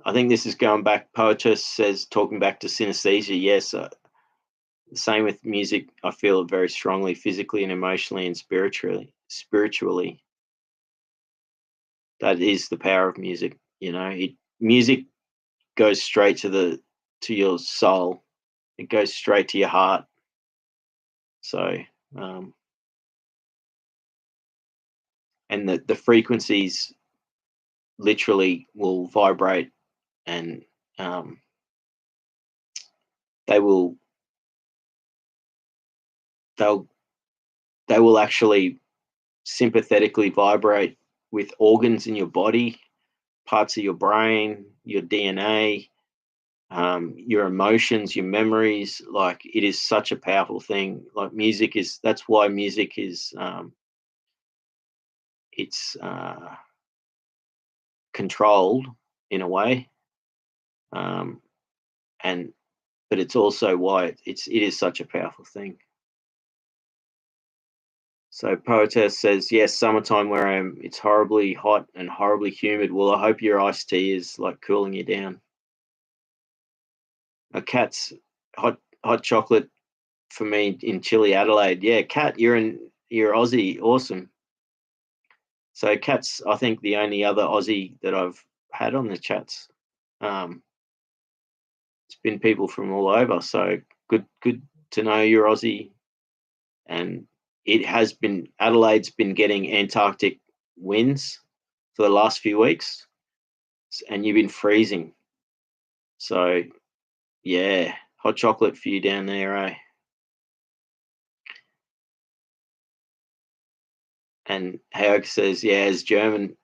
I think this is going back. Poetess says talking back to synesthesia. Yes, same with music. I feel it very strongly, physically and emotionally and spiritually. Spiritually, that is the power of music. You know, music goes straight to your soul. It goes straight to your heart. So, um, and the frequencies literally will vibrate and um, they will they'll they will actually sympathetically vibrate with organs in your body, parts of your brain, your DNA, your emotions, your memories. Like it is such a powerful thing. Like music is. That's why music is. It's controlled in a way, um, and but it's also why it is such a powerful thing. So Poetess says, yes, summertime where I am, it's horribly hot and horribly humid. Well, I hope your iced tea is like cooling you down. A cat's hot chocolate for me in chilly Adelaide. Yeah, Cat, you're Aussie, awesome. So Cat's I think the only other Aussie that I've had on the chats. Um, it's been people from all over. So good to know you're Aussie. And it has been Adelaide's been getting Antarctic winds for the last few weeks, and you've been freezing. So yeah, hot chocolate for you down there, eh? And Haig says, yeah, as German,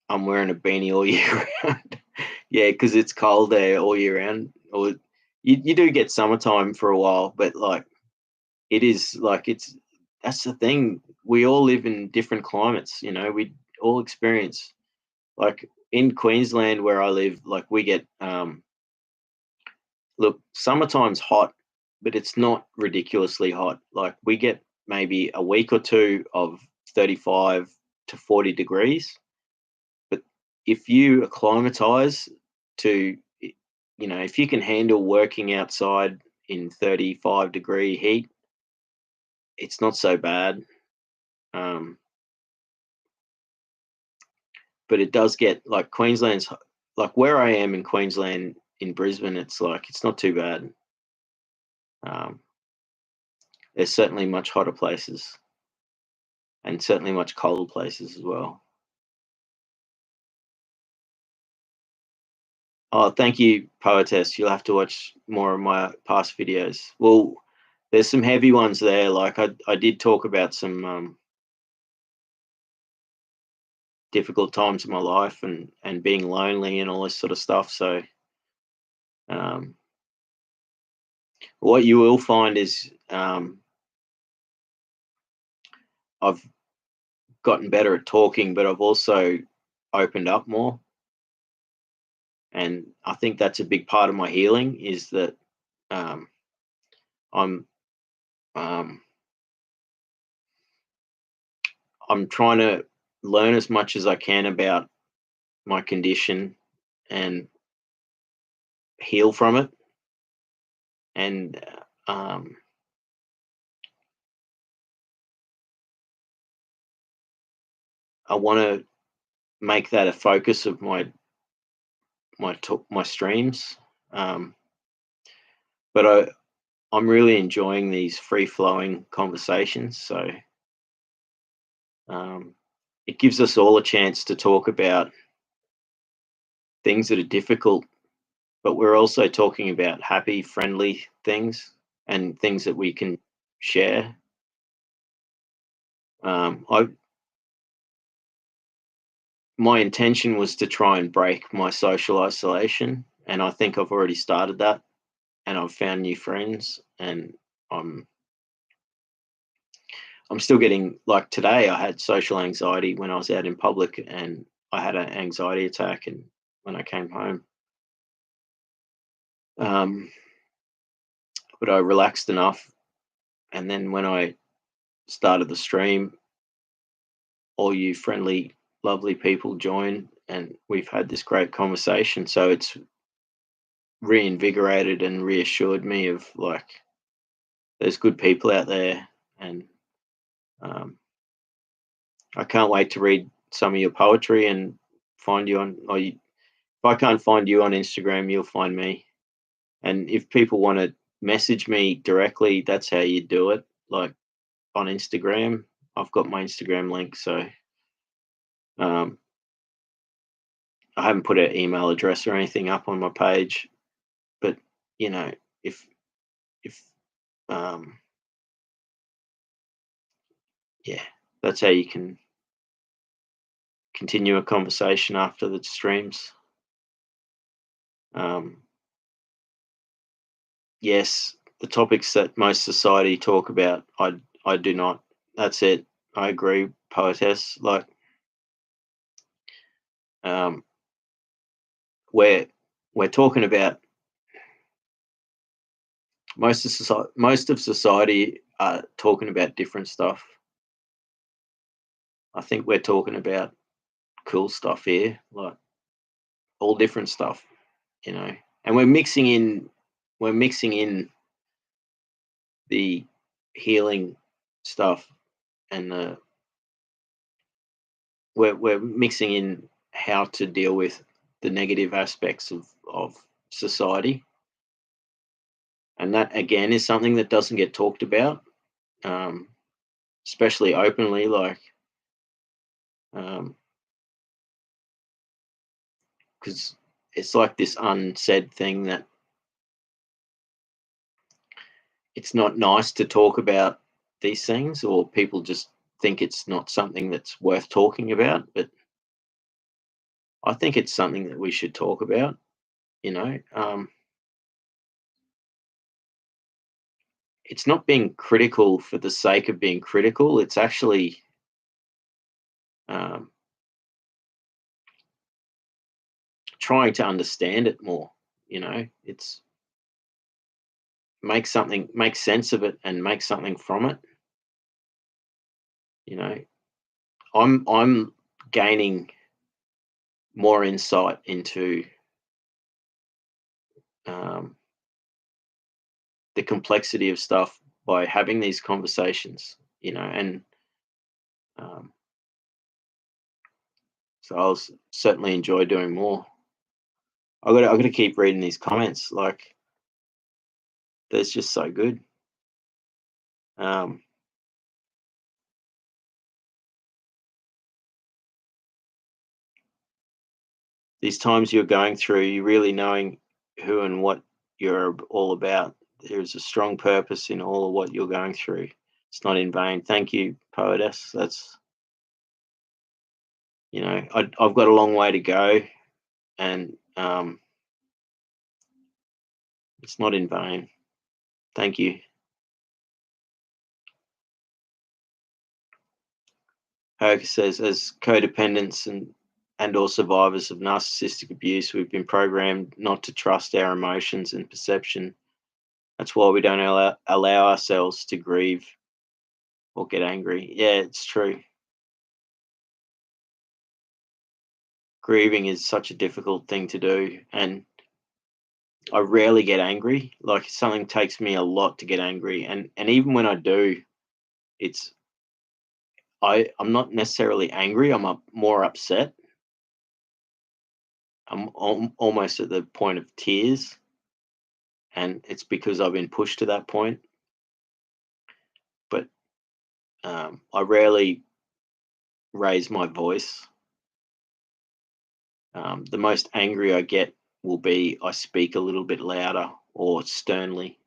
I'm wearing a beanie all year round. Yeah, because it's cold there all year round. Or you do get summertime for a while, but like it is like it's that's the thing. We all live in different climates, we all experience like in Queensland where I live, like we get look, summertime's hot, but it's not ridiculously hot. Like we get maybe a week or two of 35 to 40 degrees. But if you acclimatize to, if you can handle working outside in 35-degree heat, it's not so bad. Um, but it does get like Queensland's, like where I am in Queensland, in Brisbane, it's like, it's not too bad. Um, there's certainly much hotter places and certainly much colder places as well. Oh, thank you, Poetess. You'll have to watch more of my past videos. Well, there's some heavy ones there. Like I did talk about some difficult times in my life and being lonely and all this sort of stuff. So um, what you will find is I've gotten better at talking, but I've also opened up more. And I think that's a big part of my healing is that um, I'm um, I'm trying to learn as much as I can about my condition and heal from it. And I want to make that a focus of my streams. Um, but I'm really enjoying these free flowing conversations. So um, it gives us all a chance to talk about things that are difficult, but we're also talking about happy, friendly things and things that we can share. I My intention was to try and break my social isolation, and I think I've already started that, and I've found new friends, and I'm I'm still getting, like today I had social anxiety when I was out in public, and I had an anxiety attack, and when I came home, um, but I relaxed enough, and then when I started the stream, all you friendly, lovely people joined, and we've had this great conversation. So it's reinvigorated and reassured me of like there's good people out there, and um, I can't wait to read some of your poetry and find you on. Or if I can't find you on Instagram, you'll find me. And if people want to message me directly, that's how you do it. Like on Instagram, I've got my Instagram link, so um, I haven't put an email address or anything up on my page. But you know, if if um, yeah, that's how you can continue a conversation after the streams. Um, yes, the topics that most society talk about, I do not. That's it. I agree, poetess. Like, um, we're we're talking about most of society are talking about different stuff. I think we're talking about cool stuff here, like all different stuff, and we're mixing in the healing stuff, and we're mixing in how to deal with the negative aspects of of society, and that again is something that doesn't get talked about, um, especially openly. Like, because it's like this unsaid thing that it's not nice to talk about these things, or people just think it's not something that's worth talking about. But I think it's something that we should talk about. You know, it's not being critical for the sake of being critical. It's actually um, trying to understand it more. You know, it's make sense of it, and make something from it. You know, I'm gaining more insight into um, the complexity of stuff by having these conversations. You know, and um, so certainly enjoy doing more. I got to keep reading these comments. Like, they're just so good. Um, these times you're going through, you really knowing who and what you're all about. There's a strong purpose in all of what you're going through. It's not in vain. Thank you, poetess. That's, I've got a long way to go, and it's not in vain. Thank you. Hoka says, as codependents and or survivors of narcissistic abuse, we've been programmed not to trust our emotions and perception. That's why we don't allow ourselves to grieve or get angry. Yeah, it's true. Grieving is such a difficult thing to do, and I rarely get angry. Like, something takes me a lot to get angry, and even when I do, it's I'm not necessarily angry. I'm more upset. I'm almost at the point of tears, and it's because I've been pushed to that point. But I rarely raise my voice. The most angry I get will be I speak a little bit louder or sternly,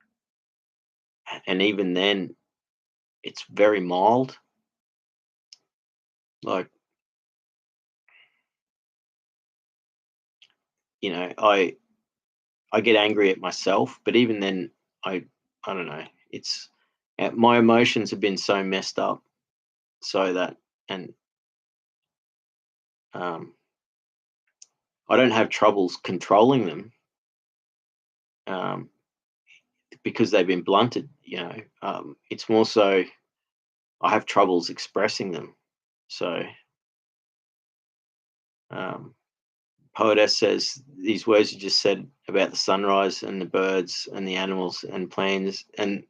and even then, it's very mild. Like, I get angry at myself, but even then, I don't know. It's my emotions have been so messed up, so that, and um, I don't have troubles controlling them, um, because they've been blunted. It's more so I have troubles expressing them. So, um, poetess says these words you just said about the sunrise and the birds and the animals and planes and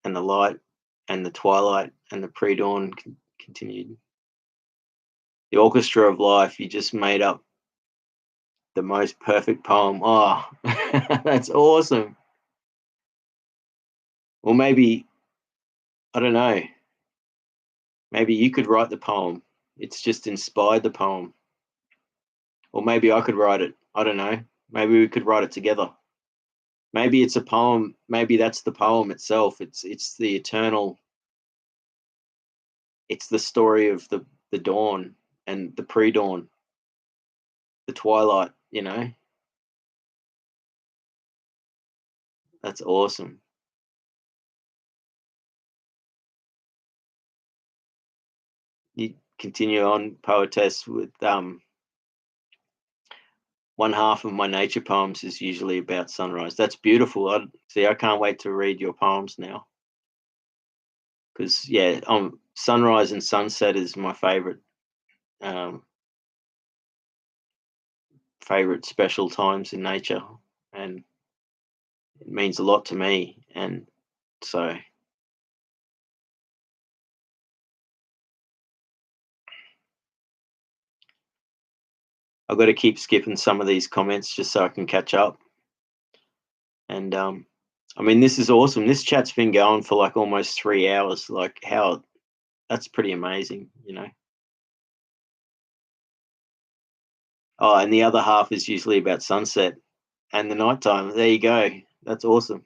the light and the twilight and the pre-dawn continued. The orchestra of life, you just made up the most perfect poem. Oh, that's awesome. Or maybe, I don't know, maybe you could write the poem. It's just inspired the poem. Or maybe I could write it. I don't know. Maybe we could write it together. Maybe it's a poem. Maybe that's the poem itself. It's the eternal. It's the story of the dawn and the pre-dawn, the twilight. That's awesome. You continue on, poetess, with one half of my nature poems is usually about sunrise. That's beautiful. I can't wait to read your poems now, because yeah, sunrise and sunset is my um, favorite special times in nature, and it means a lot to me. And so, I've got to keep skipping some of these comments just so I can catch up. And I mean, this is awesome. This chat's been going for like almost 3 hours. Like, how that's pretty amazing, you know. Oh, and the other half is usually about sunset and the nighttime. There you go. That's awesome.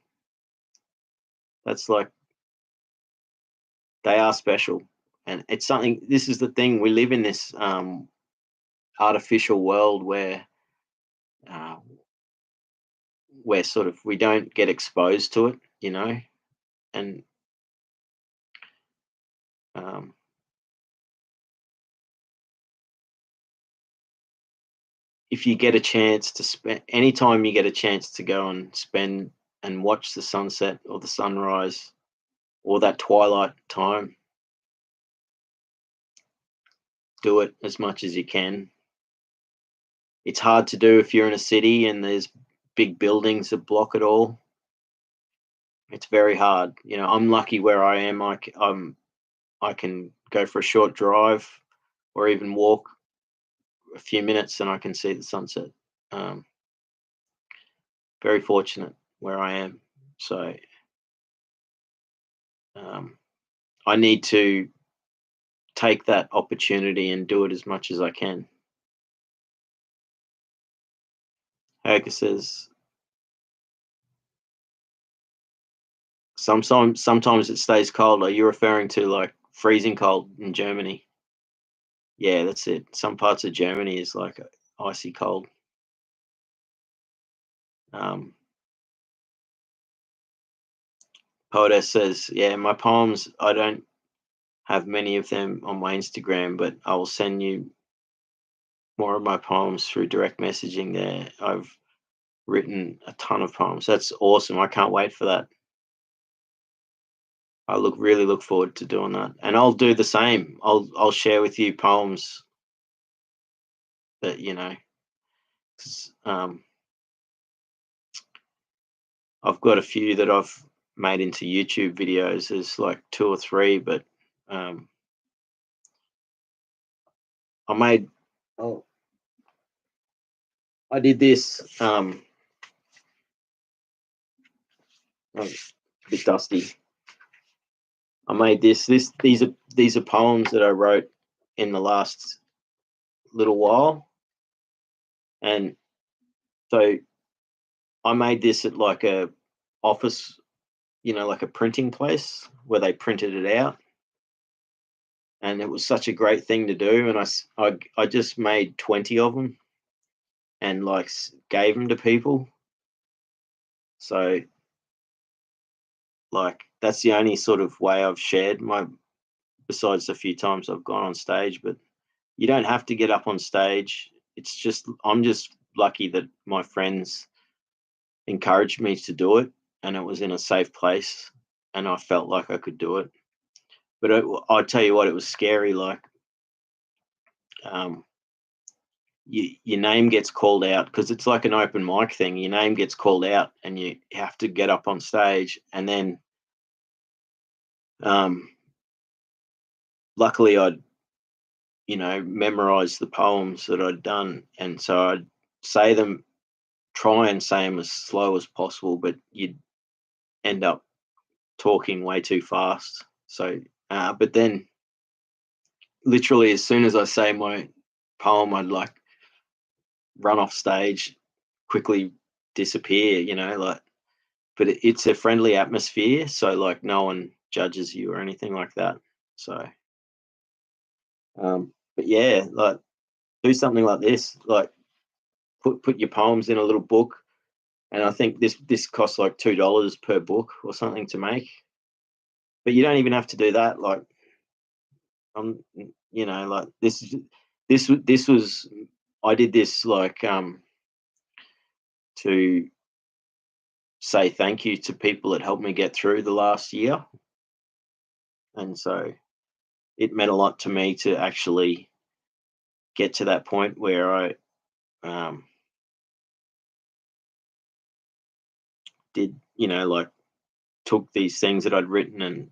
That's like, they are special, and it's something. This is the thing. We live in this artificial world uh, where sort of we don't get exposed to it, you know, and um, if you get a chance to spend, anytime you get a chance to go and spend and watch the sunset or the sunrise or that twilight time, do it as much as you can. It's hard to do if you're in a city and there's big buildings that block it all. It's very hard. You know, I'm lucky where I am. I can go for a short drive or even walk a few minutes and I can see the sunset. Um, very fortunate where I am. So um, I need to take that opportunity and do it as much as I can. Hoka says sometimes it stays cold. Are you referring to like freezing cold in Germany? Yeah, that's it. Some parts of Germany is like icy cold. Um, Poetess says, "Yeah, my poems. I don't have many of them on my Instagram, but I will send you more of my poems through direct messaging there. I've written a ton of poems. That's awesome. I can't wait for that. I really look forward to doing that. And I'll do the same. I'll share with you poems that, you know, 'cause, I've got a few that I've made into YouTube videos. There's like two or three, but um, I made. Oh, I did this. Oh, a bit dusty. I made this. These are poems that I wrote in the last little while, and so I made this at like a office, you know, like a printing place where they printed it out, and it was such a great thing to do. And I just made 20 of them and like gave them to people. So like that's the only sort of way I've shared my, besides a few times I've gone on stage, but you don't have to get up on stage. It's just I'm just lucky that my friends encouraged me to do it and it was in a safe place and I felt like I could do it. But I tell you what, it was scary. Like um, your name gets called out because it's like an open mic thing. Your name gets called out and you have to get up on stage. And then um, luckily I'd, you know, memorize the poems that I'd done. And so I'd say them, try and say them as slow as possible, but you'd end up talking way too fast. So, but then literally as soon as I say my poem, I'd like run off stage, quickly disappear, you know, like, but it's a friendly atmosphere. So like no one judges you or anything like that. So, but yeah, like do something like this, like put your poems in a little book. And I think this costs like $2 per book or something to make. But you don't even have to do that. Like I'm, you know, like this was I did this like to say thank you to people that helped me get through the last year, and so it meant a lot to me to actually get to that point where I um, did, you know, like took these things that I'd written and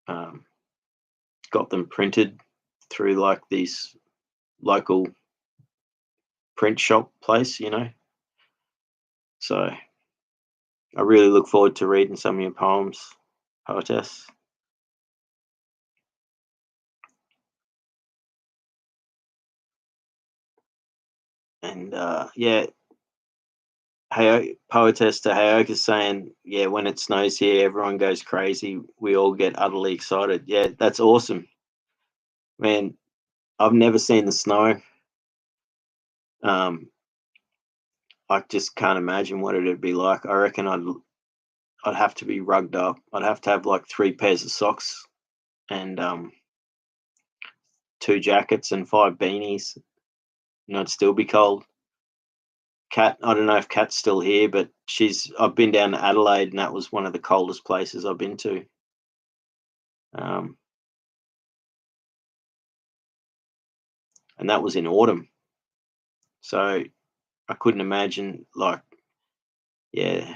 um, got them printed through like these local print shop place, you know. So I really look forward to reading some of your poems, poetess. And yeah, hey, poetess to Hayoka saying, yeah, when it snows here, everyone goes crazy. We all get utterly excited. Yeah, that's awesome, man. I've never seen the snow. Um, I just can't imagine what it'd be like. I reckon I'd have to be rugged up. I'd have to have like 3 pairs of socks and 2 jackets and 5 beanies, and I'd still be cold. Kat, I don't know if Kat's still here, but I've been down to Adelaide, and that was one of the coldest places I've been to. Um, and that was in autumn. So I couldn't imagine, like, yeah,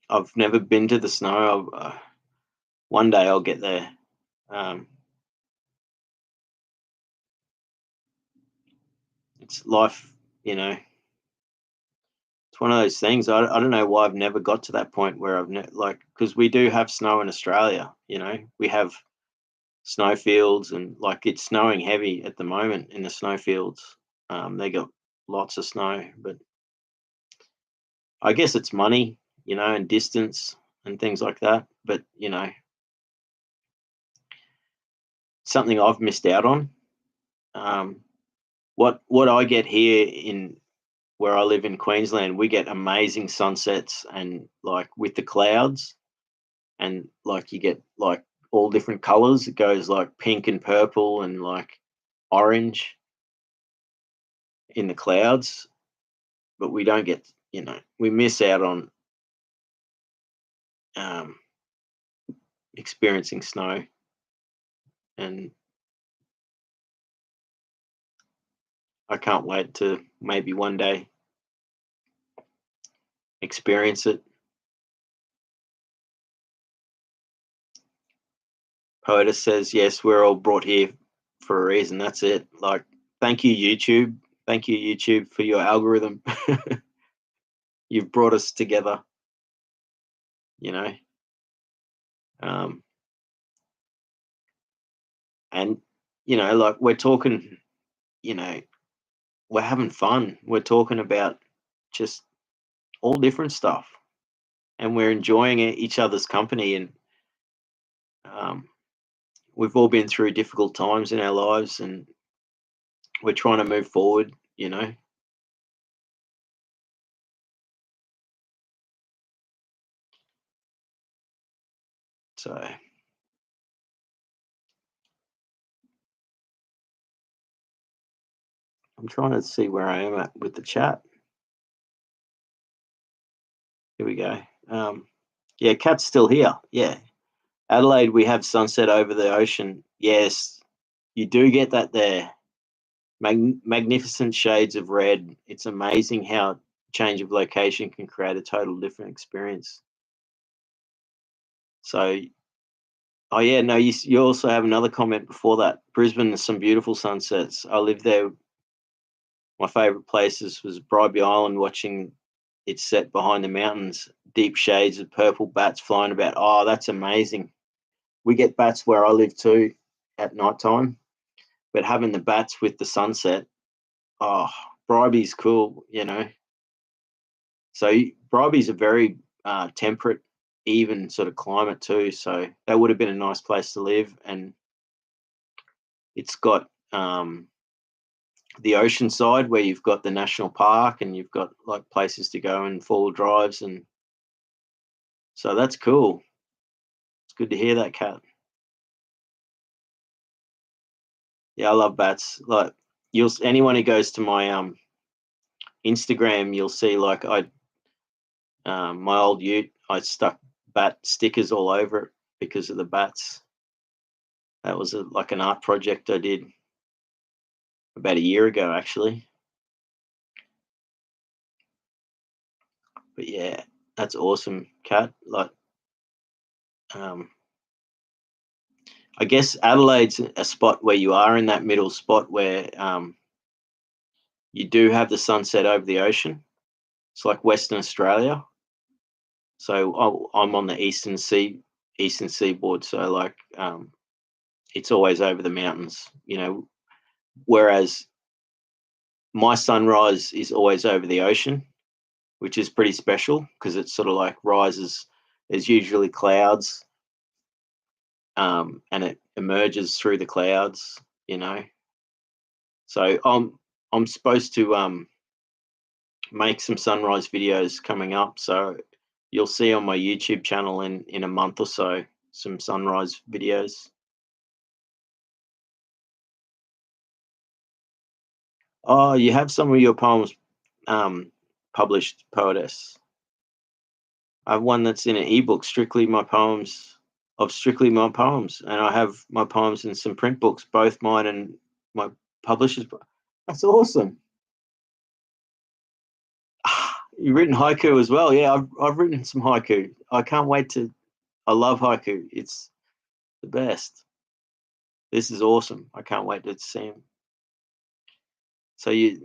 I've never been to the snow. One day I'll get there. Um, it's life, you know. It's one of those things. I don't know why I've never got to that point where like, because we do have snow in Australia. You know, we have snowfields, and like it's snowing heavy at the moment in the snowfields. They got lots of snow, but I guess it's money, you know, and distance and things like that. But you know, something I've missed out on. Um, what I get here in where I live in Queensland, we get amazing sunsets and like with the clouds, and like you get like all different colors. It goes like pink and purple and like orange in the clouds, but we don't get, you know, we miss out on um, experiencing snow. And I can't wait to maybe one day experience it. Poeta says, yes, we're all brought here for a reason. That's it. Like, thank you, YouTube. Thank you, YouTube, for your algorithm. You've brought us together, you know. Um, and, you know, like we're talking, you know, we're having fun. We're talking about just all different stuff, and we're enjoying each other's company. And um, we've all been through difficult times in our lives, and we're trying to move forward, you know. So I'm trying to see where I am at with the chat. Here we go. Yeah, Kat's still here. Yeah. Adelaide, we have sunset over the ocean. Yes, you do get that there. Magnificent shades of red. It's amazing how change of location can create a total different experience. So, oh yeah, no, you also have another comment before that. Brisbane, there's some beautiful sunsets. I lived there. My favourite places was Bribie Island, watching it set behind the mountains, deep shades of purple bats flying about. Oh, that's amazing. We get bats where I live too at night time, but having the bats with the sunset, oh, Bribie's cool, you know. So Bribie's a very temperate, even sort of climate too. So that would have been a nice place to live, and it's got the ocean side where you've got the national park and you've got like places to go and four drives, and so that's cool. It's good to hear that, Cat. Yeah, I love bats. Like anyone who goes to my Instagram, you'll see like my old ute, I stuck bat stickers all over it because of the bats. That was like an art project I did about a year ago, actually. But yeah, that's awesome, Kat. Like, um, I guess Adelaide's a spot where you are in that middle spot where you do have the sunset over the ocean. It's like Western Australia. So I'm on the eastern seaboard. So like it's always over the mountains, you know. Whereas my sunrise is always over the ocean, which is pretty special because it sort of like rises. There's usually clouds, and it emerges through the clouds, you know. So I'm supposed to make some sunrise videos coming up. So you'll see on my YouTube channel in a month or so some sunrise videos. Oh, you have some of your poems um, published, poetess. I have one that's in an ebook, strictly my poems, and I have my poems in some print books, both mine and my publisher's. That's awesome. You've written haiku as well. Yeah, I've written some haiku. I can't wait to. I love haiku. It's the best. This is awesome. I can't wait to see him. So you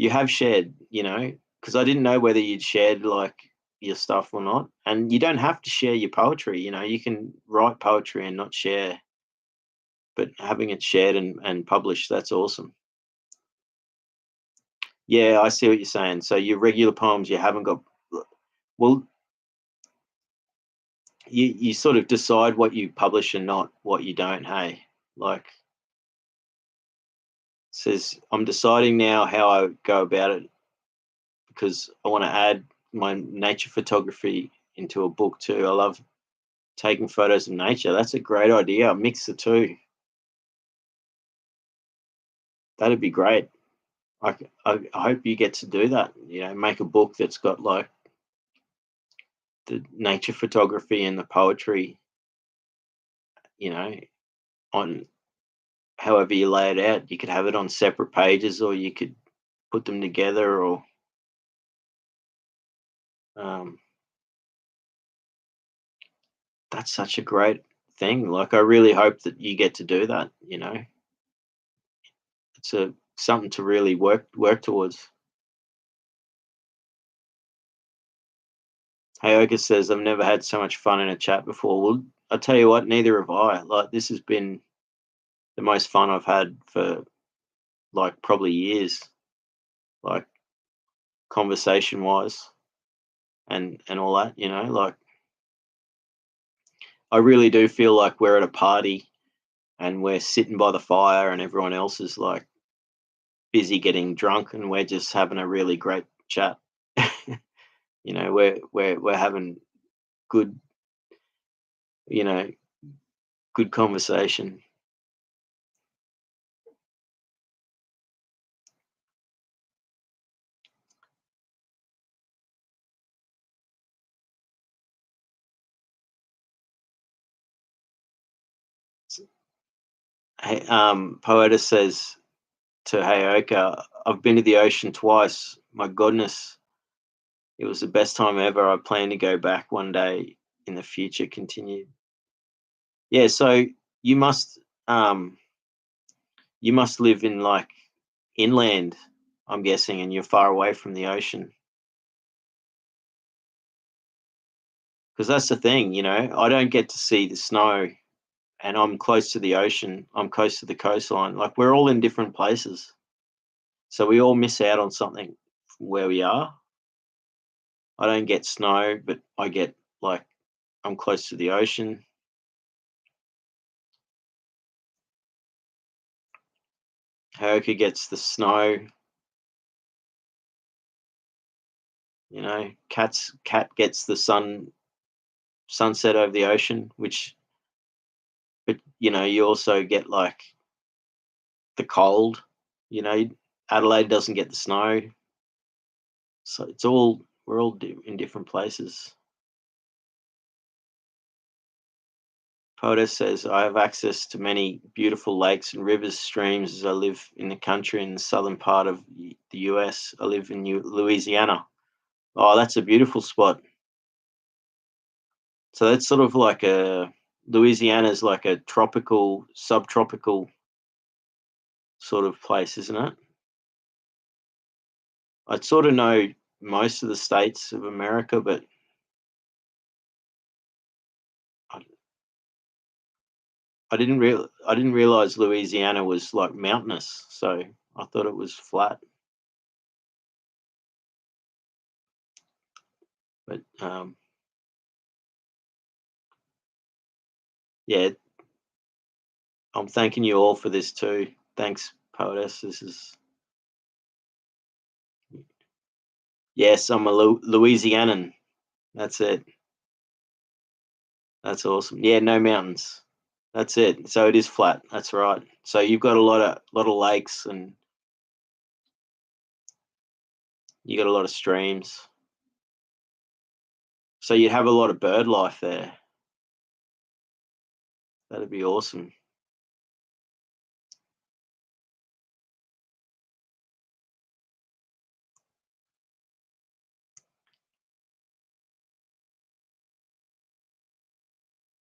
have shared, you know, because I didn't know whether you'd shared like your stuff or not. And you don't have to share your poetry, you know, you can write poetry and not share, but having it shared and published, that's awesome. Yeah, I see what you're saying. So your regular poems, you haven't got, well, you sort of decide what you publish and not what you don't, hey? Like, says, I'm deciding now how I go about it because I want to add my nature photography into a book too. I love taking photos of nature. That's a great idea. Mix the two. That'd be great. I hope you get to do that. You know, make a book that's got like the nature photography and the poetry, you know, on however you lay it out. You could have it on separate pages or you could put them together or um, that's such a great thing. Like I really hope that you get to do that, you know. It's a something to really work towards. Hayoka says, I've never had so much fun in a chat before. Well, I'll tell you what, neither have I. Like, this has been the most fun I've had for like probably years, like conversation wise and all that, you know. Like, I really do feel like we're at a party and we're sitting by the fire and everyone else is like busy getting drunk and we're just having a really great chat. You know, we're having good, you know, good conversation. Hey, Poeta says to Hayoka, I've been to the ocean twice. My goodness, it was the best time ever. I plan to go back one day in the future. Continued. Yeah, so you must um you must live in like inland, I'm guessing, and you're far away from the ocean. Because that's the thing, you know, I don't get to see the snow and I'm close to the ocean. I'm close to the coastline. Like we're all in different places. So we all miss out on something where we are. I don't get snow, but I get like I'm close to the ocean. Haoka gets the snow, you know. Cat gets the sunset over the ocean, which but you know, you also get like the cold, you know. Adelaide doesn't get the snow. So it's all we're all in different places. POTUS says, I have access to many beautiful lakes and rivers, streams as I live in the country in the southern part of the US. I live in Louisiana. Oh, that's a beautiful spot. So that's sort of like Louisiana's like a tropical, subtropical sort of place, isn't it? I sort of know most of the states of America, but I, I didn't realize Louisiana was like mountainous. So I thought it was flat. But yeah, I'm thanking you all for this too. Thanks, Poetess. This is yes, I'm a Louisianan. That's it. That's awesome. Yeah, no mountains. That's it. So it is flat. That's right. So you've got a lot of lakes, and you got a lot of streams. So you'd have a lot of bird life there. That'd be awesome.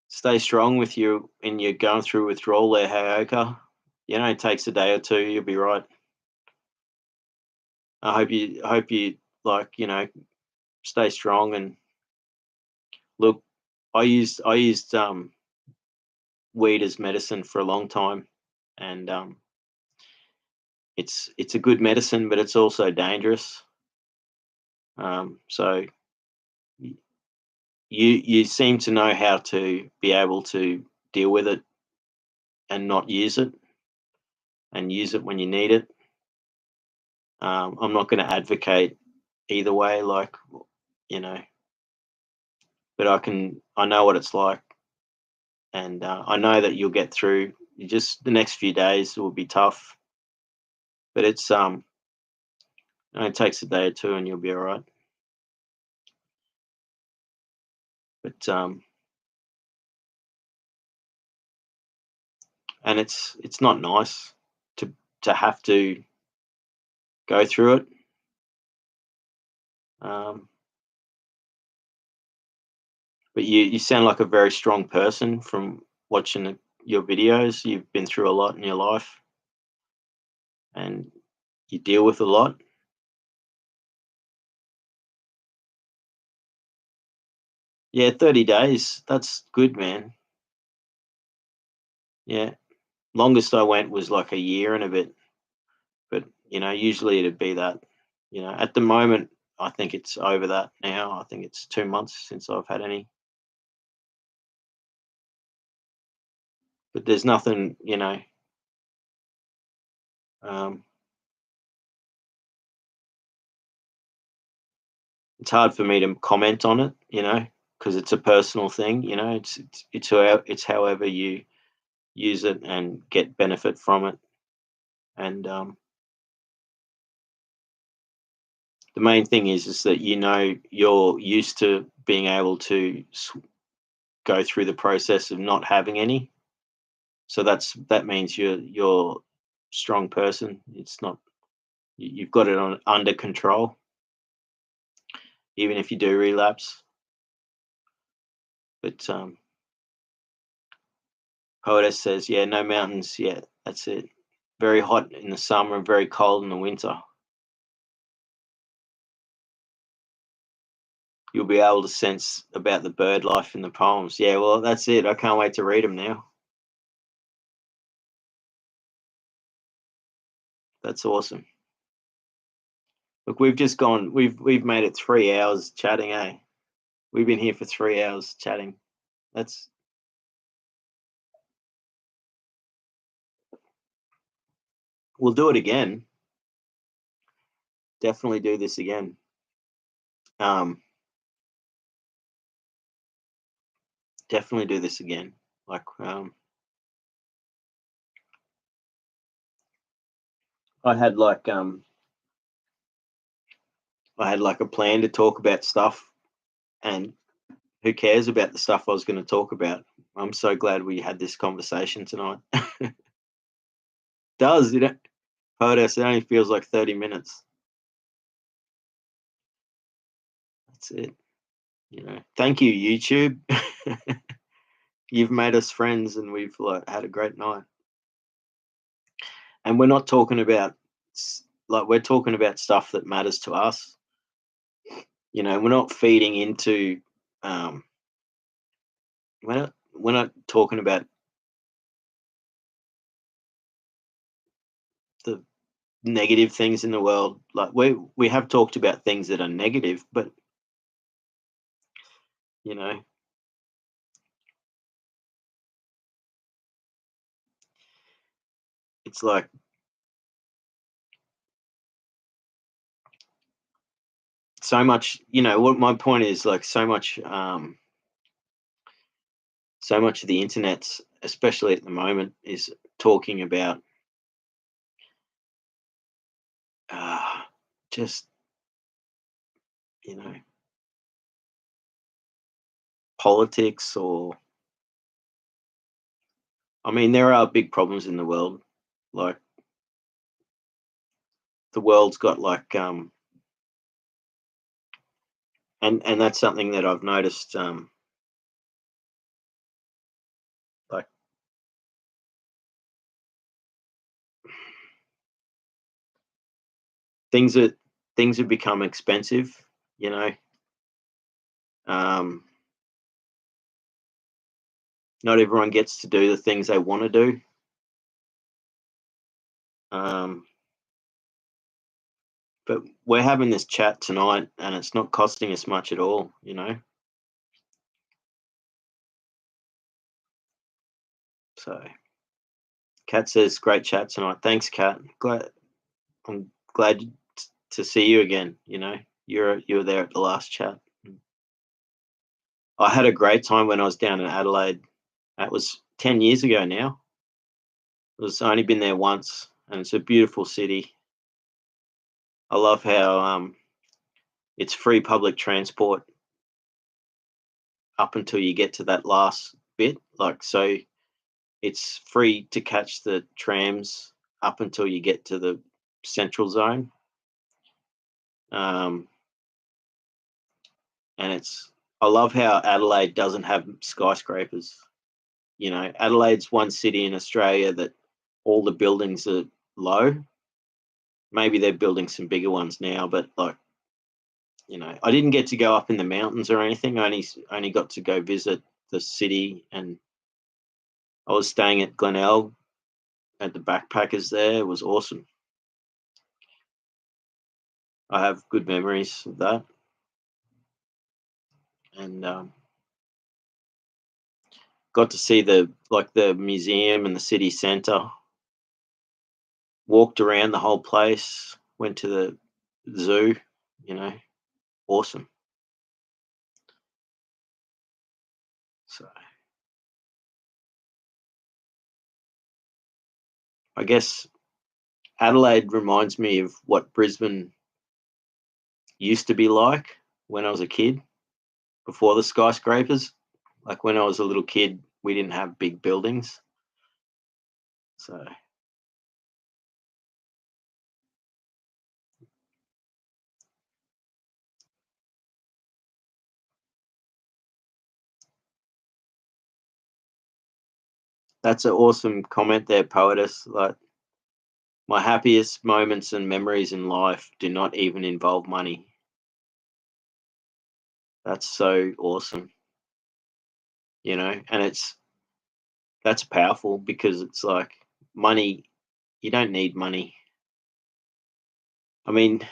Stay strong with you and you're going through withdrawal there, Hayoka. You know, it takes a day or two. You'll be right. I hope you like, stay strong and look. I used weed as medicine for a long time, and it's a good medicine, but it's also dangerous. So you seem to know how to be able to deal with it and not use it, and use it when you need it. I'm not going to advocate either way, like you know, but I know what it's like, and I know that you'll get through. You just the next few days will be tough, but it's it takes a day or two, and you'll be all right. But and it's not nice to have to go through it. Um, but you sound like a very strong person from watching your videos. You've been through a lot in your life, and you deal with a lot. Yeah, 30 days. That's good, man. Yeah. Longest I went was like a year and a bit, but usually it'd be that. At the moment, I think it's over that now. I think it's 2 months since I've had any. But there's nothing, um, it's hard for me to comment on it, because it's a personal thing. It's however you use it and get benefit from it. And the main thing is that you're used to being able to go through the process of not having any. So that means you're a strong person. It's not you've got it on under control, even if you do relapse. But Poetess says, yeah, no mountains. Yeah, that's it. Very hot in the summer and very cold in the winter. You'll be able to sense about the bird life in the poems. Yeah, well, that's it. I can't wait to read them now. That's awesome. Look, we've made it 3 hours chatting, eh? We've been here for 3 hours chatting. That's We'll do it again. Definitely do this again. Um, definitely do this again. Like, I had like I had like a plan to talk about stuff, and who cares about the stuff I was going to talk about? I'm so glad we had this conversation tonight. Does it? POTUS, it only feels like 30 minutes. That's it. Thank you, YouTube. You've made us friends, and we've had a great night. And we're not talking about like we're talking about stuff that matters to us. We're not feeding into. Um, we're not talking about the negative things in the world. Like we have talked about things that are negative, but you know, it's like so much. What my point is, like so much of the internet's, especially at the moment, is talking about uh, just you know politics, or I mean, there are big problems in the world. Like the world's got like and that's something that I've noticed. Like things that things have become expensive. You know, um, not everyone gets to do the things they want to do. Um, but we're having this chat tonight, and it's not costing us much at all. So, Kat says, "Great chat tonight." Thanks, Kat. I'm glad to see you again. You were there at the last chat. I had a great time when I was down in Adelaide. That was 10 years ago now. I've only been there once, and it's a beautiful city. I love how it's free public transport up until you get to that last bit. Like, so it's free to catch the trams up until you get to the central zone. Um, and I love how Adelaide doesn't have skyscrapers. Adelaide's one city in Australia that all the buildings are low. Maybe they're building some bigger ones now, but like, I didn't get to go up in the mountains or anything. I only got to go visit the city, and I was staying at Glenelg at the backpackers there. It was awesome. I have good memories of that, and got to see the museum and the city centre. Walked around the whole place. Went to the zoo. You know, awesome. So I guess Adelaide reminds me of what Brisbane used to be like when I was a kid, before the skyscrapers. Like when I was a little kid, we didn't have big buildings. So that's an awesome comment there, poetess. Like, my happiest moments and memories in life do not even involve money. That's so awesome, and that's powerful, because it's like money, you don't need money. I mean,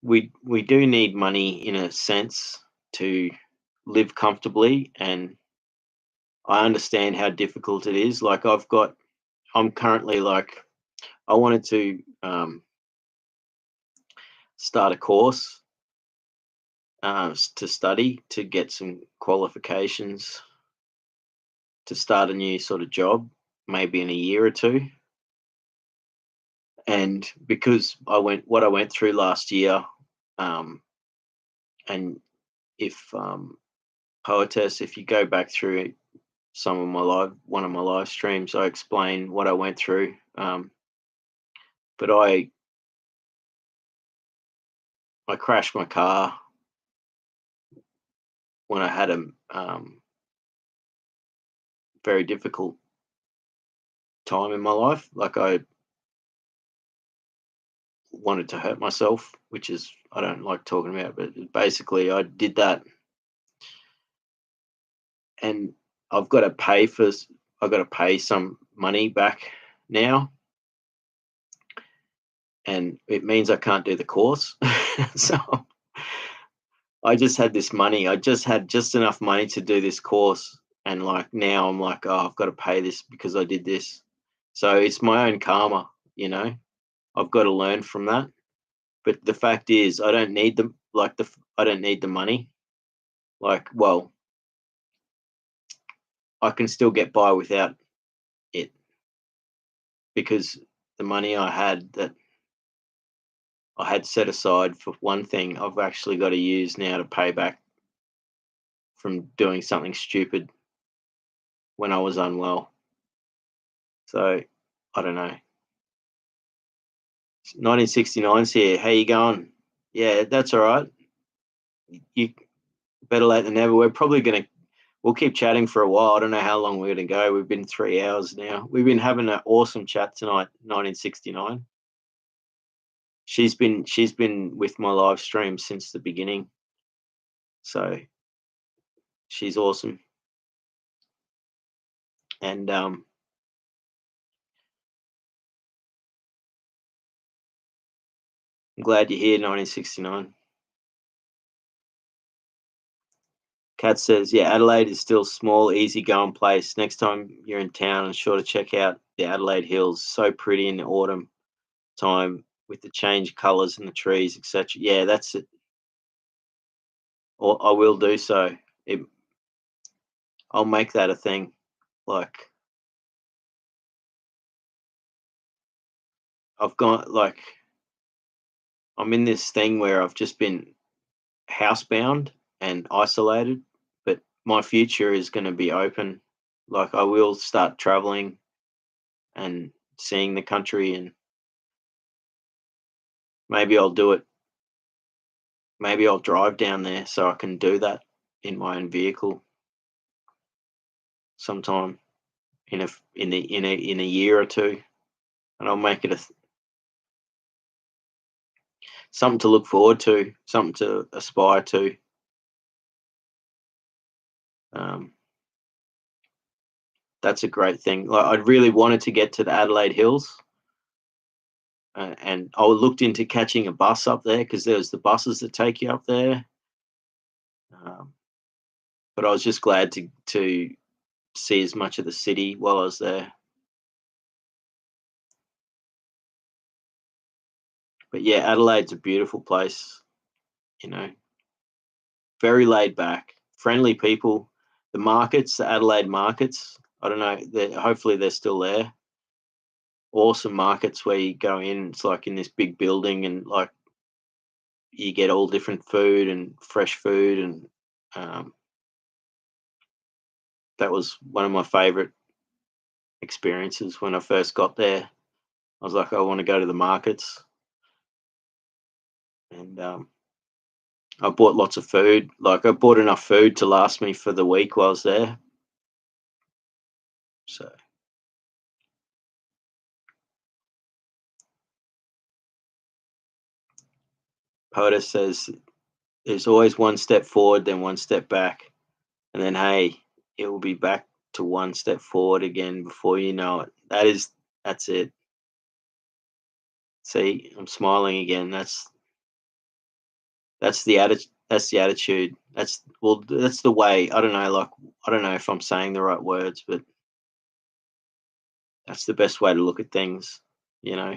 we do need money in a sense to live comfortably, and I understand how difficult it is. Like I'm currently like, I wanted to start a course to study to get some qualifications to start a new sort of job, maybe in a year or two. And because what I went through last year, um, and if poetess, if you go back through one of my live streams, I explain what I went through. But I crashed my car when I had a very difficult time in my life. Like wanted to hurt myself, which is I don't like talking about, but basically I did that, and I've got to pay for I've got to pay some money back now, and it means I can't do the course. So I just had this money. I just had just enough money to do this course, and like now I'm like, oh, I've got to pay this because I did this. So it's my own karma, you know. I've got to learn from that. But the fact is, I don't need I don't need the money. Like, well, I can still get by without it because the money that I had set aside for one thing, I've actually got to use now to pay back from doing something stupid when I was unwell. So I don't know. 1969's here. How you going? Yeah, that's all right. You better late than never. We'll keep chatting for a while. I don't know how long we're gonna go. We've been 3 hours now. We've been having an awesome chat tonight. 1969. She's been with my live stream since the beginning. So she's awesome. And I'm glad you're here, 1969. Kat says, yeah, Adelaide is still small, easy-going place. Next time you're in town, I'm sure to check out the Adelaide Hills. So pretty in the autumn time with the change colours and the trees, etc. Yeah, that's it. Or I will do so. It, I'll make that a thing. Like I've got like I'm in this thing where I've just been housebound and isolated, but my future is going to be open. Like I will start traveling and seeing the country, and maybe I'll do it. Maybe I'll drive down there so I can do that in my own vehicle sometime in a year or two, and I'll make it something to look forward to, something to aspire to. Um, that's a great thing. Like I really wanted to get to the Adelaide Hills, and I looked into catching a bus up there because there's the buses that take you up there. Um, but I was just glad to see as much of the city while I was there. But yeah, Adelaide's a beautiful place. You know, very laid back, friendly people. The markets, the Adelaide markets. I don't know. Hopefully they're still there. Awesome markets where you go in. It's like in this big building, and like you get all different food and fresh food, and um, that was one of my favorite experiences when I first got there. I was like, I want to go to the markets, and I bought lots of food. Like I bought enough food to last me for the week while I was there. So POTUS says there's always one step forward, then one step back, and then hey, it will be back to one step forward again before you know it. That's it. See, I'm smiling again. That's the attitude. That's the attitude. That's the way. I don't know. Like I don't know if I'm saying the right words, but that's the best way to look at things. You know,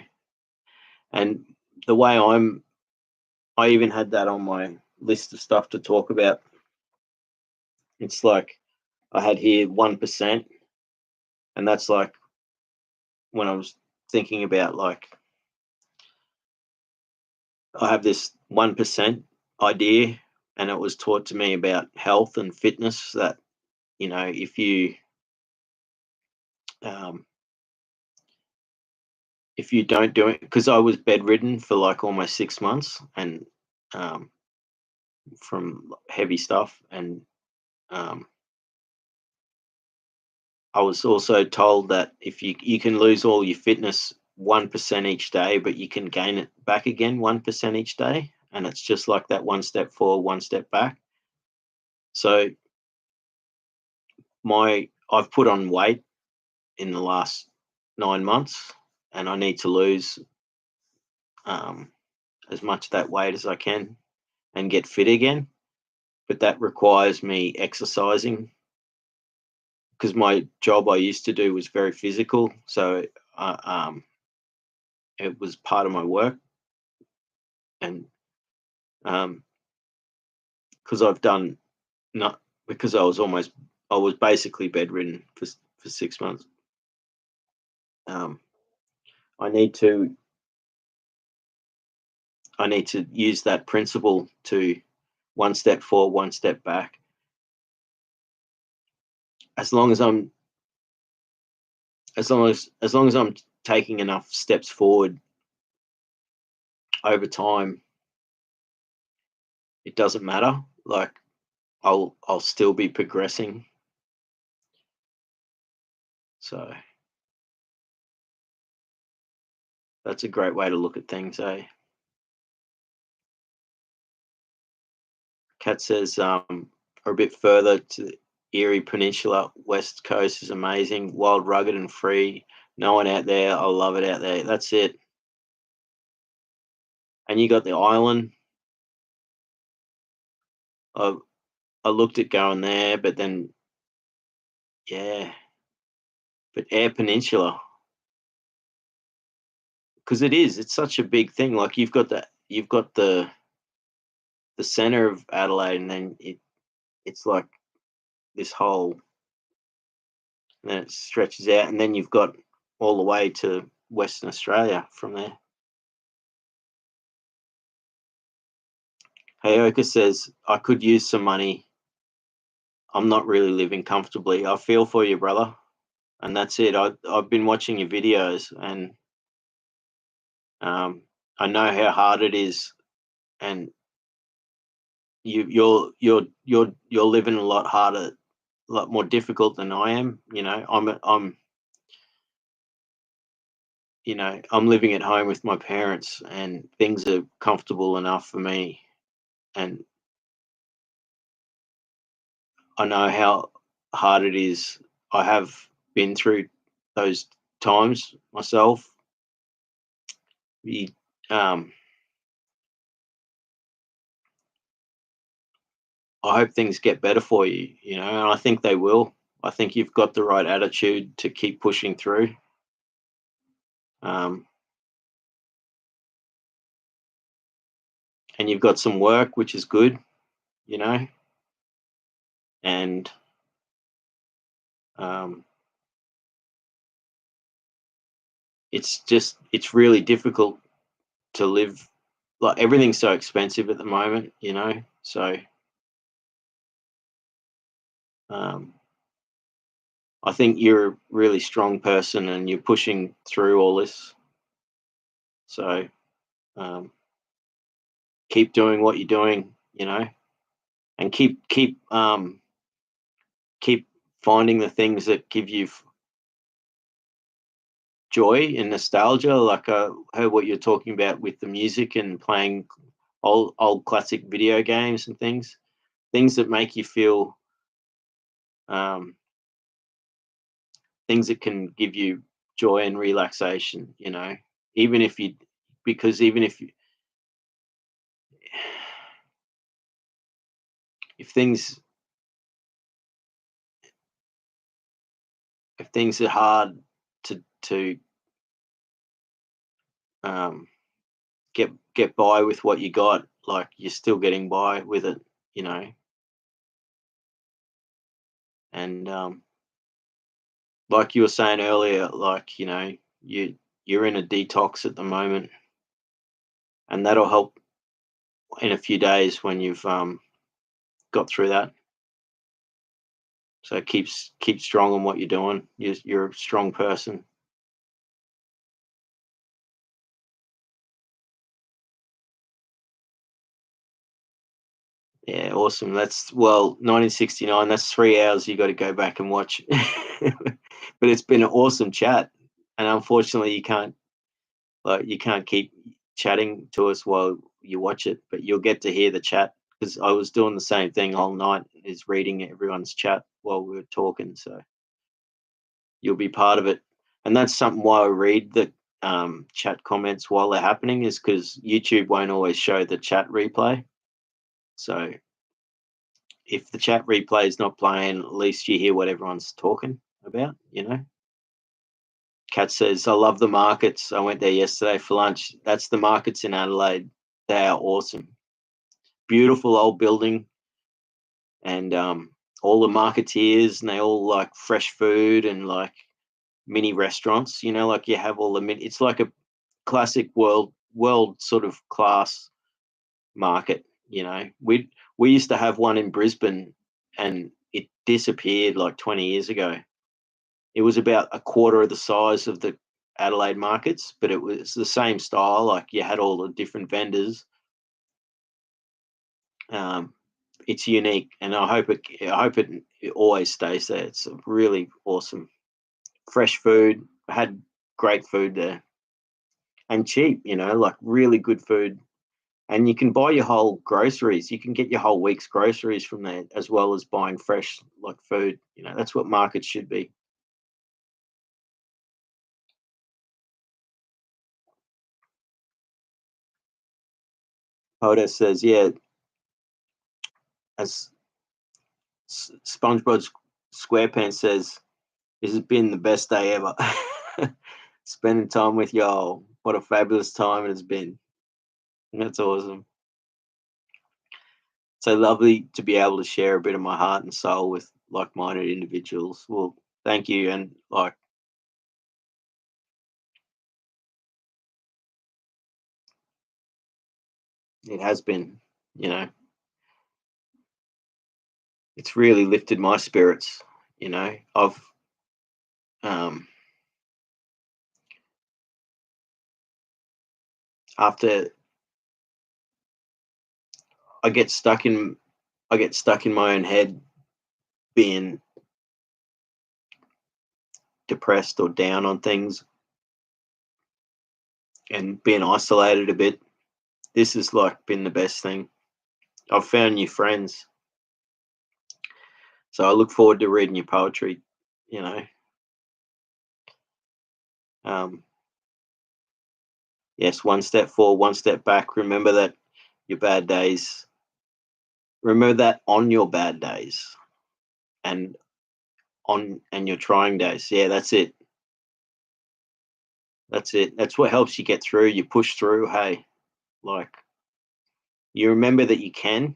and the way I even had that on my list of stuff to talk about. It's like I had here 1%, and that's like when I was thinking about like I have this 1% idea, and it was taught to me about health and fitness that um, if you don't do it, because I was bedridden for like almost 6 months, and um, from heavy stuff, and um, I was also told that if you can lose all your fitness 1% each day, but you can gain it back again 1% each day. And it's just like that, one step forward, one step back. So I've put on weight in the last 9 months, and I need to lose as much of that weight as I can and get fit again. But that requires me exercising, because my job I used to do was very physical. So it was part of my work. And because I've done not because I was basically bedridden for 6 months. Um, I need to use that principle to one step forward, one step back. As long as I'm taking enough steps forward over time, it doesn't matter. Like, I'll still be progressing. So that's a great way to look at things, eh? Kat says, or a bit further to the Erie Peninsula, West Coast is amazing, wild, rugged, and free. No one out there. I love it out there. That's it. And you got the island. I looked at going there, but then, yeah. But Eyre Peninsula, because it's such a big thing. Like, you've got the center of Adelaide, and then it's like this whole, and then it stretches out, and then you've got all the way to Western Australia from there. Hayoka says, I could use some money. I'm not really living comfortably. I feel for you, brother. And that's it. I've been watching your videos, and I know how hard it is, and you're living a lot harder, a lot more difficult than I am. I'm living at home with my parents, and things are comfortable enough for me, and I know how hard it is. I have been through those times myself. You, um, I hope things get better for you, and I think they will. I think you've got the right attitude to keep pushing through. Um, and you've got some work, which is good, and um, it's really difficult to live. Like, everything's so expensive at the moment, so um, I think you're a really strong person, and you're pushing through all this. So um, keep doing what you're doing, and keep finding the things that give you joy and nostalgia. Like, I heard what you're talking about with the music and playing old classic video games and things that make you feel, um, things that can give you joy and relaxation. Even if you, because even if things are hard to get by with what you got, like, you're still getting by with it, and like you were saying earlier, like, you're in a detox at the moment, and that'll help in a few days when you've got through that. So keep strong on what you're doing. You're a strong person. Yeah, awesome. 1969. That's 3 hours you got to go back and watch. But it's been an awesome chat, and unfortunately, you can't Like, you can't keep chatting to us while you watch it, but you'll get to hear the chat because I was doing the same thing all night, is reading everyone's chat while we were talking. So you'll be part of it, and that's something why I read the chat comments while they're happening, is because YouTube won't always show the chat replay. So if the chat replay is not playing, at least you hear what everyone's talking about. Kat says, I love the markets. I went there yesterday for lunch. That's the markets in Adelaide. They are awesome. Beautiful old building, and all the marketeers, and they all like fresh food and like mini restaurants. Like you have all the it's like a classic world sort of class market. We used to have one in Brisbane, and it disappeared like 20 years ago. It was about a quarter of the size of the Adelaide markets, but it was the same style. Like you had all the different vendors. It's unique, and I hope it always stays there. It's a really awesome, fresh food. I had great food there, and cheap. Like really good food. And you can buy your whole groceries. You can get your whole week's groceries from there, as well as buying fresh like food. That's what markets should be. Hoda says, yeah, as SpongeBob SquarePants says, this has been the best day ever. Spending time with y'all. What a fabulous time it has been. That's awesome. So lovely to be able to share a bit of my heart and soul with like-minded individuals. Well, thank you. And like, it has been, you know, it's really lifted my spirits. I've um, after I get stuck in my own head, being depressed or down on things and being isolated a bit. This has like been the best thing. I've found new friends, so I look forward to reading your poetry. You know, um, yes, one step forward, one step back. Remember that your bad days. Remember that on your bad days, and your trying days. Yeah, that's it. That's it. That's what helps you get through. You push through. Hey, like, you remember that you can.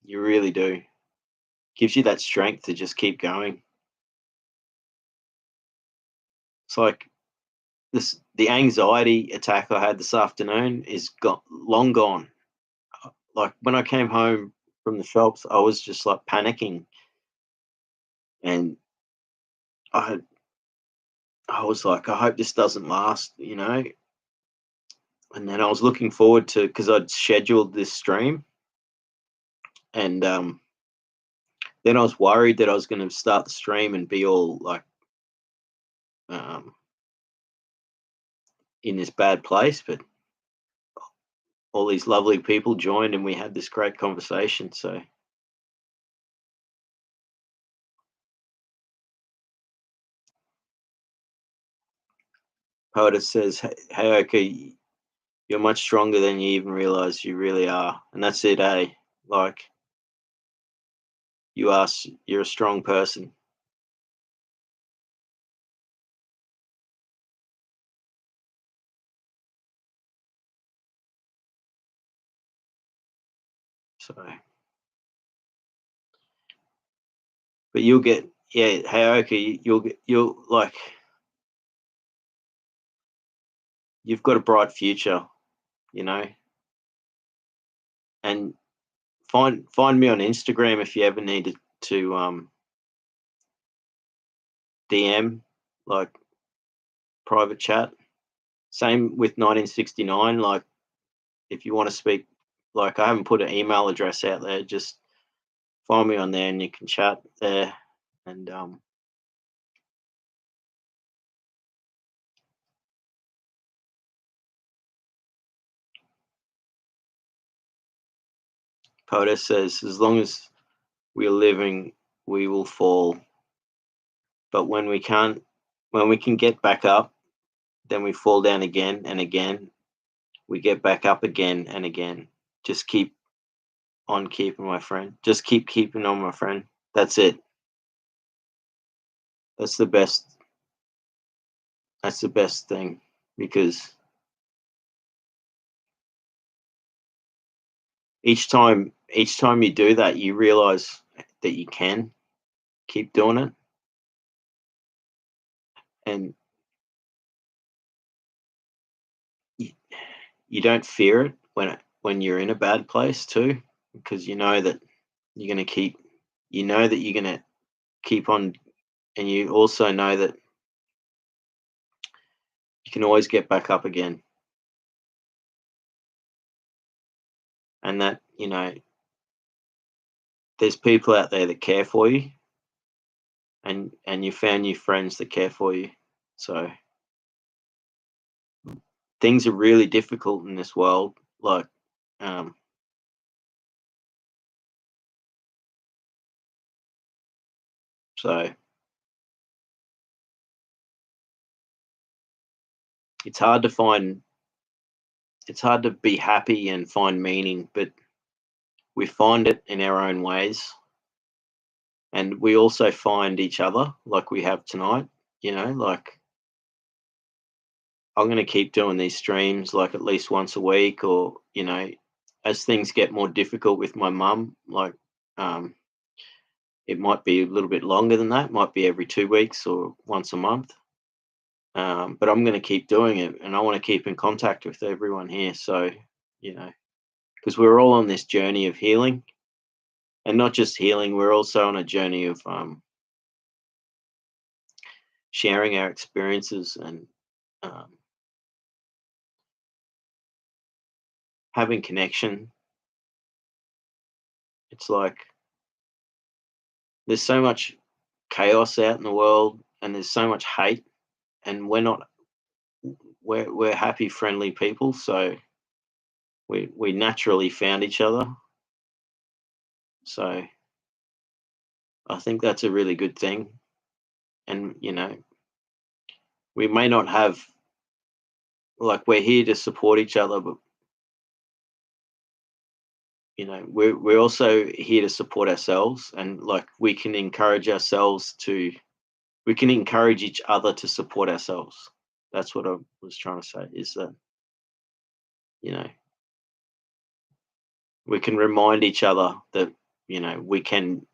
You really do. Gives you that strength to just keep going. It's like the anxiety attack I had this afternoon is long gone. Like when I came home from the shops, I was just like panicking, and I I was like, I hope this doesn't last. And then I was looking forward to, because I'd scheduled this stream, and then I was worried that I was going to start the stream and be all like um, in this bad place, but all these lovely people joined, and we had this great conversation. So Poeta says, hey, okay, you're much stronger than you even realize you really are. And that's it, eh? Like, you're a strong person. So, but you'll get, yeah, hey, okay, you'll like, you've got a bright future, you know, and find me on Instagram if you ever needed to DM, like, private chat. Same with 1969. Like, if you want to speak, like, I haven't put an email address out there. Just find me on there, and you can chat there. And POTUS says, as long as we're living, we will fall. But when we can get back up, then we fall down again and again. We get back up again and again. Just keep on keeping, my friend. Just keep keeping on, my friend. That's it. That's the best. That's the best thing, because each time you do that, you realize that you can keep doing it, and you, you don't fear it when you're in a bad place too, because you know that you're going to keep you know that you're going to keep on, and you also know that you can always get back up again, and that there's people out there that care for you, and you found new friends that care for you. So things are really difficult in this world, like, um so it's hard to find it's hard to be happy and find meaning, but we find it in our own ways, and we also find each other like we have tonight. Like, I'm going to keep doing these streams like at least once a week, or as things get more difficult with my mum, like, um it might be a little bit longer than that, might be every 2 weeks or once a month. But I'm going to keep doing it, and I want to keep in contact with everyone here. So, you know, because we're all on this journey of healing, and not just healing, we're also on a journey of sharing our experiences, and um, having connection. It's like there's so much chaos out in the world, and there's so much hate, and we're happy, friendly people. So we naturally found each other. So I think that's a really good thing. And we may not have, like, we're here to support each other, but we're also here to support ourselves, and like we can encourage each other to support ourselves. That's what I was trying to say, is that you know we can remind each other that we can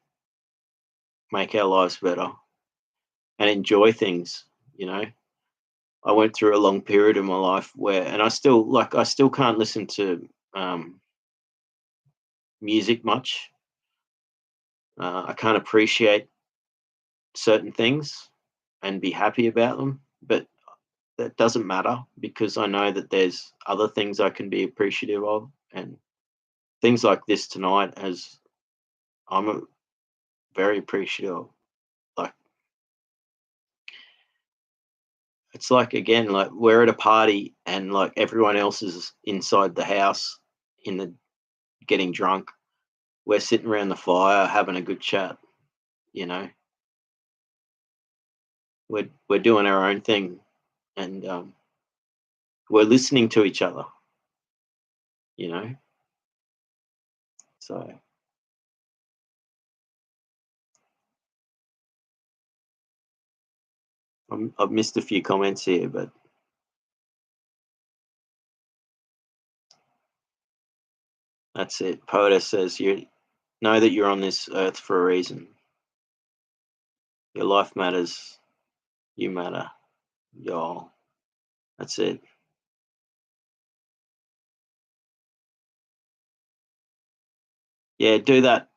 make our lives better and enjoy things. you know I went through a long period in my life where, and I still can't listen to music much. I can't appreciate certain things and be happy about them, but that doesn't matter, because I know that there's other things I can be appreciative of, and things like this tonight, as very appreciative of. Like, it's like, again, like we're at a party, and like everyone else is inside the house in the getting drunk. We're sitting around the fire having a good chat. You know, we're doing our own thing, and we're listening to each other. You know, so I've missed a few comments here, but that's it. POTUS says, you know that you're on this earth for a reason. Your life matters. You matter. Y'all. That's it. Yeah, do that,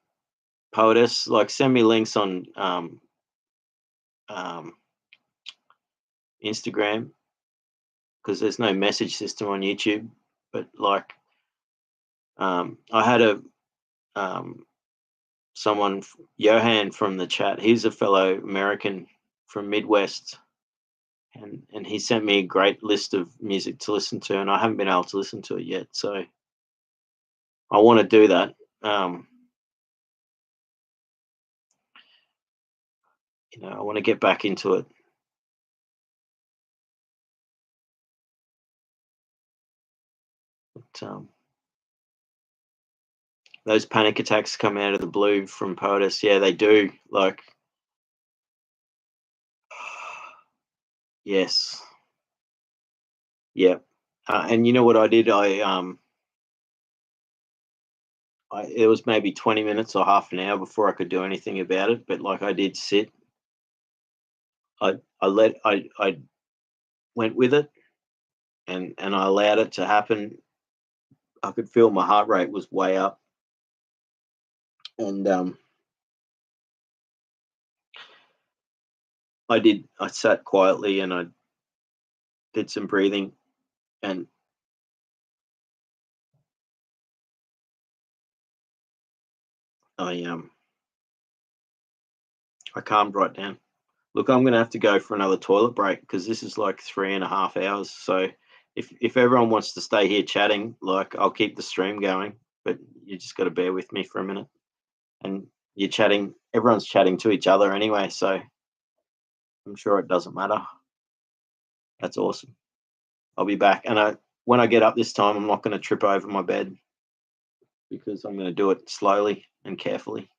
POTUS. Like, send me links on um, Instagram, because there's no message system on YouTube. But like, I had um, someone, Johan from the chat. He's a fellow American from Midwest, and he sent me a great list of music to listen to, and I haven't been able to listen to it yet. So I want to do that. um, I want to get back into it. But, those panic attacks come out of the blue from POTUS. Yeah, they do. Like, yes, yeah. And you know what I did? It was maybe 20 minutes or half an hour before I could do anything about it. But like, I did sit. I went with it, and I allowed it to happen. I could feel my heart rate was way up, and I sat quietly and I did some breathing, and I um I calmed right down. Look, I'm gonna have to go for another toilet break because this is like 3.5 hours. So if everyone wants to stay here chatting, like, I'll keep the stream going, but you just got to bear with me for a minute. And you're chatting, everyone's chatting to each other anyway, so I'm sure it doesn't matter. That's awesome. I'll be back, and when I get up this time, I'm not going to trip over my bed because I'm going to do it slowly and carefully.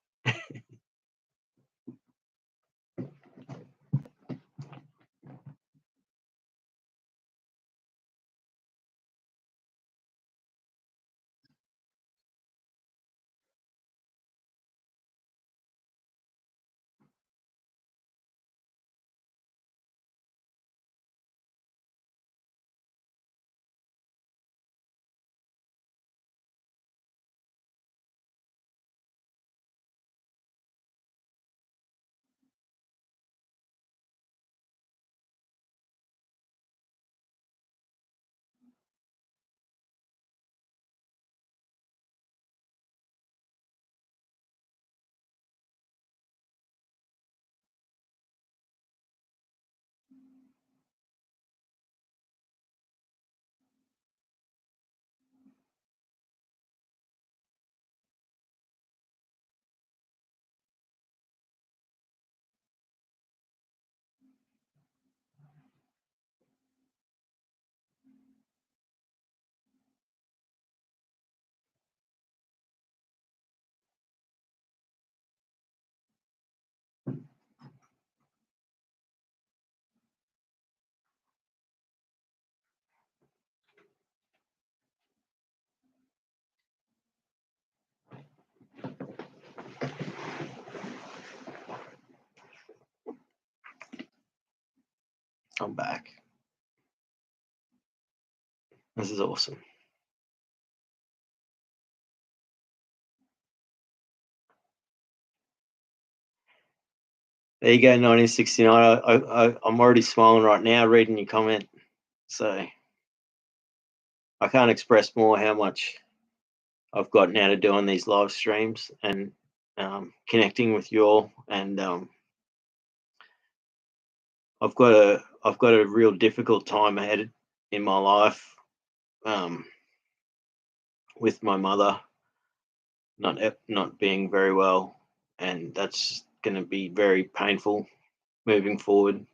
I'm back. This is awesome. There you go, 1969. I'm already smiling right now reading your comment. So I can't express more how much I've gotten out of doing these live streams and connecting with you all. And I've got a real difficult time ahead in my life, um, with my mother not being very well, and that's going to be very painful moving forward.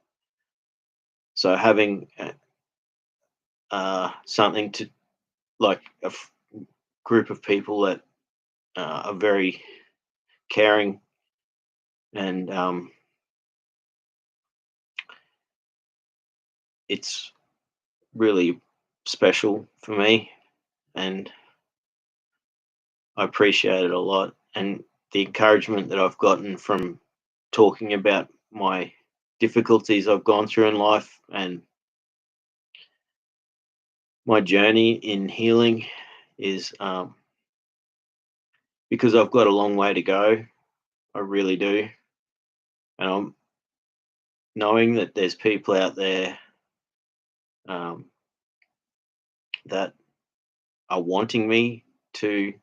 So having something to, like, group of people that are very caring, and it's really special for me, and I appreciate it a lot. And the encouragement that I've gotten from talking about my difficulties I've gone through in life and my journey in healing is, because I've got a long way to go. I really do. And I'm knowing that there's people out there, um, that are wanting me to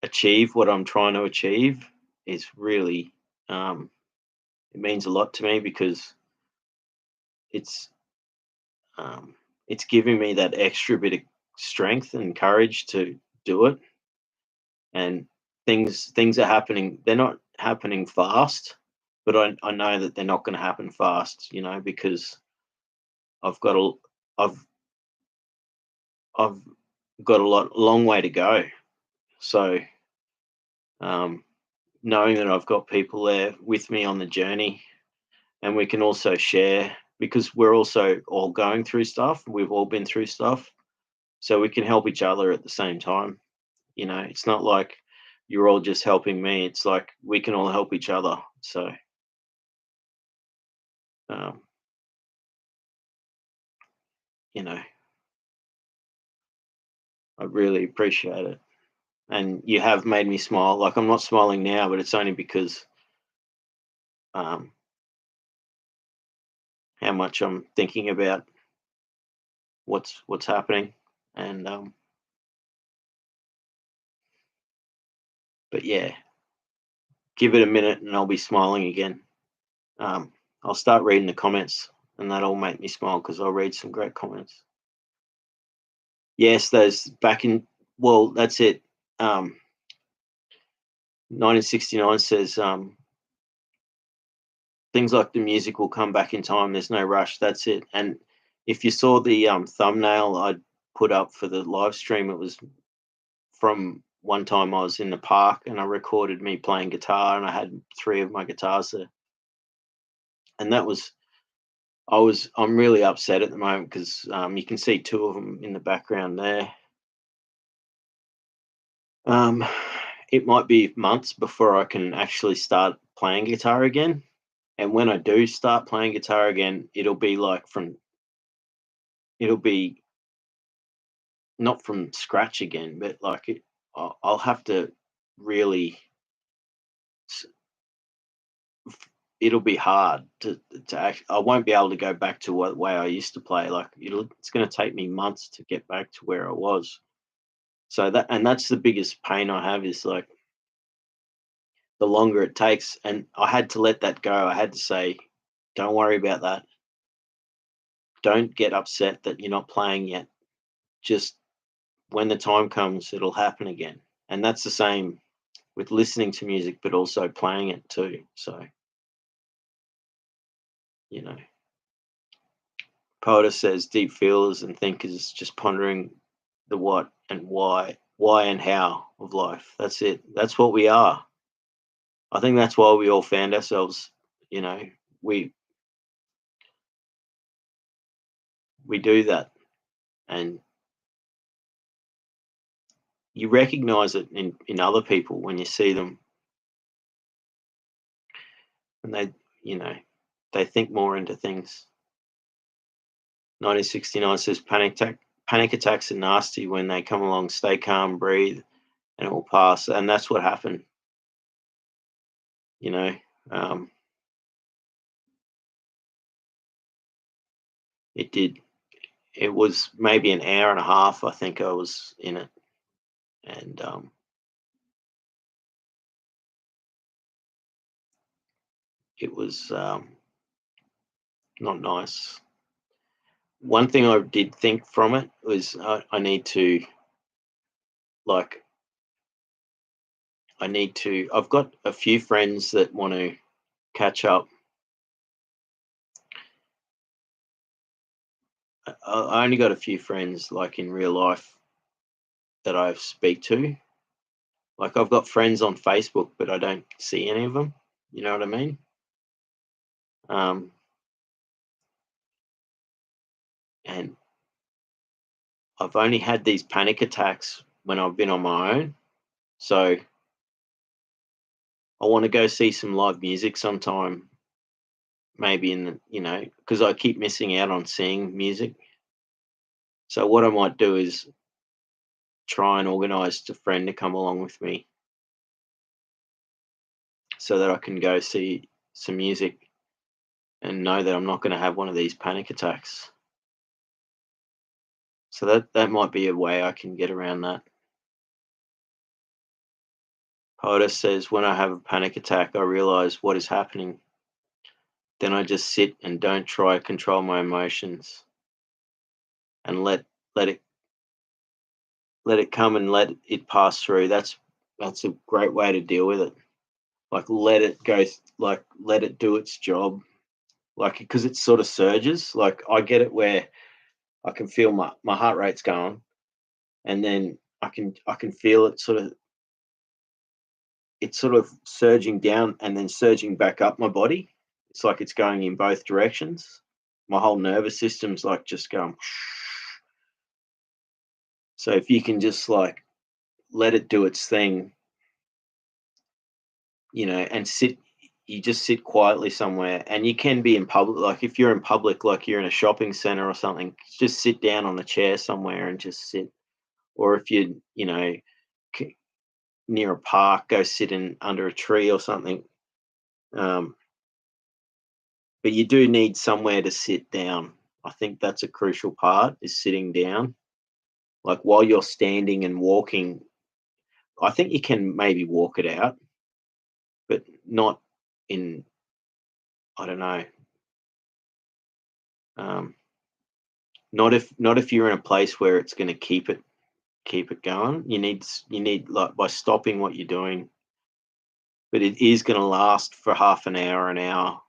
achieve what I'm trying to achieve is really, it means a lot to me because it's it's giving me that extra bit of strength and courage to do it. and things are happening. They're not happening fast, but I know that they're not going to happen fast, because I've got a I've I've got long way to go. So, um, knowing that I've got people there with me on the journey, and we can also share because we're also all going through stuff. We've all been through stuff, so we can help each other at the same time. It's not like you're all just helping me. It's like we can all help each other. So, um, you know, I really appreciate it. And you have made me smile. Like I'm not smiling now, but it's only because um, how much I'm thinking about what's happening. And but yeah, give it a minute and I'll be smiling again. Um, I'll start reading the comments, and that'll make me smile because I'll read some great comments. Yes, those back in. Well, that's it. 1969 says things like the music will come back in time. There's no rush. That's it. And if you saw the thumbnail I put up for the live stream, it was from one time I was in the park and I recorded me playing guitar, and I had three of my guitars there. And I'm really upset at the moment because you can see two of them in the background there. Um, it might be months before I can actually start playing guitar again. And when I do start playing guitar again, it'll be not from scratch again, but like I'll have to really, s- it'll be hard to act. I won't be able to go back to what way I used to play. Like it's going to take me months to get back to where I was. So that's the biggest pain I have is like the longer it takes. And I had to let that go. I had to say, don't worry about that. Don't get upset that you're not playing yet. Just when the time comes, it'll happen again. And that's the same with listening to music, but also playing it too. So, you know, Poeta says deep feelers and thinkers just pondering the what and why and how of life. That's it. That's what we are. I think that's why we all found ourselves, you know, we we do that, and you recognize it in other people when you see them, and you know, they think more into things. 1969 says panic attacks are nasty when they come along. Stay calm, breathe, and it will pass. And that's what happened. You know, um, it did. It was maybe an hour and a half. I think I was in it, and it was not nice. One thing I did think from it was I need to like I need to. I've got a few friends that want to catch up. I only got a few friends like in real life that I speak to. Like I've got friends on Facebook, but I don't see any of them. You know what I mean? Um, and I've only had these panic attacks when I've been on my own. So I want to go see some live music sometime, maybe because I keep missing out on seeing music. So what I might do is try and organise a friend to come along with me so that I can go see some music and know that I'm not going to have one of these panic attacks. So that might be a way I can get around that. Poetess says, when I have a panic attack, I realize what is happening. Then I just sit and don't try to control my emotions and let it come and let it pass through. That's a great way to deal with it. Like, let it go, like, let it do its job. Like, because it sort of surges. Like, I get it where I can feel my heart rate's going, and then I can feel it sort of, it's sort of surging down and then surging back up my body. It's like it's going in both directions. My whole nervous system's like just going. So if you can just like let it do its thing, and you just sit quietly somewhere, and you can be in public. Like if you're in public, like you're in a shopping center or something, just sit down on a chair somewhere and just sit. Or if c- near a park, go sit in under a tree or something. Um, but you do need somewhere to sit down. I think that's a crucial part, is sitting down. Like while you're standing and walking, I think you can maybe walk it out, but not in, I don't know, um, not if you're in a place where it's going to keep it going. You need like by stopping what you're doing, but it is going to last for half an hour, an hour.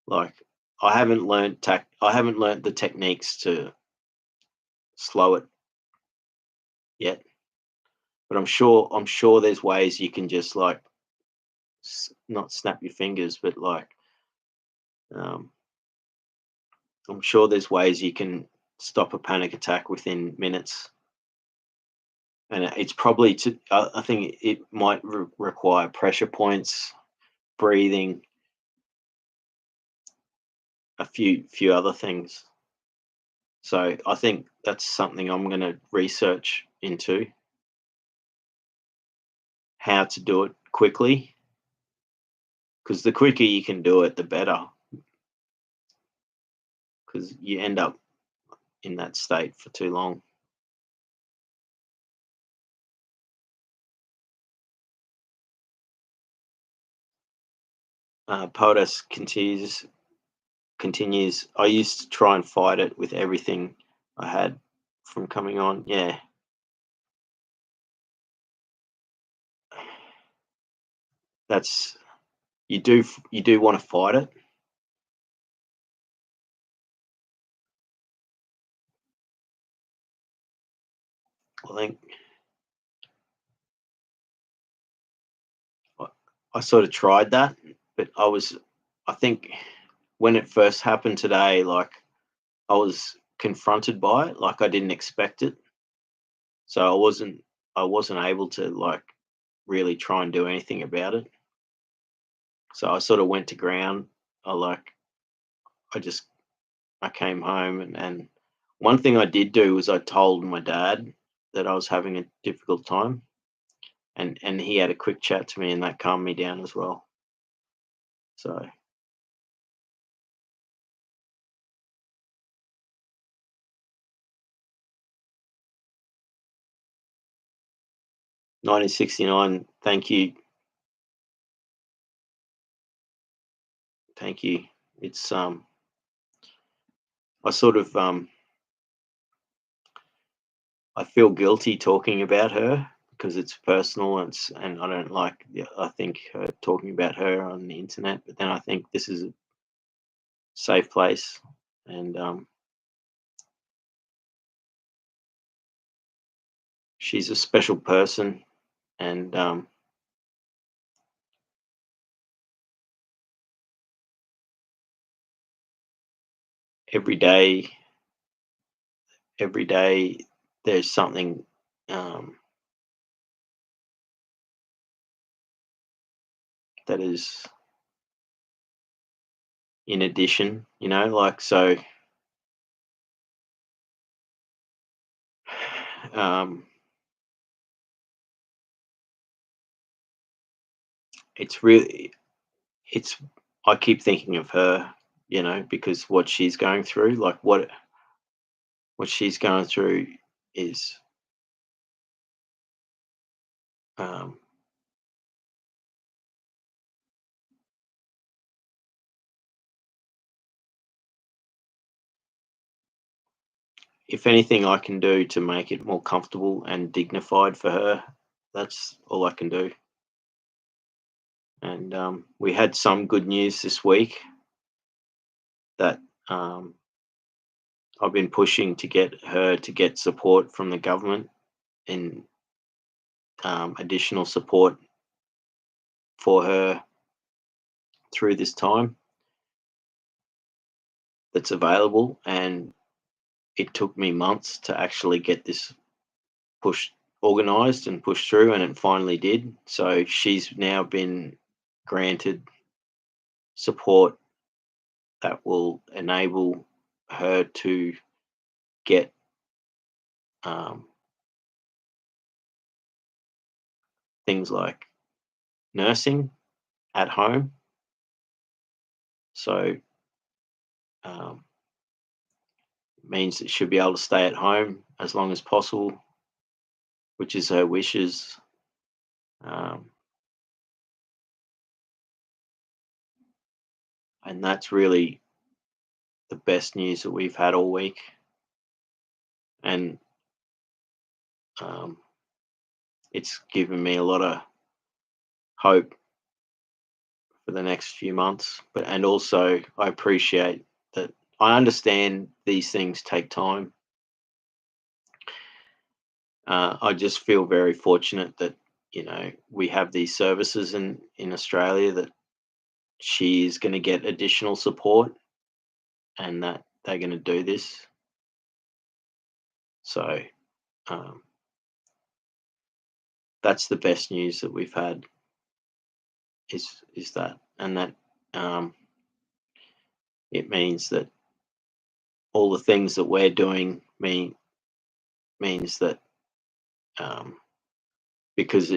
Like I haven't learnt the techniques to slow it yet, but I'm sure there's ways you can just like not snap your fingers, but like um, I'm sure there's ways you can stop a panic attack within minutes. And it's probably I think it might require pressure points, breathing, a few other things. So I think that's something I'm going to research into, how to do it quickly, because the quicker you can do it, the better. Because you end up in that state for too long. POTUS continues. I used to try and fight it with everything I had from coming on. Yeah, that's you do want to fight it. I think I, I sort of tried that, but I think when it first happened today, like I was confronted by it, like I didn't expect it, so I wasn't able to like really try and do anything about it. So I sort of went to ground. I like I just I came home, and one thing I did do was I told my dad that I was having a difficult time, and he had a quick chat to me, and that calmed me down as well. So 1969, thank you. It's I sort of I feel guilty talking about her because it's personal, and I don't like, yeah, I think talking about her on the internet. But then I think this is a safe place, and she's a special person, and every day, every day there's something um, that is in addition, like so. Um, it's really it's I keep thinking of her, because what she's going through, like what she's going through is, um, if anything I can do to make it more comfortable and dignified for her, that's all I can do. And we had some good news this week that um, I've been pushing to get her to get support from the government in additional support for her through this time that's available. And it took me months to actually get this pushed, organized, and pushed through, and it finally did. So she's now been granted support that will enable her to get um, things like nursing at home. So um, it means that she'll be able to stay at home as long as possible, which is her wishes. Um, and that's really the best news that we've had all week. And um, it's given me a lot of hope for the next few months. But and also I appreciate that. I understand these things take time. I just feel very fortunate that we have these services in Australia, that she is going to get additional support, and that they're going to do this. So um, that's the best news that we've had, is that, and that um, it means that all the things that we're doing means that um, because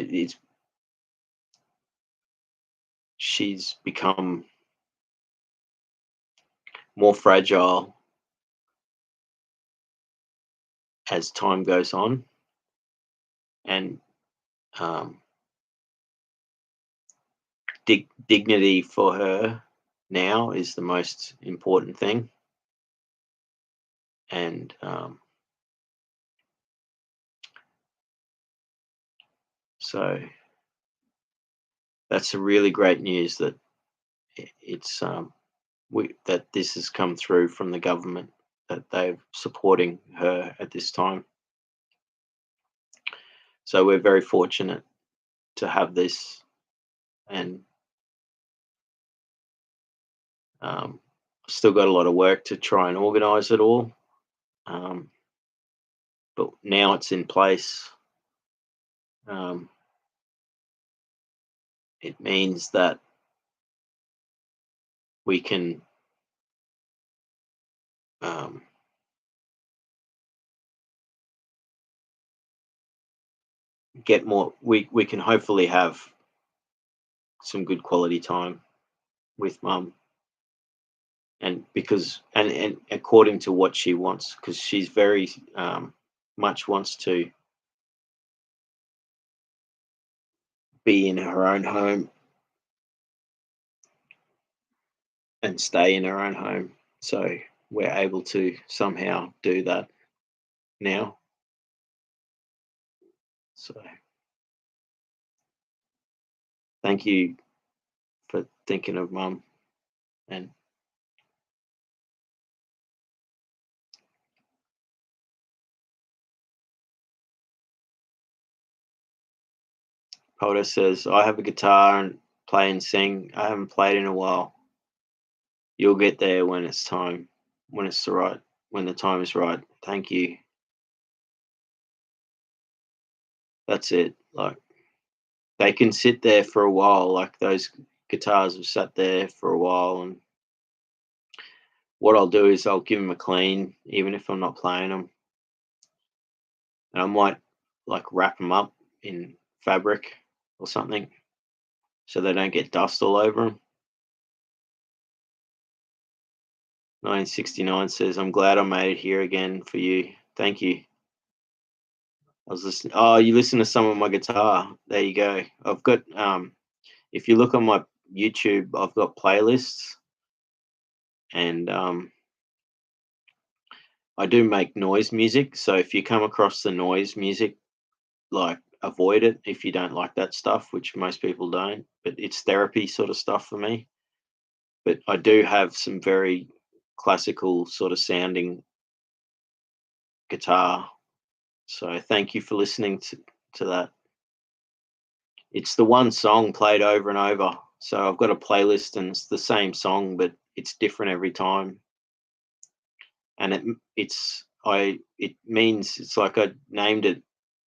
she's become more fragile as time goes on, and um, dignity for her now is the most important thing. And so that's a really great news that it's that this has come through from the government, that they're supporting her at this time. So we're very fortunate to have this, and still got a lot of work to try and organise it all. Um, but now it's in place. Um, it means that we can um, get more. We can hopefully have some good quality time with mum, and because and according to what she wants, because she's very much wants to be in her own home and stay in her own home. So we're able to somehow do that now. So thank you for thinking of mum. And Polder says, I have a guitar and play and sing. I haven't played in a while. You'll get there when it's time, when it's the right, when the time is right. Thank you. That's it. Like, they can sit there for a while. Like, those guitars have sat there for a while, and what I'll do is I'll give them a clean, even if I'm not playing them, and I might like wrap them up in fabric or something so they don't get dust all over them. 1969 says, I'm glad I made it here again for you. Thank you. I was listening. Oh, you listen to some of my guitar. There you go. I've got if you look on my YouTube, I've got playlists, and I do make noise music. So if you come across the noise music, like avoid it if you don't like that stuff, which most people don't. But it's therapy sort of stuff for me. But I do have some very classical sort of sounding guitar. So thank you for listening to that. It's the one song played over and over. So I've got a playlist and it's the same song, but it's different every time. And it means it's like I named it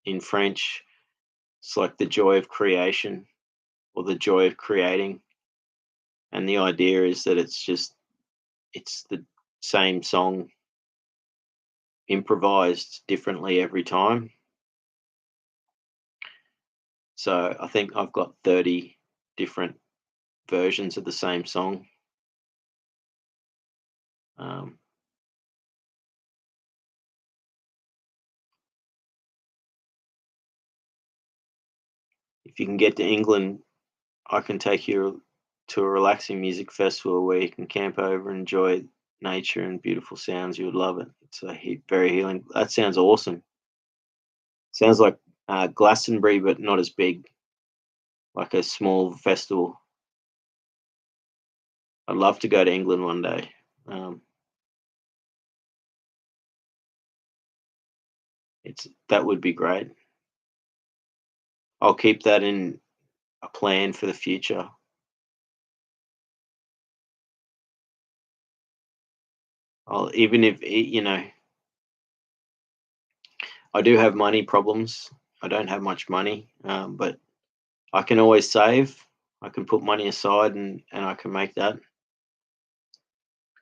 in French. It's like the joy of creation or the joy of creating. And the idea is that it's the same song improvised differently every time. So I think I've got 30 different versions of the same song. Um, if you can get to England, I can take you to a relaxing music festival where you can camp over and enjoy nature and beautiful sounds. You would love it. It's very healing. That sounds awesome. Sounds like Glastonbury, but not as big, like a small festival. I'd love to go to England one day. Um, that would be great. I'll keep that in a plan for the future. I'll even if I do have money problems. I don't have much money, but I can always save. I can put money aside and I can make that.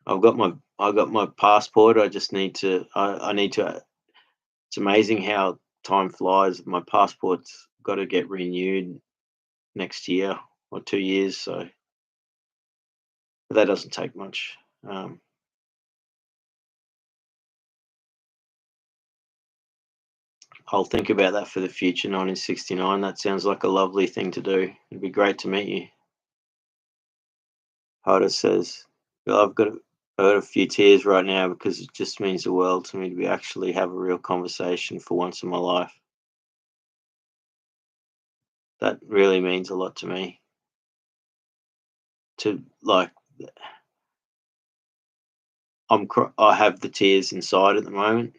I got my passport. I just need to. I need to. It's amazing how time flies. My passport's got to get renewed next year or 2 years. So but that doesn't take much. Um, I'll think about that for the future. 1969. That sounds like a lovely thing to do. It'd be great to meet you. Hoda says, "Well, I've got a few tears right now because it just means the world to me to be actually have a real conversation for once in my life. That really means a lot to me. To like, I have the tears inside at the moment.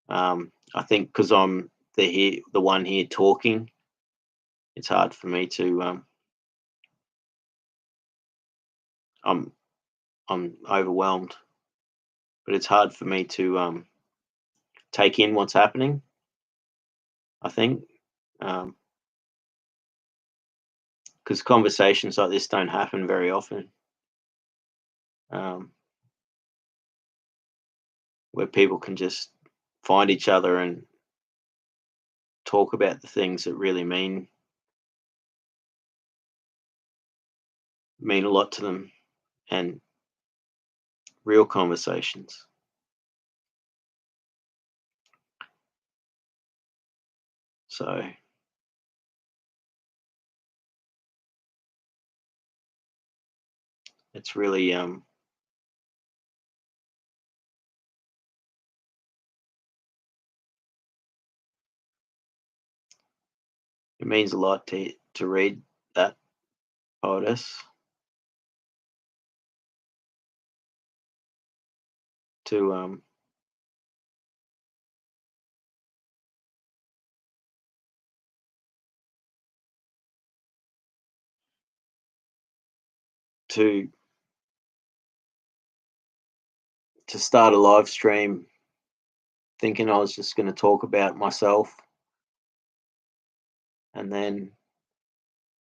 I think because I'm the one here talking, it's hard for me to. I'm I'm overwhelmed, but it's hard for me to take in what's happening. I think because conversations like this don't happen very often, um, where people can just find each other and talk about the things that really mean a lot to them and real conversations. So it's really it means a lot to read that poetess to to start a live stream thinking I was just going to talk about myself, and then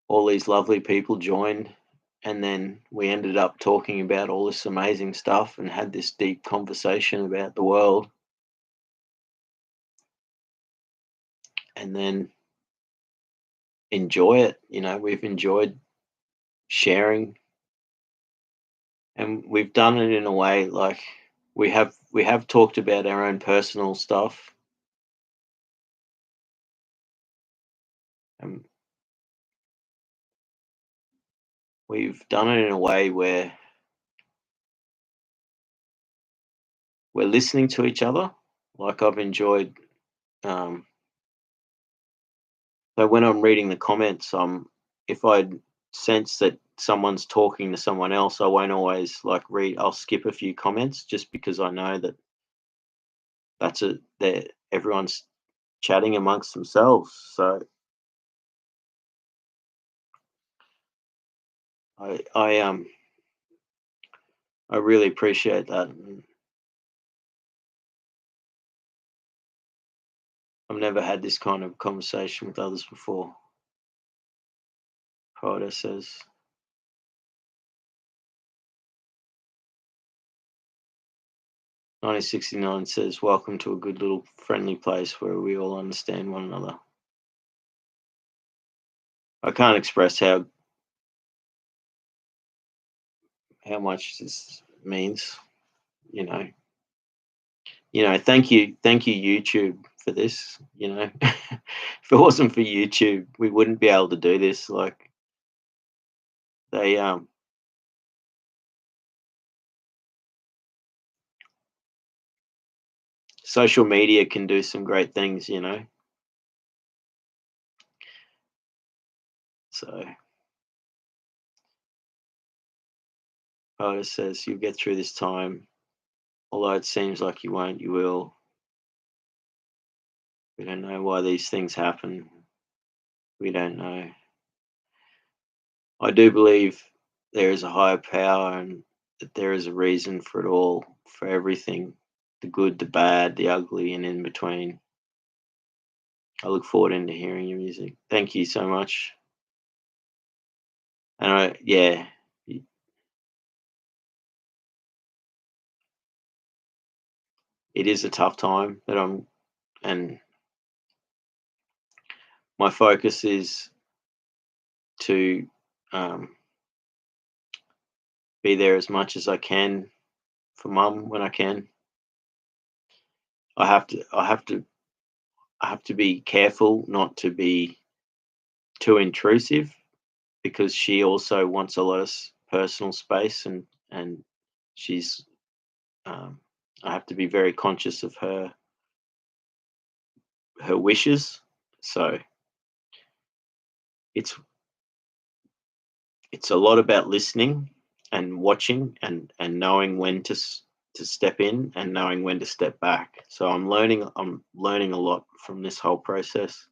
all these lovely people joined, and then we ended up talking about all this amazing stuff and had this deep conversation about the world, and then enjoy it. We've enjoyed sharing, and we've done it in a way like we have talked about our own personal stuff, and we've done it in a way where we're listening to each other. Like I've enjoyed um, So when I'm reading the comments, if I sense that someone's talking to someone else, I won't always like read. I'll skip a few comments just because I know that that everyone's chatting amongst themselves. So I I really appreciate that. And I've never had this kind of conversation with others before. Poeta says, 1969 says, welcome to a good little friendly place where we all understand one another. I can't express how much this means, you know. Thank you, YouTube, for this. If it wasn't for YouTube, we wouldn't be able to do this. Like they social media can do some great things. So Poeta says you'll get through this time. Although it seems like you won't, you will. We don't know why these things happen. We don't know. I do believe there is a higher power and that there is a reason for it all, for everything, the good, the bad, the ugly, and in between. I look forward into hearing your music. Thank you so much. And yeah, it is a tough time that and my focus is to um, be there as much as I can for mum when I can. I have to be careful not to be too intrusive because she also wants a lot of personal space and she's um, I have to be very conscious of her wishes. So it's it's a lot about listening and watching and knowing when to step in and knowing when to step back. So I'm learning a lot from this whole process.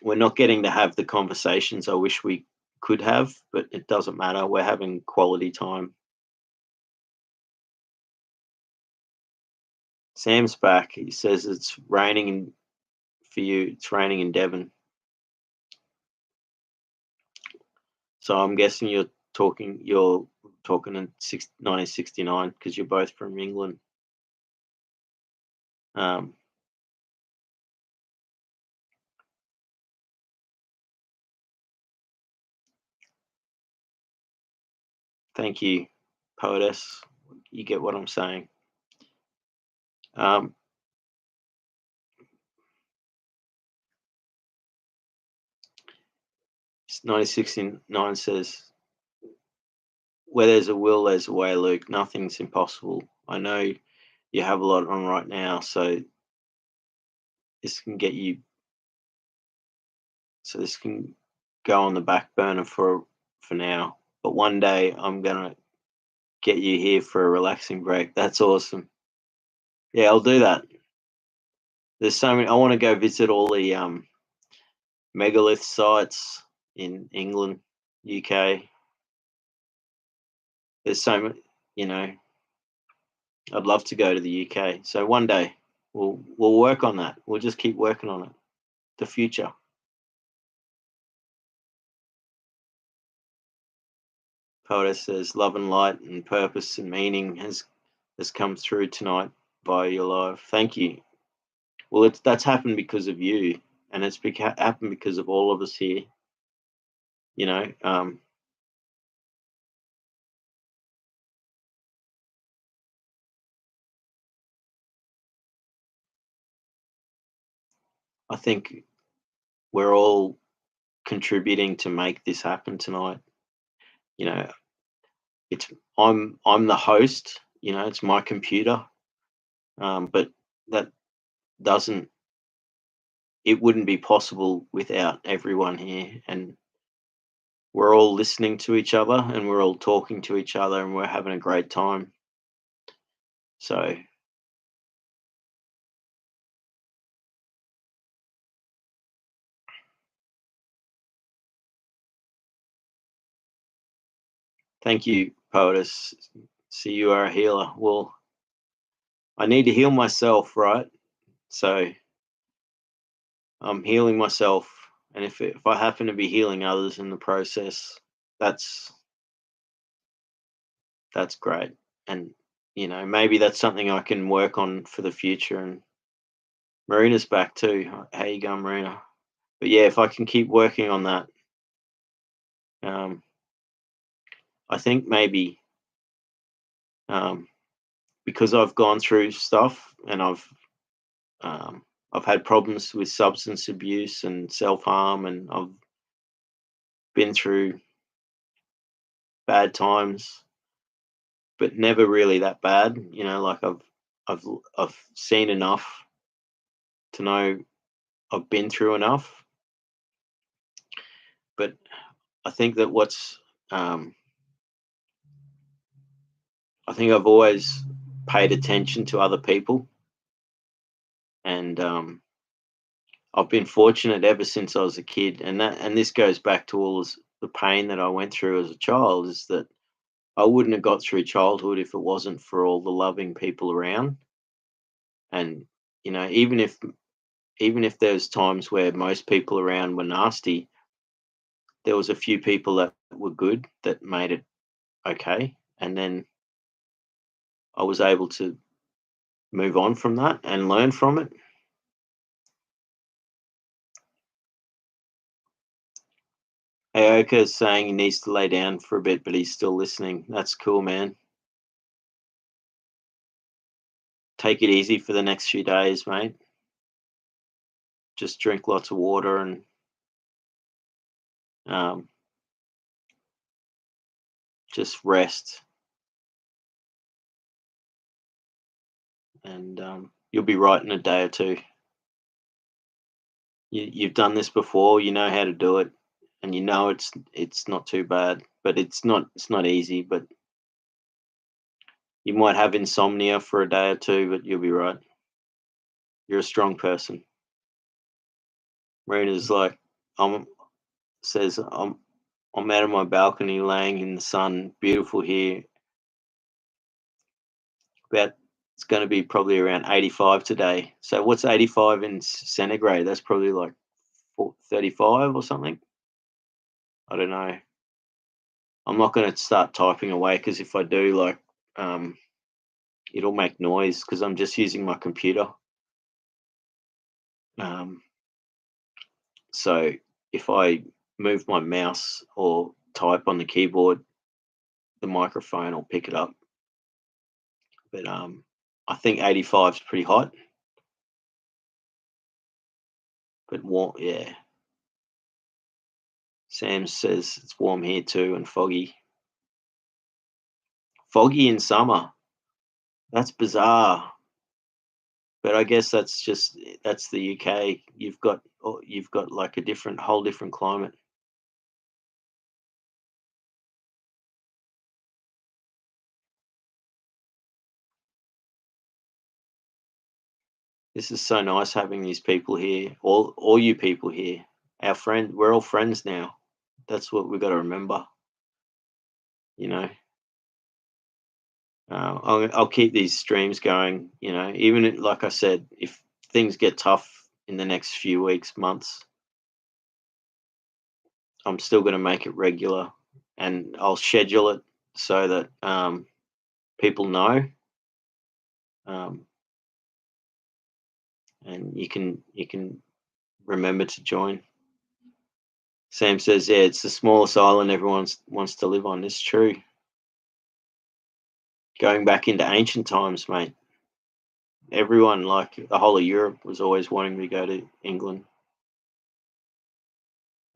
We're not getting to have the conversations I wish we could have, but it doesn't matter. We're having quality time. Sam's back. He says it's raining for you. It's raining in Devon. So I'm guessing you're talking in 1969 because you're both from England. Um, Thank you, poetess. You get what I'm saying. Um, 1969 says, where there's a will, there's a way, Luke. Nothing's impossible. I know you have a lot on right now, so this can get you, so this can go on the back burner for now. But one day I'm going to get you here for a relaxing break. That's awesome. Yeah, I'll do that. There's so many. I want to go visit all the megalith sites in England, UK. There's so much, you know. I'd love to go to the UK. So one day we'll work on that. We'll just keep working on it. The future. Poetess says love and light and purpose and meaning has come through tonight via your live. Thank you. Well, that's happened because of you, and happened because of all of us here. You know, I think we're all contributing to make this happen tonight. You know, it's I'm the host. You know, it's my computer, but that doesn't it wouldn't be possible without everyone here, and we're all listening to each other, and we're all talking to each other, and we're having a great time. So thank you, Poetess. See, you are a healer. Well, I need to heal myself, right? So I'm healing myself, and if I happen to be healing others in the process, that's that's great. And maybe that's something I can work on for the future. And Marina's back too. How you going, Marina? But yeah, if I can keep working on that, um, I think maybe um, because I've gone through stuff, and I've had problems with substance abuse and self harm, and I've been through bad times, but never really that bad. Like I've I've seen enough to know I've been through enough. But I think that um, I think I've always paid attention to other people, and I've been fortunate ever since I was a kid, and this goes back to the pain that I went through as a child. Is that I wouldn't have got through childhood if it wasn't for all the loving people around. And even if there's times where most people around were nasty, there was a few people that were good that made it okay. And then I was able to move on from that and learn from it. Aoka is saying he needs to lay down for a bit, but he's still listening. That's cool, man. Take it easy for the next few days, mate. Just drink lots of water and um, just rest, and you'll be right in a day or two. You've done this before. You know how to do it, and it's not too bad. But it's not easy. But you might have insomnia for a day or two, but you'll be right. You're a strong person. Marina's like, I'm says I'm out on my balcony laying in the sun. Beautiful here. About It's going to be probably around 85 today. So what's 85 in centigrade? That's probably like 35 or something. I don't know. I'm not going to start typing away because if I do, um, it'll make noise because I'm just using my computer. Um, so if I move my mouse or type on the keyboard, the microphone will pick it up. But I think 85 is pretty hot, but warm. Yeah. Sam says it's warm here too and foggy. Foggy in summer. That's bizarre. But I guess that's the UK. You've got like a whole different climate. This is so nice having these people here. All you people here. We're all friends now. That's what we've got to remember. You know, I'll keep these streams going. Like I said, if things get tough in the next few weeks, months, I'm still going to make it regular, and I'll schedule it so that people know, um, and you can remember to join. Sam says, "Yeah, it's the smallest island everyone wants to live on." It's true. Going back into ancient times, mate. Everyone, like the whole of Europe, was always wanting to go to England,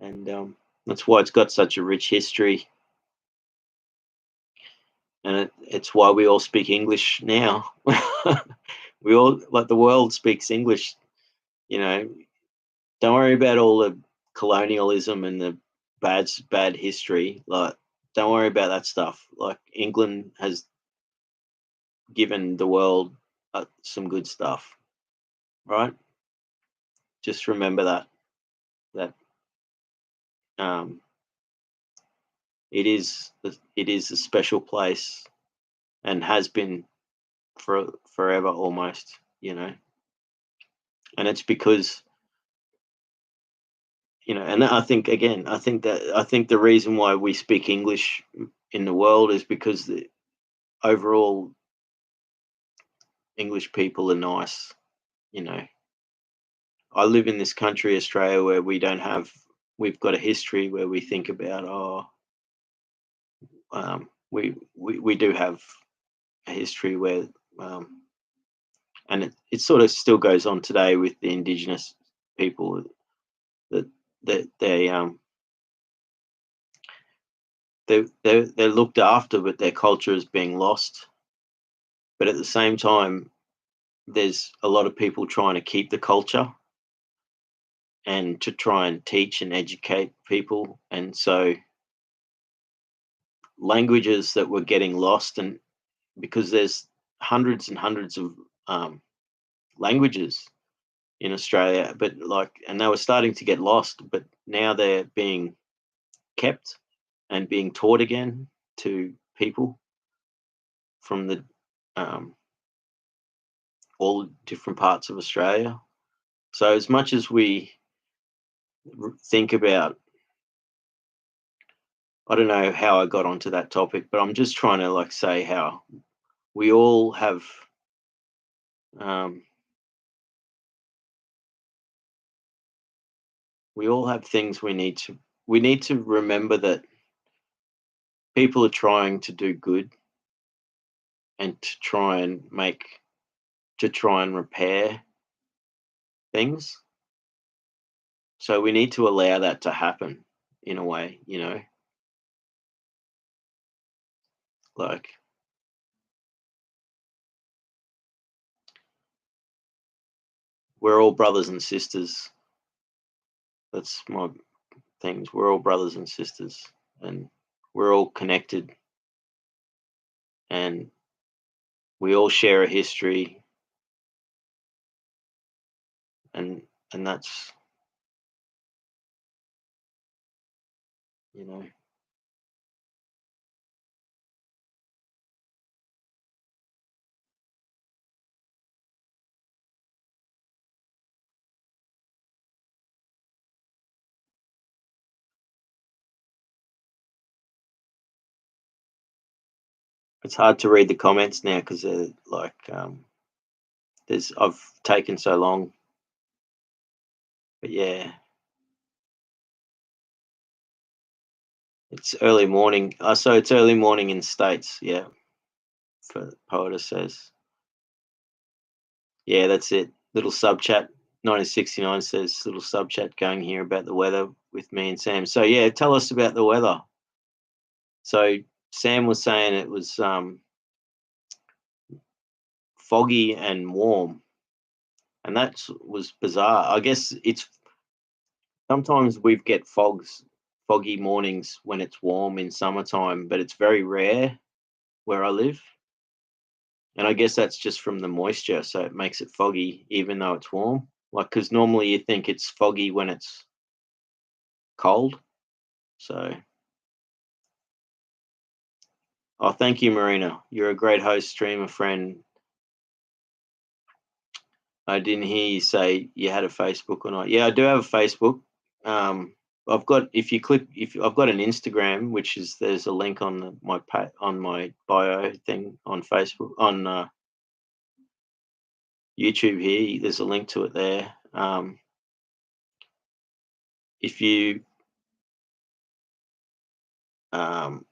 and that's why it's got such a rich history, and it's why we all speak English now. We all, like, the world speaks English. You know, don't worry about all the colonialism and the bad history. Like, don't worry about that stuff. Like, England has given the world some good stuff, right? Just remember that um, it is a special place and has been for forever almost. And it's because and I think, again, I think the reason why we speak English in the world is because the overall English people are nice. You know, I live in this country, Australia, where we've got a history where we think about, we do have a history where, um, and it sort of still goes on today with the Indigenous people, that they're looked after, but their culture is being lost. But at the same time, there's a lot of people trying to keep the culture and to try and teach and educate people. And so languages that were getting lost, and because there's hundreds and hundreds of um, languages in Australia, but and they were starting to get lost, but now they're being kept and being taught again to people from the um, all different parts of Australia. So as much as we think about, I don't know how I got onto that topic, but I'm just trying to say how we all have um, things we need to remember that people are trying to do good and to try and repair things. So we need to allow that to happen in a way, like we're all brothers and sisters. That's my things. We're all brothers and sisters, and we're all connected, and we all share a history, and that's you know it's hard to read the comments now because they're there's I've taken so long, but yeah, it's early morning. So it's early morning in states, yeah. For Poeta says, yeah, that's it. Little sub chat. 1969 says little sub chat going here about the weather with me and Sam. So yeah, tell us about the weather. So Sam was saying it was foggy and warm, and that was bizarre. I guess it's sometimes we get foggy mornings when it's warm in summertime, but it's very rare where I live. And I guess that's just from the moisture, so it makes it foggy even though it's warm. Like, because normally you think it's foggy when it's cold. So, oh, thank you, Marina. You're a great host, streamer, friend. I didn't hear you say you had a Facebook or not. Yeah, I do have a Facebook. Um, I've got if I've got an Instagram, which is there's a link on on my bio thing on Facebook on YouTube here. There's a link to it there. If you um,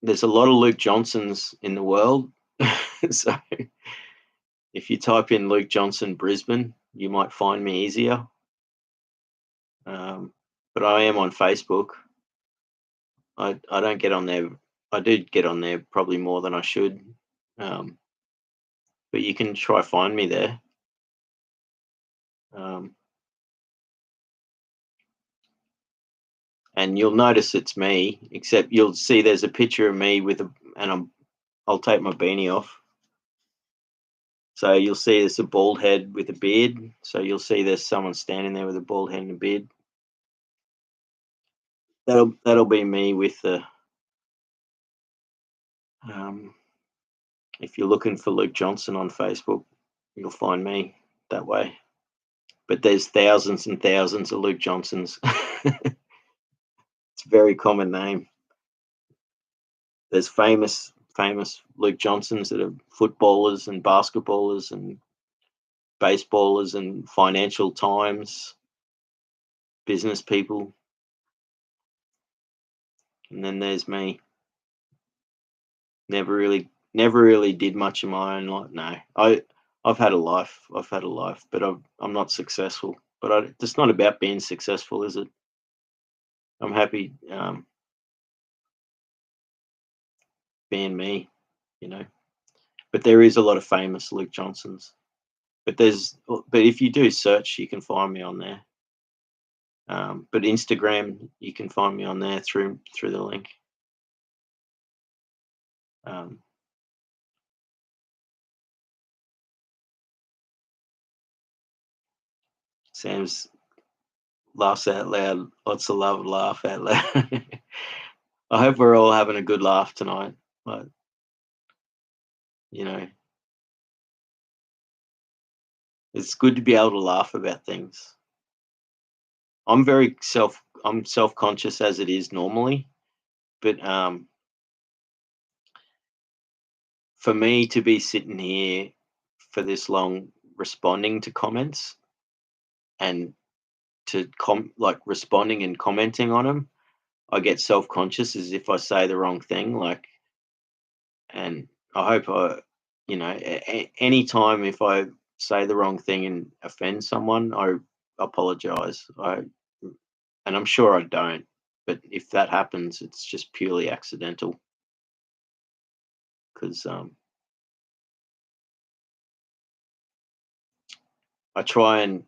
there's a lot of Luke Johnsons in the world, so if you type in Luke Johnson Brisbane, you might find me easier. But I am on Facebook. I don't get on there. I do get on there probably more than I should. Um, but you can try find me there. Um, and you'll notice it's me. Except you'll see there's a picture of me with a, and I'll take my beanie off. So you'll see there's a bald head with a beard. So you'll see there's someone standing there with a bald head and a beard. That'll be me with the. Um, if you're looking for Luke Johnson on Facebook, you'll find me that way. But there's thousands and thousands of Luke Johnsons. It's a very common name. There's famous Luke Johnsons that are footballers and basketballers and baseballers and Financial Times business people. And then there's me. Never really did much of my own life. No, I've had a life. I've had a life, but I'm not successful. But it's not about being successful, is it? I'm happy being me, you know. But there is a lot of famous Luke Johnsons. But if you do search, you can find me on there. But Instagram, you can find me on there through the link. Um, Sam's laughs out loud. Lots of love, laugh out loud. I hope we're all having a good laugh tonight. But you know, it's good to be able to laugh about things. I'm self conscious as it is normally, but for me to be sitting here for this long responding to comments and like responding and commenting on them, I get self conscious as if I say the wrong thing. Like, and I hope any time if I say the wrong thing and offend someone, I apologize. And I'm sure I don't. But if that happens, it's just purely accidental because I try and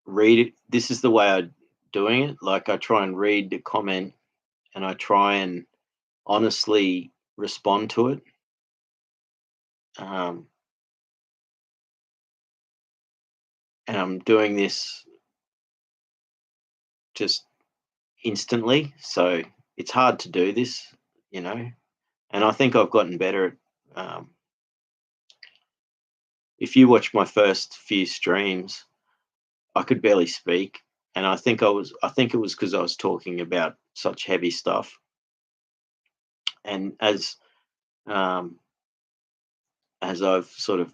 read it. This is the way I'm doing it. Like I try and read the comment and I try and honestly respond to it. Um, and I'm doing this just instantly. So it's hard to do this, you know. And I think I've gotten better at. If you watch my first few streams, I could barely speak, and I think it was because I was talking about such heavy stuff. And um, as I've sort of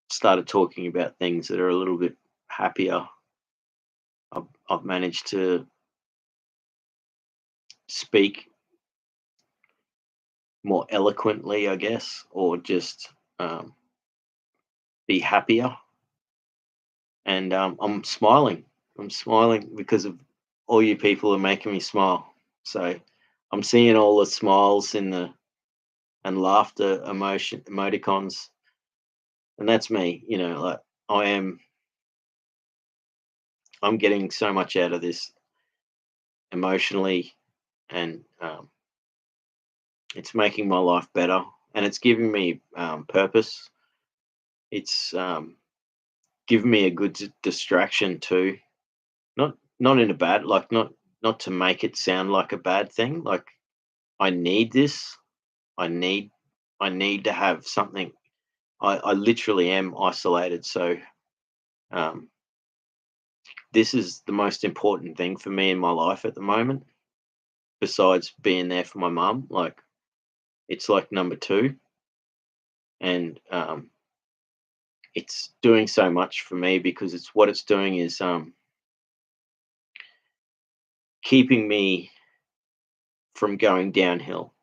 started talking about things that are a little bit happier, I've managed to speak more eloquently, I guess, or just um, be happier. And I'm smiling. I'm smiling because of all you people are making me smile. So I'm seeing all the smiles in the and laughter emoticons, and that's me. You know, like I am. I'm getting so much out of this emotionally, and it's making my life better, and it's giving me purpose. It's giving me a good distraction too. Not in a bad, like not to make it sound like a bad thing. Like I need this. I need I need to have something. I literally am isolated, so um, this is the most important thing for me in my life at the moment. Besides being there for my mum, like it's like number two, and it's doing so much for me because it's doing is keeping me from going downhill.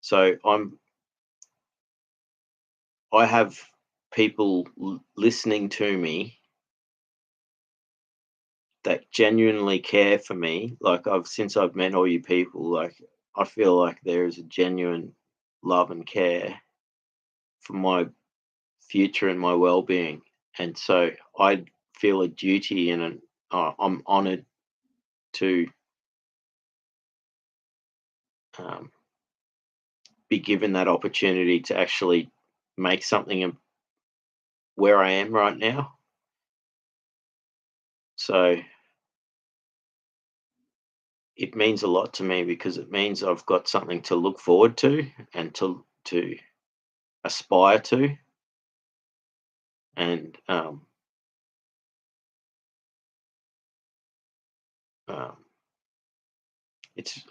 So I have people listening to me that genuinely care for me. Like since I've met all you people, like I feel like there is a genuine love and care for my future and my well-being, and so I feel a duty and I'm honored to be given that opportunity to actually make something of where I am right now. So it means a lot to me because it means I've got something to look forward to and to aspire to, and um,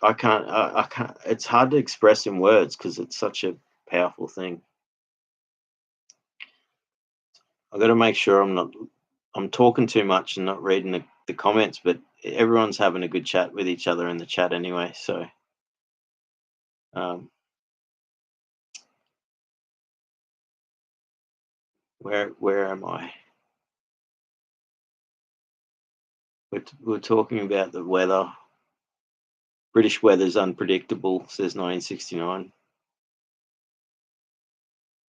I can't. It's hard to express in words because it's such a powerful thing. I got to make sure I'm talking too much and not reading the comments, but everyone's having a good chat with each other in the chat anyway. So um, where am I? We're talking about the weather. British weather's unpredictable, says 1969.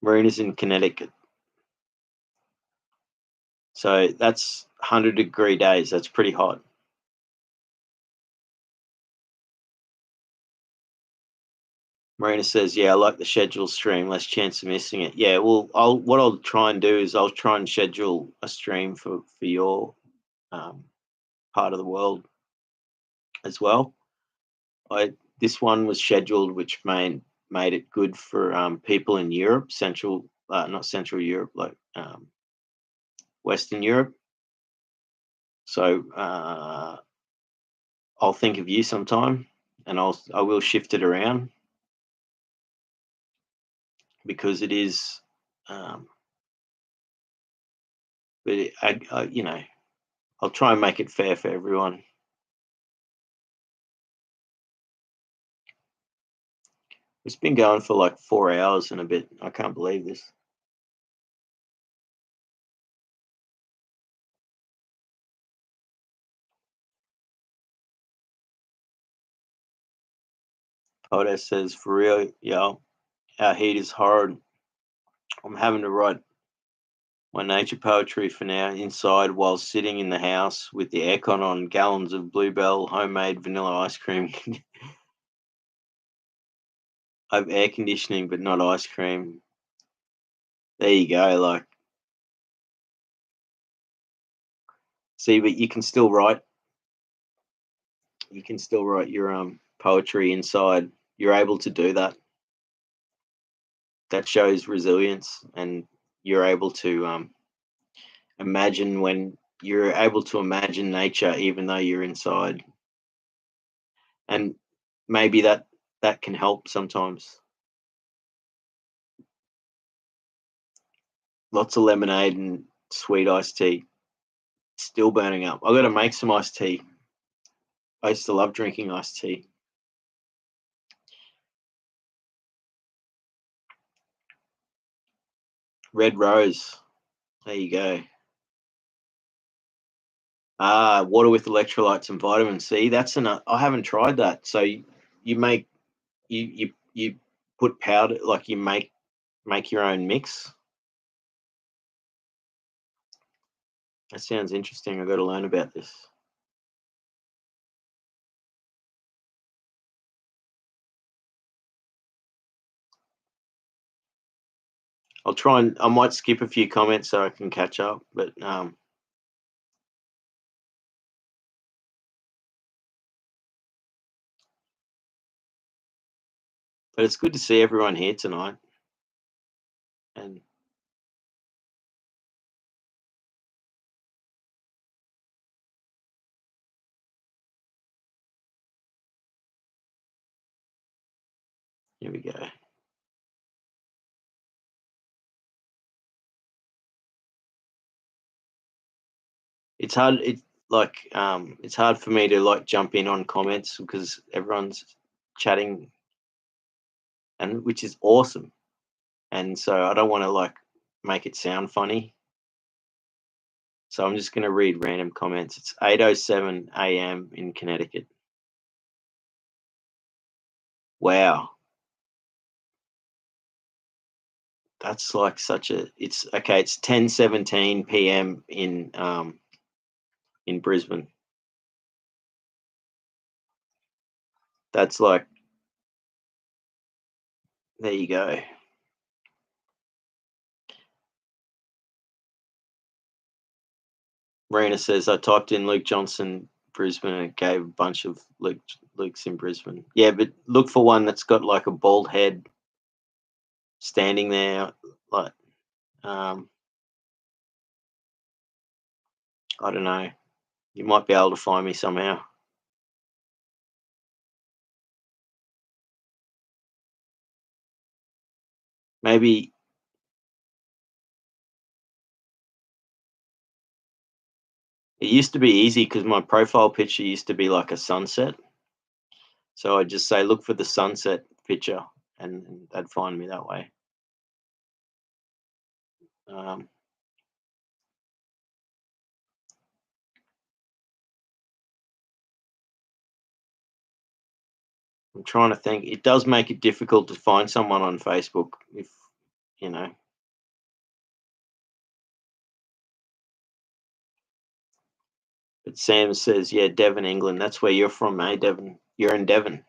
Marina's in Connecticut. So that's 100-degree days. That's pretty hot. Marina says, "Yeah, I like the schedule stream. Less chance of missing it." Yeah, well, what I'll try and do is I'll try and schedule a stream for your part of the world as well. This one was scheduled, which made it good for people in Europe, not Central Europe, like Western Europe. So I'll think of you sometime, and I will shift it around because it is. But I'll try and make it fair for everyone. It's been going for like 4 hours and a bit. I can't believe this. Podes says, "For real, yeah, our heat is horrid. I'm having to write my nature poetry for now inside while sitting in the house with the aircon on, gallons of Bluebell homemade vanilla ice cream." I have air conditioning, but not ice cream. There you go. Like, see, but you can still write. You can still write your poetry inside. You're able to do that. That shows resilience, and you're able to imagine when you're able to imagine nature, even though you're inside, and maybe that can help sometimes. Lots of lemonade and sweet iced tea. Still burning up. I got to make some iced tea. I used to love drinking iced tea. Red rose. There you go. Water with electrolytes and vitamin C. That's enough. I haven't tried that. So you make you put powder, like you make your own mix. That sounds interesting. I've got to learn about this. I'll try and I might skip a few comments so I can catch up, but it's good to see everyone here tonight. And here we go. It's hard. It's hard for me to like jump in on comments because everyone's chatting, and which is awesome. And so I don't want to like make it sound funny. So I'm just going to read random comments. It's 8:07 a.m. in Connecticut. Wow, that's like such a. It's okay. It's 10:17 p.m. in Brisbane. That's like, there you go. Marina says, I typed in Luke Johnson, Brisbane, and it gave a bunch of Luke's in Brisbane. Yeah, but look for one that's got like a bald head standing there. Like, um, I don't know. You might be able to find me somehow. Maybe it used to be easy because my profile picture used to be like a sunset. So I just say, look for the sunset picture, and they'd find me that way. Um, I'm trying to think. It does make it difficult to find someone on Facebook if you know. But Sam says, yeah, Devon, England. That's where you're from, eh, Devon? You're in Devon.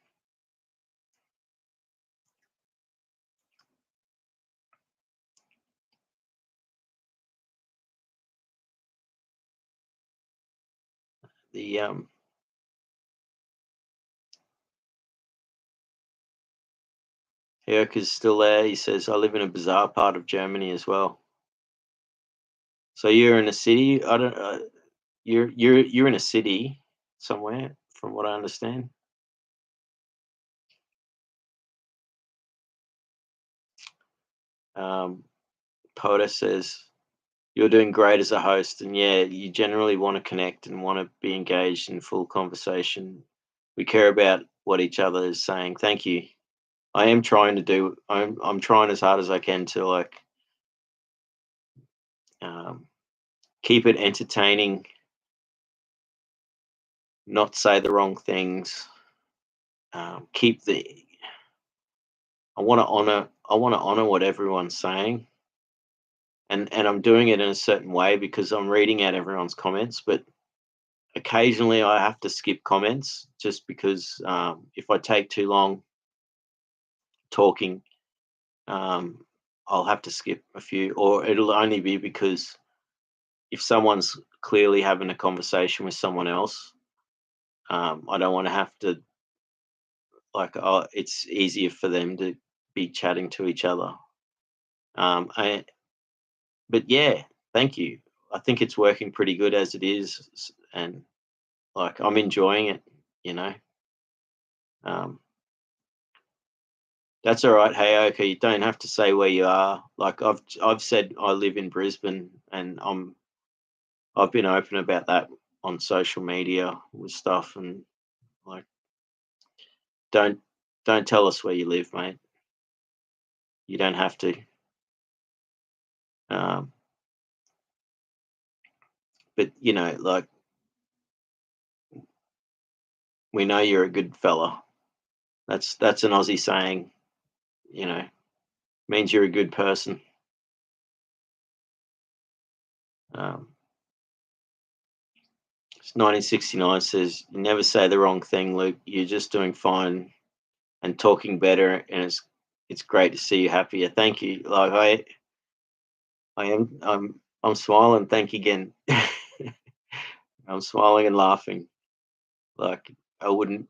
The Herc is still there. He says, I live in a bizarre part of Germany as well. So you're in a city. I don't. You're in a city somewhere, from what I understand. Um, Poda says you're doing great as a host, and yeah, you generally want to connect and want to be engaged in full conversation. We care about what each other is saying. Thank you. I am trying to do. I'm trying as hard as I can to like um, keep it entertaining, not say the wrong things. Keep the. I want to honor. I want to honor what everyone's saying, and I'm doing it in a certain way because I'm reading out everyone's comments. But occasionally, I have to skip comments just because if I take too long talking, um, I'll have to skip a few, or it'll only be because if someone's clearly having a conversation with someone else, I don't want to have to like. Oh, it's easier for them to be chatting to each other. I But yeah, thank you. I think it's working pretty good as it is, and like I'm enjoying it. You know, um, that's all right. Hey, okay, you don't have to say where you are. Like I've said, I live in Brisbane, and I've been open about that on social media with stuff, and like don't don't tell us where you live, mate. You don't have to. Um, but you know, like we know you're a good fella. That's an Aussie saying. You know, means you're a good person. Um, 1969 says, "You never say the wrong thing, Luke. You're just doing fine and talking better, and it's great to see you happier. Thank you. Like I am. I'm smiling. Thank you again. I'm smiling and laughing. Like I wouldn't.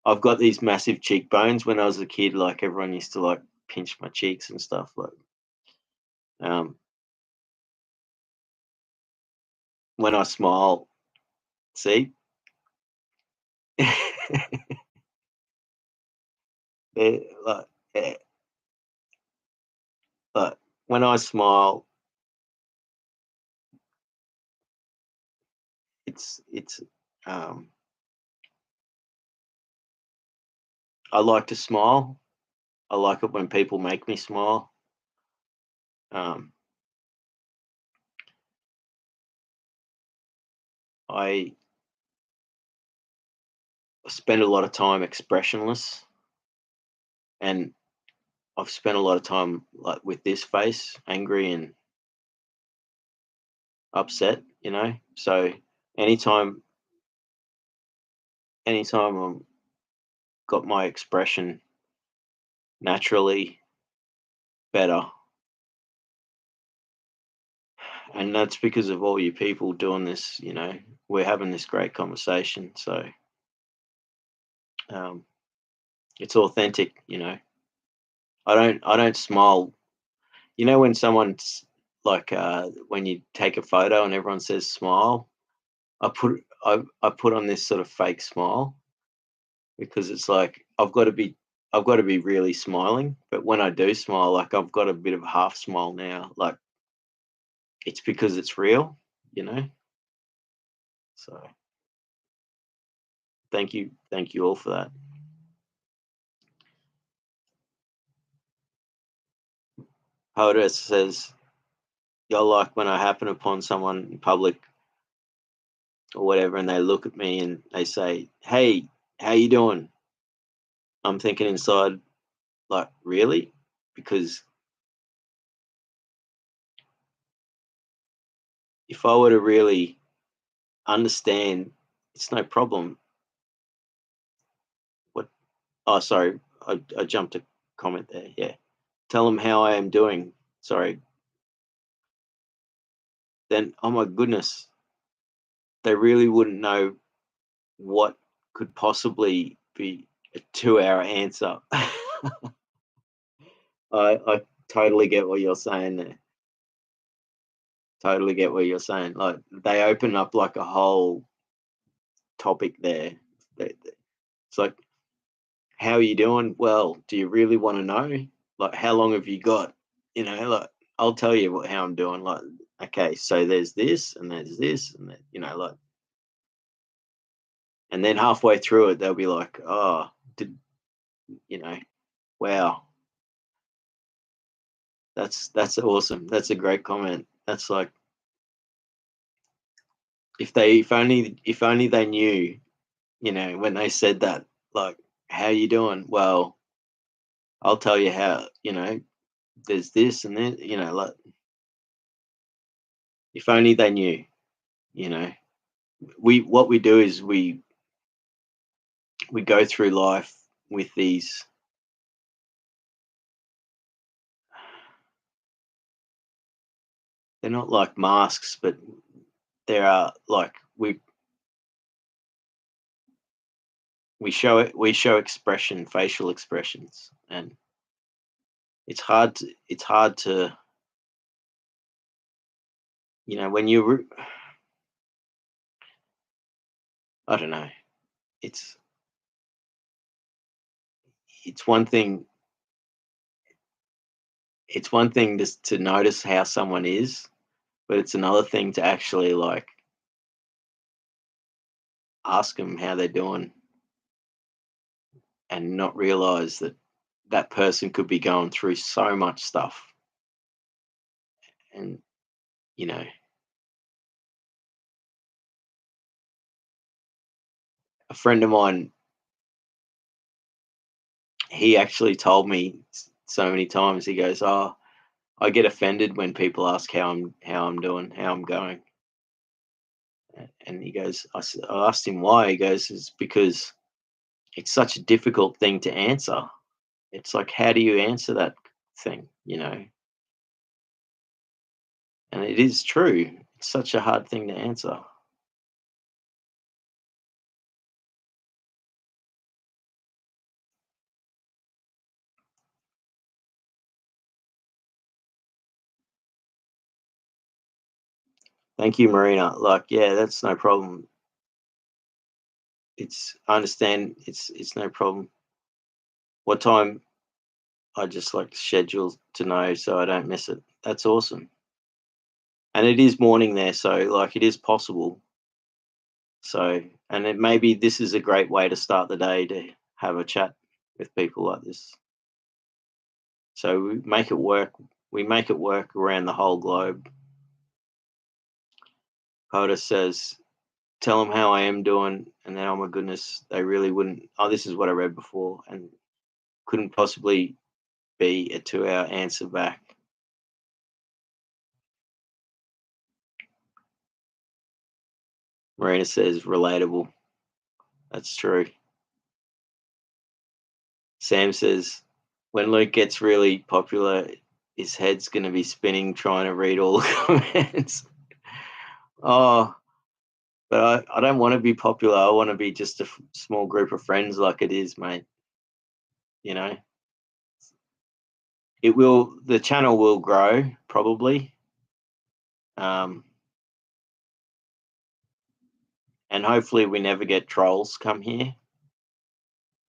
I've got these massive cheekbones. When I was a kid, like everyone used to like pinch my cheeks and stuff. Like um, when I smile, see, like, eh, like when I smile, it's um, I like to smile. I like it when people make me smile. Um, I spend a lot of time expressionless, and I've spent a lot of time like with this face, angry and upset. You know, so anytime, anytime I'm got my expression naturally better, and that's because of all you people doing this. We're having this great conversation, so um, it's authentic. I don't smile. When someone's like when you take a photo and everyone says smile, I put on this sort of fake smile because it's like I've got to be really smiling, but when I do smile, like I've got a bit of a half smile now, like it's because it's real, you know. So thank you all for that. Hoda says, "Y'all like when I happen upon someone in public or whatever, and they look at me and they say, 'Hey, how you doing?' I'm thinking inside, like, really? Because if I were to really understand, it's no problem. What? Oh, sorry, I jumped a comment there. Yeah, tell them how I am doing. Sorry, then oh my goodness, they really wouldn't know what could possibly be a 2-hour answer." I totally get what you're saying there. Totally get what you're saying. Like they open up like a whole topic there. It's like, how are you doing? Well, do you really want to know? Like, how long have you got? Like, I'll tell you how I'm doing. Like, okay, so there's this and there's this and that, like, and then halfway through it, they'll be like, oh, did, you know, wow, that's awesome. That's a great comment. That's like, if only they knew, when they said that, like, how you doing? Well, I'll tell you how, there's this and then, like, if only they knew, you know. What we do is we go through life with these, they're not like masks, but there are like we show expression, facial expressions, and it's hard to when I don't know, it's it's one thing it's one thing just to notice how someone is, but it's another thing to actually like ask them how they're doing and not realize that that person could be going through so much stuff. And you know a friend of mine, he actually told me so many times, he goes, oh, I get offended when people ask how I'm doing, how I'm going. And he goes, I asked him why. He goes, it's because it's such a difficult thing to answer. It's like, how do you answer that thing? And it is true. It's such a hard thing to answer. Thank you, Marina. Like, yeah, that's no problem. I understand. It's no problem. What time? I just like schedule to know so I don't miss it. That's awesome. And it is morning there, so like it is possible. So, and it maybe this is a great way to start the day to have a chat with people like this. So we make it work. We make it work around the whole globe. Hoda says, "Tell them how I am doing," and then oh my goodness, they really wouldn't. Oh, this is what I read before, and couldn't possibly be a 2-hour answer back. Marina says, "Relatable." That's true. Sam says, when Luke gets really popular, his head's going to be spinning trying to read all the comments. Oh, but I don't want to be popular. I want to be just a small group of friends like it is, mate. You know, the channel will grow probably. Um, and hopefully we never get trolls come here.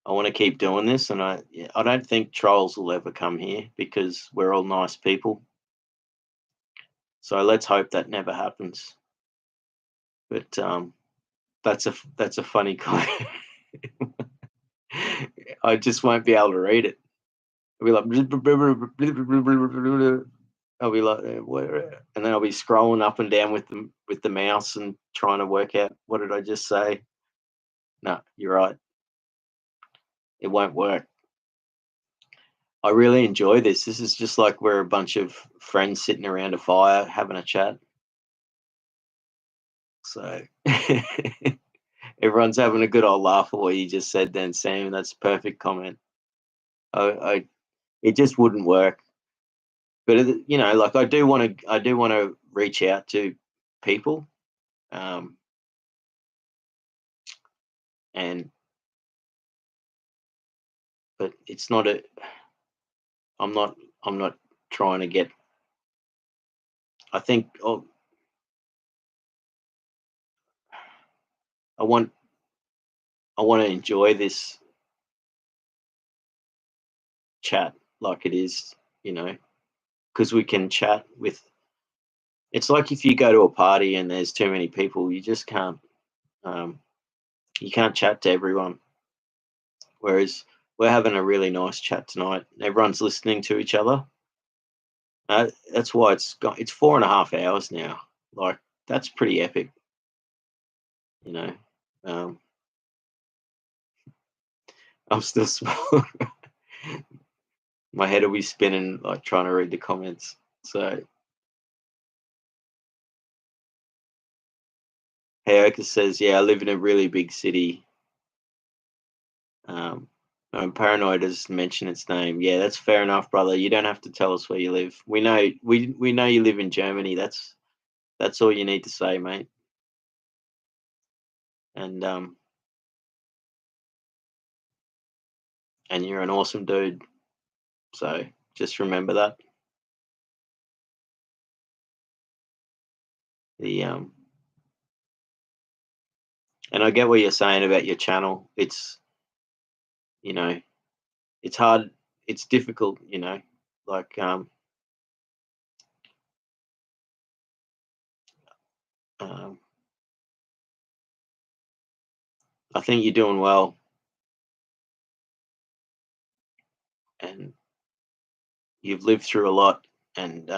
I want to keep doing this, and I don't think trolls will ever come here because we're all nice people. So let's hope that never happens. But that's a funny comment. I just won't be able to read it. I'll be like, I'll be like, and then I'll be scrolling up and down with the mouse and trying to work out what did I just say. No, you're right. It won't work. I really enjoy this. This is just like we're a bunch of friends sitting around a fire having a chat. So everyone's having a good old laugh at what you just said then, Sam. That's a perfect comment. I it just wouldn't work. But like I do want to reach out to people, um, and but it's not a. I'm not trying to get. I think I want I want to enjoy this chat like it is, you know, because we can chat with. It's like if you go to a party and there's too many people, you just can't. Um, you can't chat to everyone. Whereas we're having a really nice chat tonight. Everyone's listening to each other. That's why it's 4.5 hours now. Like that's pretty epic, you know. Um, I'm still small. My head will be spinning like trying to read the comments. So Heyoka says, "Yeah, I live in a really big city. Um, I'm paranoid as mention its name. Yeah, that's fair enough, brother. You don't have to tell us where you live. We know you live in Germany. That's all you need to say, mate. And and you're an awesome dude. So just remember that. The And I get what you're saying about your channel. You know, it's hard. It's difficult. Like um, I think you're doing well, and you've lived through a lot, and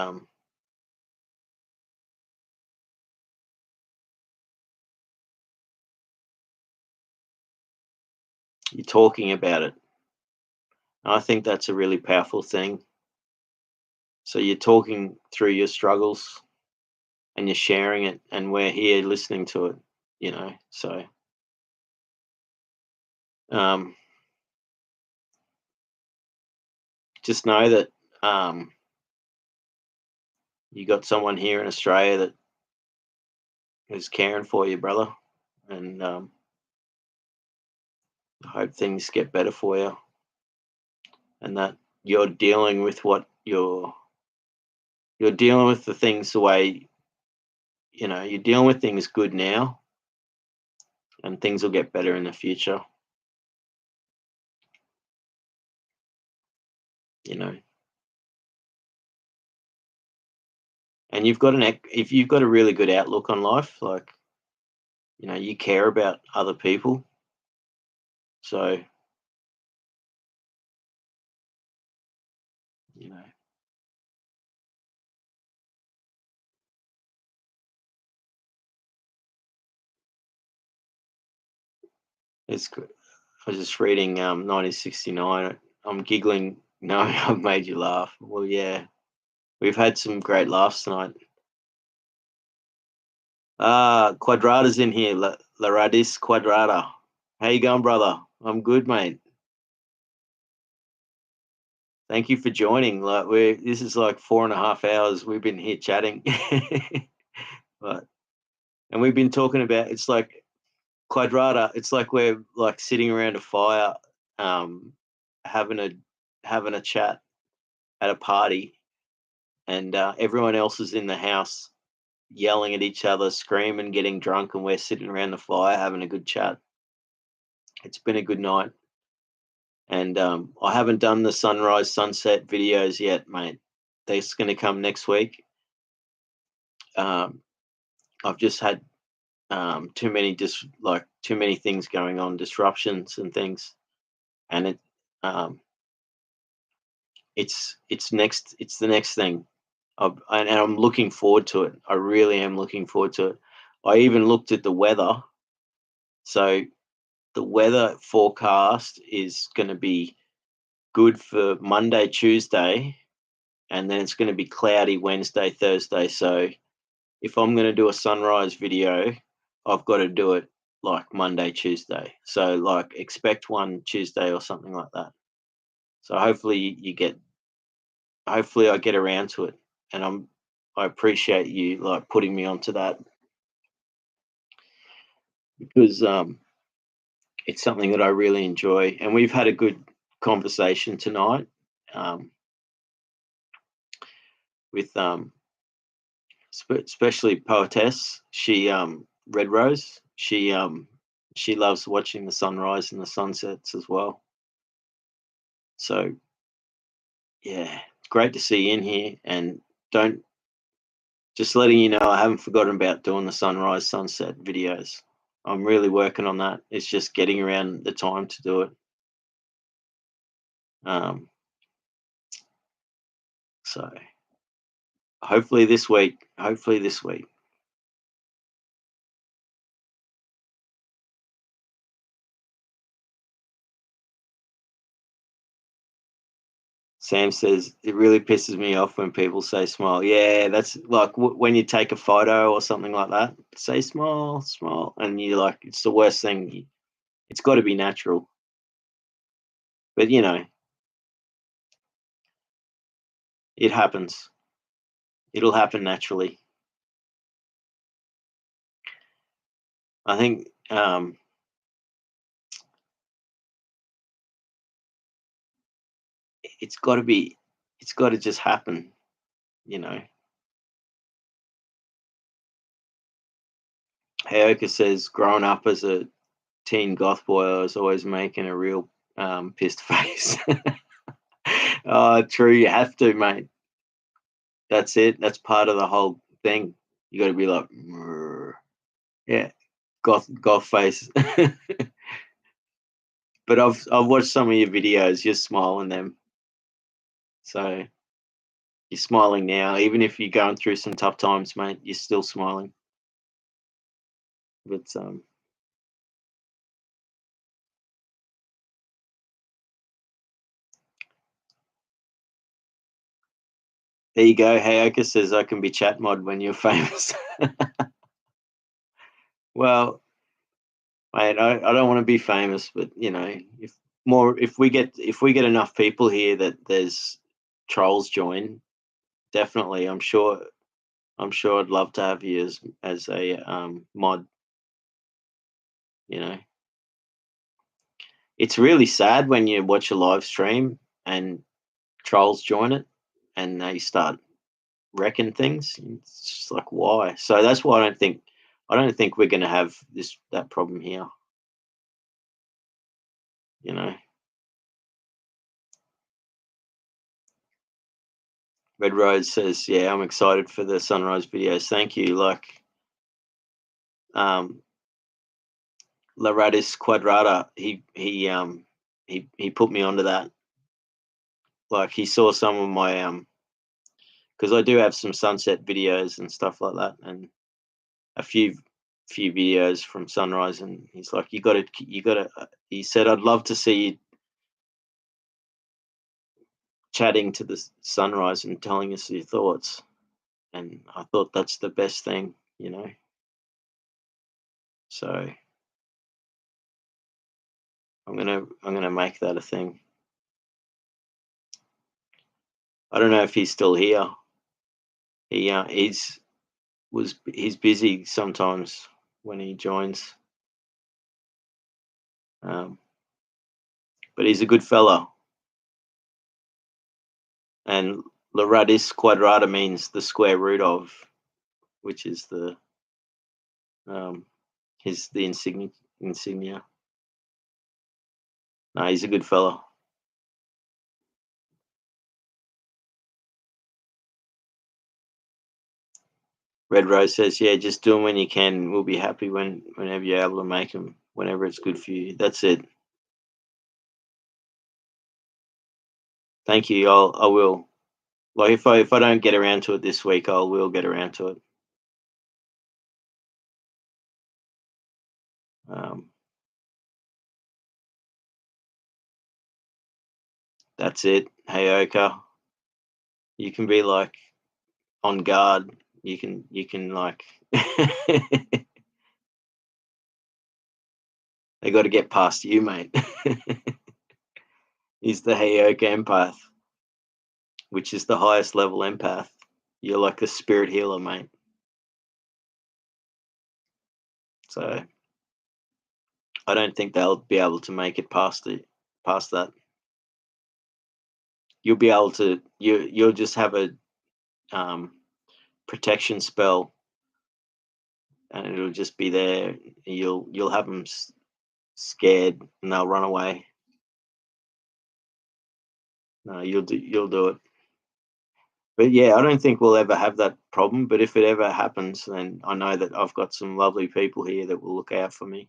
you're talking about it. And I think that's a really powerful thing. So you're talking through your struggles, and you're sharing it, and we're here listening to it. So um, just know that you got someone here in Australia that is caring for you, brother, and I hope things get better for you, and that you're dealing with what you're dealing with the things the way you're dealing with things good now, and things will get better in the future. You know, and if you've got a really good outlook on life, like you care about other people, so you know it's good. I was just reading 1969. I'm giggling. No, I've made you laugh. Well, yeah, we've had some great laughs tonight. Quadrada's in here. Laradis Quadrada. How you going, brother? I'm good, mate. Thank you for joining. Like this is like 4.5 hours we've been here chatting. But and we've been talking about it's like Quadrata, it's like we're like sitting around a fire, um, having a having a chat at a party, and everyone else is in the house yelling at each other, screaming, getting drunk, and we're sitting around the fire having a good chat. It's been a good night, and I haven't done the sunrise sunset videos yet, mate. They're going to come next week. Um, I've just had too many too many things going on, disruptions and things, and um, it's the next thing. And I'm looking forward to it. I really am looking forward to it. I even looked at the weather. So the weather forecast is going to be good for Monday, Tuesday, and then it's going to be cloudy Wednesday, Thursday. So if I'm going to do a sunrise video, I've got to do it like Monday, Tuesday. So like expect one Tuesday or something like that. So hopefully I get around to it, and I appreciate you like putting me onto that, because it's something that I really enjoy, and we've had a good conversation tonight, um, with especially poetess. She Red Rose. She loves watching the sunrise and the sunsets as well. So yeah, it's great to see you in here, and don't just letting you know I haven't forgotten about doing the sunrise sunset videos. I'm really working on that. It's just getting around the time to do it. Um, so hopefully this week. Hopefully this week. Sam says it really pisses me off when people say smile. Yeah, that's like when you take a photo or something like that. Say smile, smile, and you're like, it's the worst thing. It's got to be natural. But it happens. It'll happen naturally. I think it's got to be. It's got to just happen. You know. Hayoka says, growing up as a teen goth boy, I was always making a real pissed face. Oh, true. You have to, mate. That's it. That's part of the whole thing. You got to be like, "Mrr." Yeah, goth face. But I've watched some of your videos. You're smiling them, so you're smiling now. Even if you're going through some tough times, mate, you're still smiling. But there you go. Hayoka says I can be chat mod when you're famous. Well, mate, I don't want to be famous, but if we get enough people here that there's trolls join, definitely. I'm sure I'd love to have you as a mod. You know, it's really sad when you watch a live stream and trolls join it and they start wrecking things. It's just like why? So that's why I don't think we're going to have that problem here. You know, Red Road says, "Yeah, I'm excited for the sunrise videos. Thank you." Like, um, La Radis Quadrata, he put me onto that. Like, he saw some of my because I do have some sunset videos and stuff like that, and a few videos from sunrise, and he's like, you got to. He said, "I'd love to see you chatting to the sunrise and telling us your thoughts." And I thought that's the best thing. So I'm gonna make that a thing. I don't know if he's still here. He's busy sometimes when he joins, um, but he's a good fella. And Laradis Quadrata means the square root of, which is um, the insignia. No, he's a good fella. Red Rose says, "Yeah, just do them when you can. We'll be happy whenever you're able to make them. Whenever it's good for you. That's it. Thank you. I will. Like if I don't get around to it this week, I will get around to it. Um, that's it. Hey Oka, you can be like on guard. You can like they got to get past you, mate. He's the Heyoka empath, which is the highest level empath. You're like a spirit healer, mate. So I don't think they'll be able to make it past that. You'll be able to you'll just have a um, protection spell, and it'll just be there. You'll have them scared, and they'll run away. No, you'll do it. But yeah, I don't think we'll ever have that problem. But if it ever happens, then I know that I've got some lovely people here that will look out for me.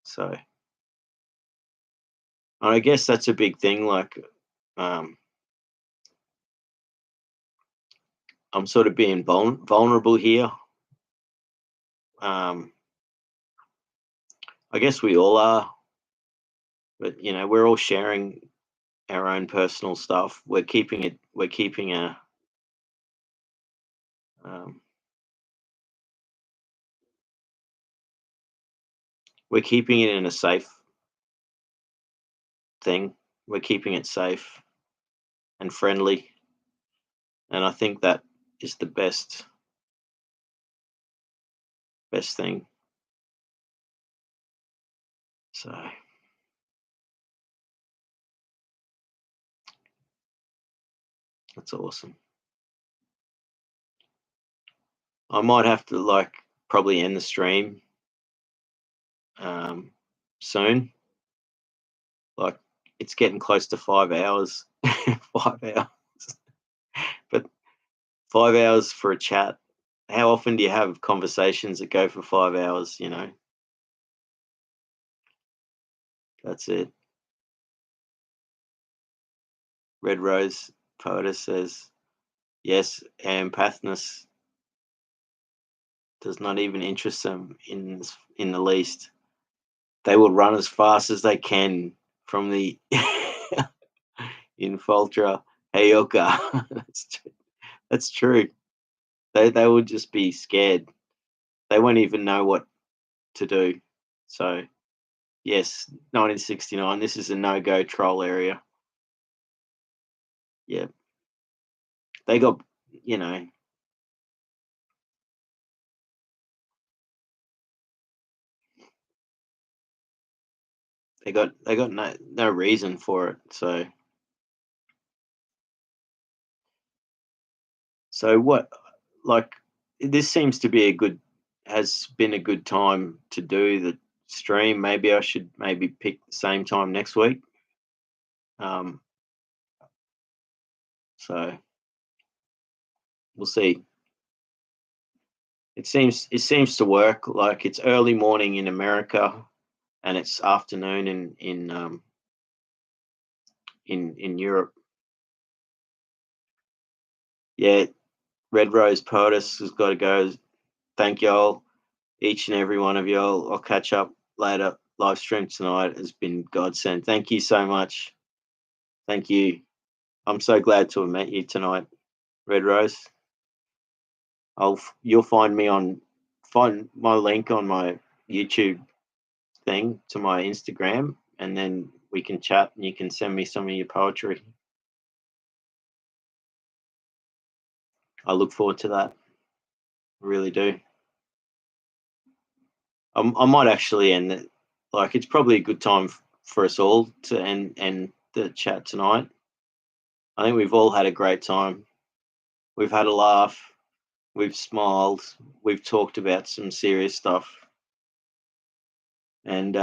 So I guess that's a big thing. Like, um, I'm sort of being vulnerable here. Um, I guess we all are, but we're all sharing our own personal stuff. We're keeping it. We're keeping um, we're keeping it in a safe thing. We're keeping it safe and friendly, and I think that is the best thing. So that's awesome. I might have to like probably end the stream um, soon. Like it's getting close to 5 hours. 5 hours, but 5 hours for a chat. How often do you have conversations that go for 5 hours? That's it. Red Rose Poetess says, yes, empathness does not even interest them in the least. They will run as fast as they can from the Infultra Heyoka. That's true. They would just be scared. They won't even know what to do. So yes, 1969. This is a no-go troll area. Yeah, they got you know they got no reason for it. So what like this seems to be has been a good time to do the stream. Maybe I should maybe pick the same time next week. Um, so we'll see. It seems to work. Like it's early morning in America, and it's afternoon in Europe. Yeah, Red Rose Potus has got to go. Thank y'all, each and every one of y'all. I'll catch up later. Live stream tonight has been godsend. Thank you so much. Thank you. I'm so glad to have met you tonight, Red Rose. You'll find my link on my YouTube thing to my Instagram, and then we can chat, and you can send me some of your poetry. I look forward to that. Really do. I might actually end it. Like, it's probably a good time for us all to end the chat tonight. I think we've all had a great time. We've had a laugh. We've smiled. We've talked about some serious stuff. And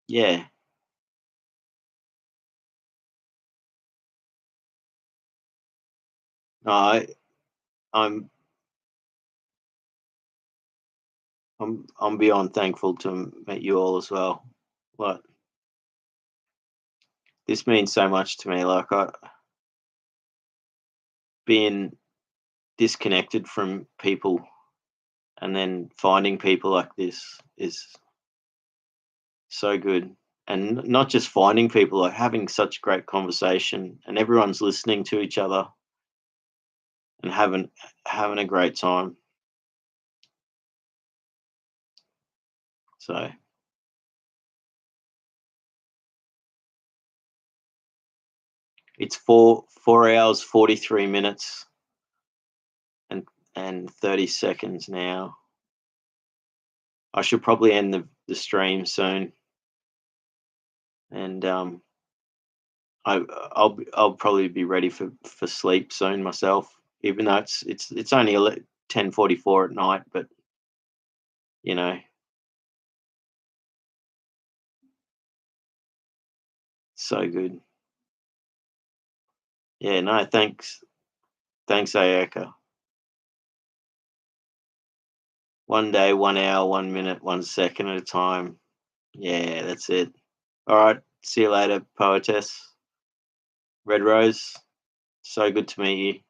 yeah, no, I'm I'm beyond thankful to meet you all as well. Like, this means so much to me. Like, I being disconnected from people and then finding people like this is so good. And not just finding people, like having such great conversation and everyone's listening to each other and having a great time. So it's 4 hours 43 minutes and 30 seconds now. I should probably end the stream soon, and I'll probably be ready for sleep soon myself. Even though it's only 10:44 at night, but you know, so good. Yeah, no, thanks, Ayaka. One day, 1 hour, 1 minute, 1 second at a time. Yeah, that's it. All right, see you later, poetess. Red Rose. So good to meet you.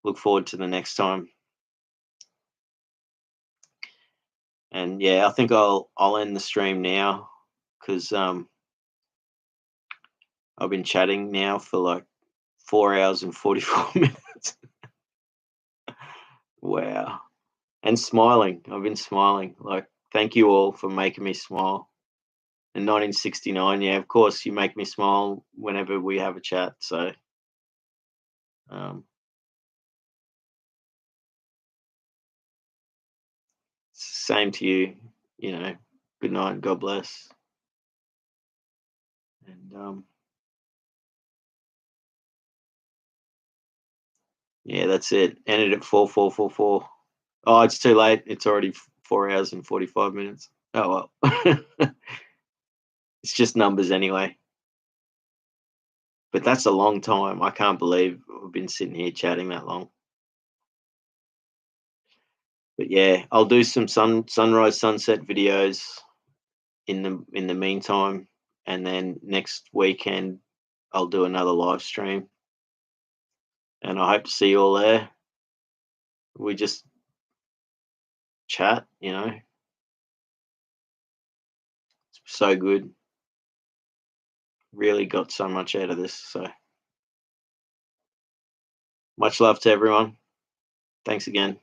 Look forward to the next time. And yeah, I think I'll end the stream now because I've been chatting now for like 4 hours and 44 minutes. Wow. And smiling. I've been smiling. Like, thank you all for making me smile. In 1969, yeah, of course, you make me smile whenever we have a chat. So, um, same to you. You know, good night. God bless. And yeah, that's it. Ended at 4444. Oh, it's too late. It's already 4 hours and 45 minutes. Oh, well. It's just numbers anyway. But that's a long time. I can't believe we've been sitting here chatting that long. But yeah, I'll do some sunrise sunset videos in the meantime, and then next weekend I'll do another live stream, and I hope to see you all there. We just chat, It's so good. Really got so much out of this. So much love to everyone. Thanks again.